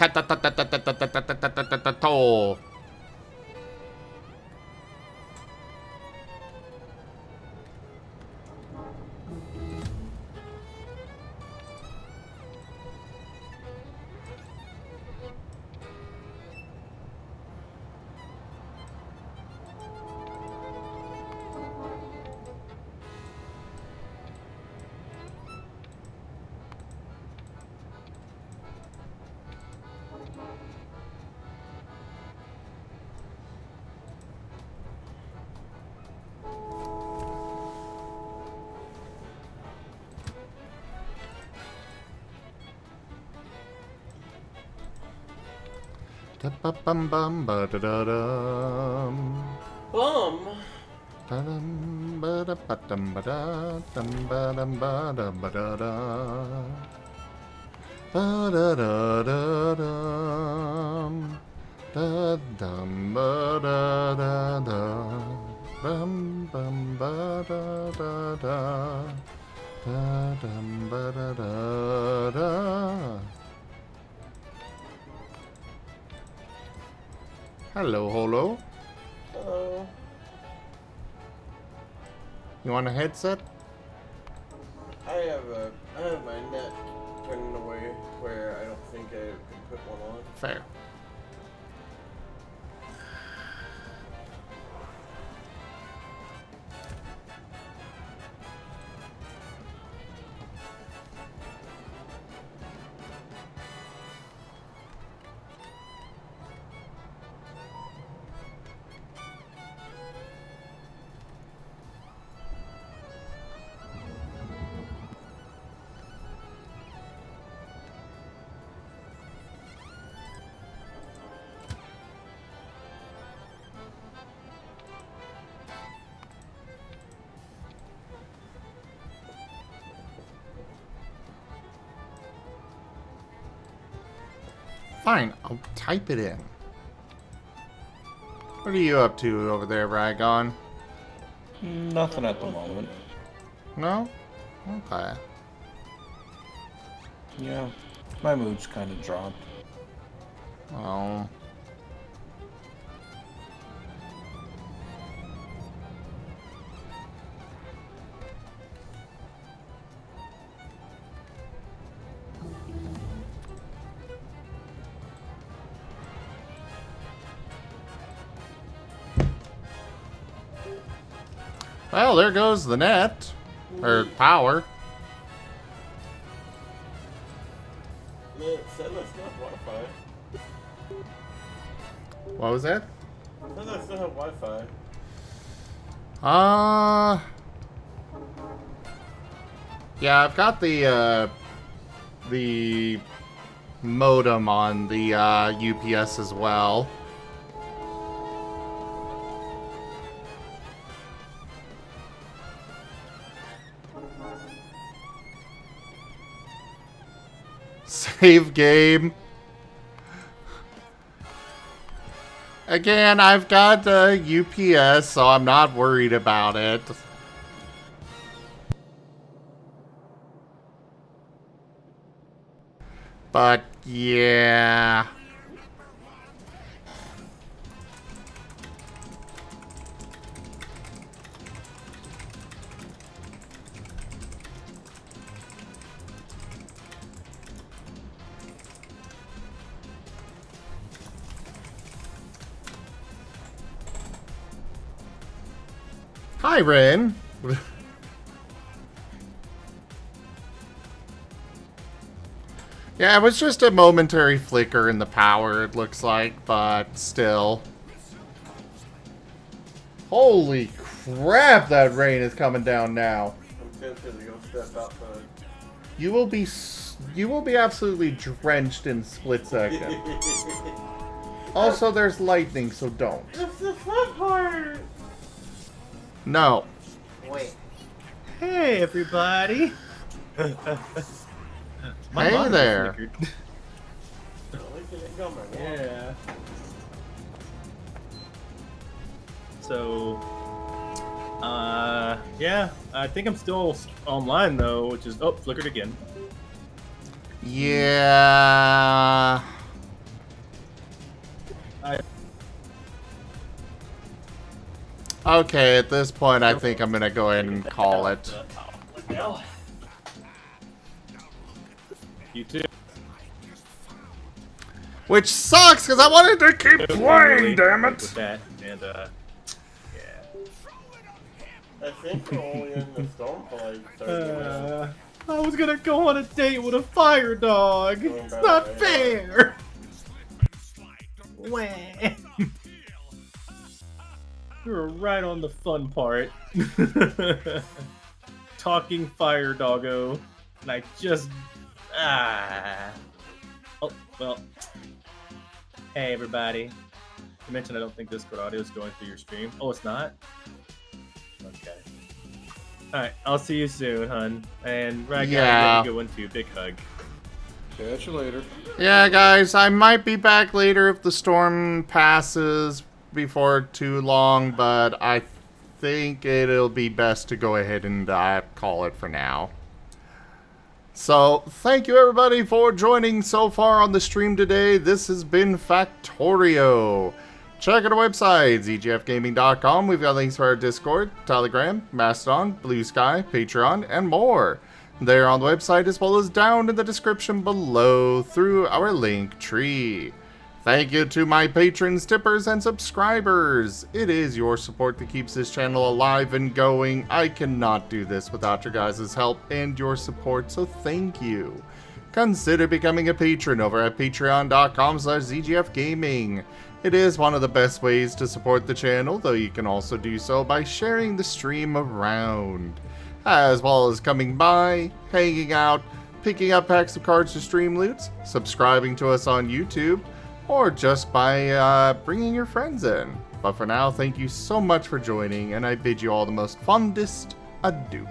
Bum bum ba da da dum. Bum. Ba-dum ba da ba dum ba da dum ba dum ba da ba da da. Ba da da da dum. Da dum ba da da da. Bum bum ba da da da. Da dum ba da da da. Hello, Holo. Hello. You want a headset? I have my net turned in a way where I don't think I can put one on. Fair. Fine, I'll type it in. What are you up to over there, Rygon? Nothing at the moment. No? Okay. Yeah, my mood's kind of dropped. Oh. Well, there goes the net. Or power. It said I still have Wi-Fi. What was that? It said I still have Wi-Fi. Yeah, I've got the modem on the UPS as well. Save game. Again, I've got UPS, so I'm not worried about it. But, yeah. Hi, Ren. Yeah, it was just a momentary flicker in the power, it looks like, but still. Holy crap, that rain is coming down now. I'm tempted to go step outside. You will be absolutely drenched in split second. Also, there's lightning, so don't. That's the fun part! No. Wait. Hey, everybody. Hey there. Yeah. So, yeah, I think I'm still online though, which is flickered again. Yeah. Okay, at this point, I think I'm gonna go ahead and call it. You too. Which sucks, because I wanted to keep playing, damn it! With that, and yeah. I think we're only in the storm for like 30 minutes. I was gonna go on a date with a fire dog. It's not fair. Wah. We were right on the fun part. Talking fire doggo. And I just... Oh, well. Hey, everybody. You mentioned I don't think Discord audio is going through your stream. Oh, it's not? Okay. Alright, I'll see you soon, hun. And Rag, you have a good one too. Big hug. Catch you later. Yeah, guys, I might be back later if the storm passes before too long, but I think it'll be best to go ahead and call it for now. So, thank you everybody for joining so far on the stream today. This has been Factorio. Check out our website, zgfgaming.com. We've got links for our Discord, Telegram, Mastodon, Blue Sky, Patreon, and more. They're on the website as well as down in the description below through our link tree. Thank you to my patrons, tippers, and subscribers. It is your support that keeps this channel alive and going. I cannot do this without your guys' help and your support, so thank you. Consider becoming a patron over at patreon.com/zgfgaming. It is one of the best ways to support the channel, though you can also do so by sharing the stream around, as well as coming by, hanging out, picking up packs of cards to stream loots, subscribing to us on YouTube, or just by bringing your friends in. But for now, thank you so much for joining, and I bid you all the most fondest adieu.